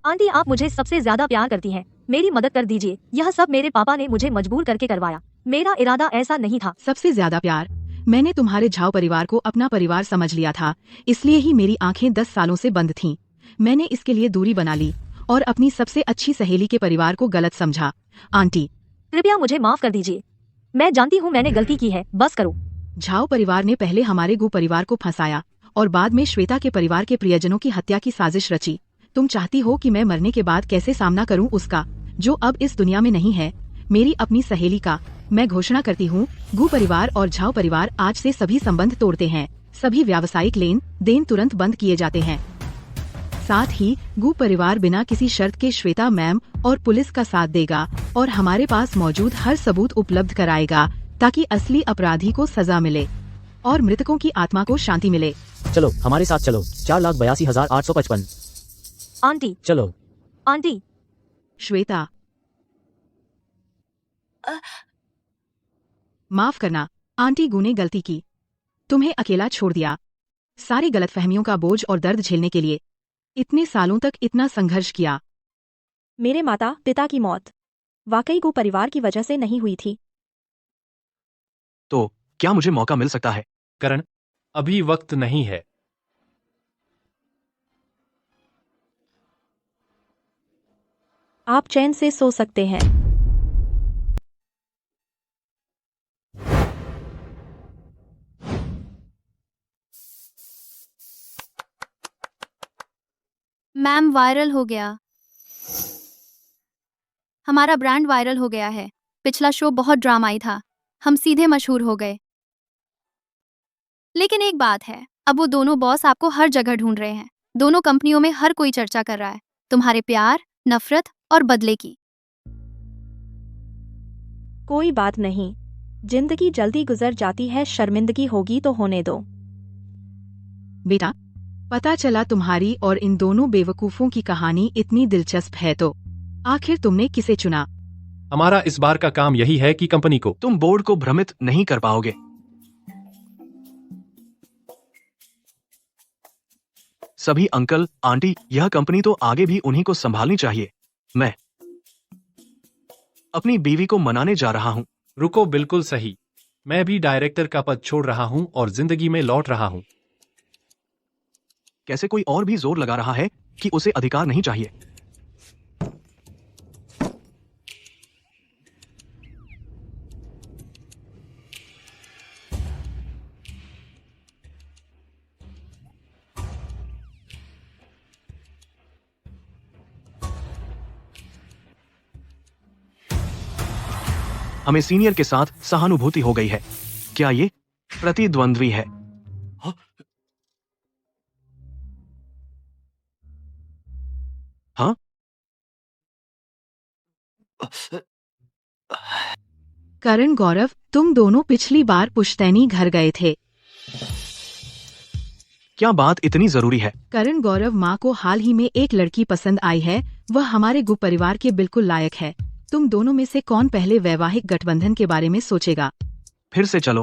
आंटी, आप मुझे सबसे ज्यादा प्यार करती हैं। मेरी मदद कर दीजिए। यह सब मेरे पापा ने मुझे मजबूर करके करवाया। मेरा इरादा ऐसा नहीं था। सबसे ज्यादा प्यार मैंने तुम्हारे झाओ परिवार को अपना परिवार समझ लिया था, इसलिए ही मेरी आंखें 10 सालों से बंद थीं। मैंने इसके लिए दूरी बना ली और अपनी सबसे अच्छी सहेली के परिवार को गलत समझा। आंटी, कृपया मुझे माफ कर दीजिए। मैं जानती हूँ मैंने गलती की है, बस करो। झाओ परिवार ने पहले हमारे गु परिवार को फंसाया और बाद में श्वेता के परिवार के प्रियजनों की हत्या की साजिश रची। तुम चाहती हो कि मैं मरने के बाद कैसे सामना करूं उसका, जो अब इस दुनिया में नहीं है, मेरी अपनी सहेली का। मैं घोषणा करती हूँ, गु परिवार और झाओ परिवार आज से सभी संबंध तोड़ते हैं। सभी व्यावसायिक लेन देन तुरंत बंद किए जाते हैं। साथ ही गु परिवार बिना किसी शर्त के श्वेता मैम और पुलिस का साथ देगा और हमारे पास मौजूद हर सबूत उपलब्ध कराएगा ताकि असली अपराधी को सजा मिले और मृतकों की आत्मा को शांति मिले। चलो हमारे साथ चलो। 4,82,855। आंटी, चलो। आंटी। श्वेता, माफ करना, आंटी गु ने गलती की, तुम्हें अकेला छोड़ दिया, सारी गलतफहमियों का बोझ और दर्द झेलने के लिए। इतने सालों तक इतना संघर्ष किया। मेरे माता पिता की मौत वाकई गु परिवार की वजह से नहीं हुई थी। तो क्या मुझे मौका मिल सकता है? करण, अभी वक्त नहीं है। आप चैन से सो सकते हैं। मैम वायरल हो गया। हमारा ब्रांड वायरल हो गया है। पिछला शो बहुत ड्रामाई था, हम सीधे मशहूर हो गए। लेकिन एक बात है, अब वो दोनों बॉस आपको हर जगह ढूंढ रहे हैं। दोनों कंपनियों में हर कोई चर्चा कर रहा है तुम्हारे प्यार, नफरत और बदले की। कोई बात नहीं, जिंदगी जल्दी गुजर जाती है, शर्मिंदगी होगी तो होने दो। बेटा, पता चला तुम्हारी और इन दोनों बेवकूफों की कहानी इतनी दिलचस्प है तो आखिर तुमने किसे चुना? हमारा इस बार का काम यही है कि कंपनी को तुम बोर्ड को भ्रमित नहीं कर पाओगे। सभी अंकल आंटी, यह कंपनी तो आगे भी उन्हीं को संभालनी चाहिए। मैं अपनी बीवी को मनाने जा रहा हूँ। रुको, बिल्कुल सही। मैं भी डायरेक्टर का पद छोड़ रहा हूँ और जिंदगी में लौट रहा हूँ। कैसे कोई और भी जोर लगा रहा है कि उसे अधिकार नहीं चाहिए। हमें सीनियर के साथ सहानुभूति हो गई है। क्या ये प्रतिद्वंद्वी है? हाँ? करण, गौरव, तुम दोनों पिछली बार पुश्तैनी घर गए थे। क्या बात इतनी जरूरी है? करण, गौरव, माँ को हाल ही में एक लड़की पसंद आई है। वह हमारे गुप्त परिवार के बिल्कुल लायक है। तुम दोनों में से कौन पहले वैवाहिक गठबंधन के बारे में सोचेगा? फिर से चलो।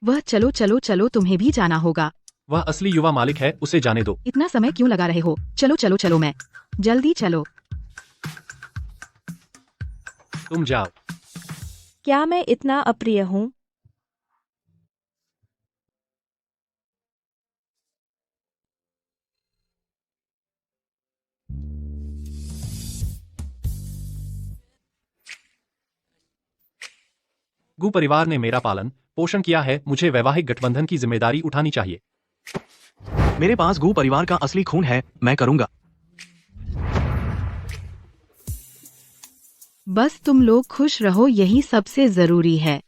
वह चलो चलो चलो, तुम्हें भी जाना होगा। वह असली युवा मालिक है, उसे जाने दो। इतना समय क्यों लगा रहे हो? चलो चलो चलो, मैं जल्दी चलो। तुम जाओ। क्या मैं इतना अप्रिय हूँ? गु परिवार ने मेरा पालन पोषण किया है, मुझे वैवाहिक गठबंधन की जिम्मेदारी उठानी चाहिए। मेरे पास गु परिवार का असली खून है, मैं करूंगा। बस तुम लोग खुश रहो, यही सबसे जरूरी है।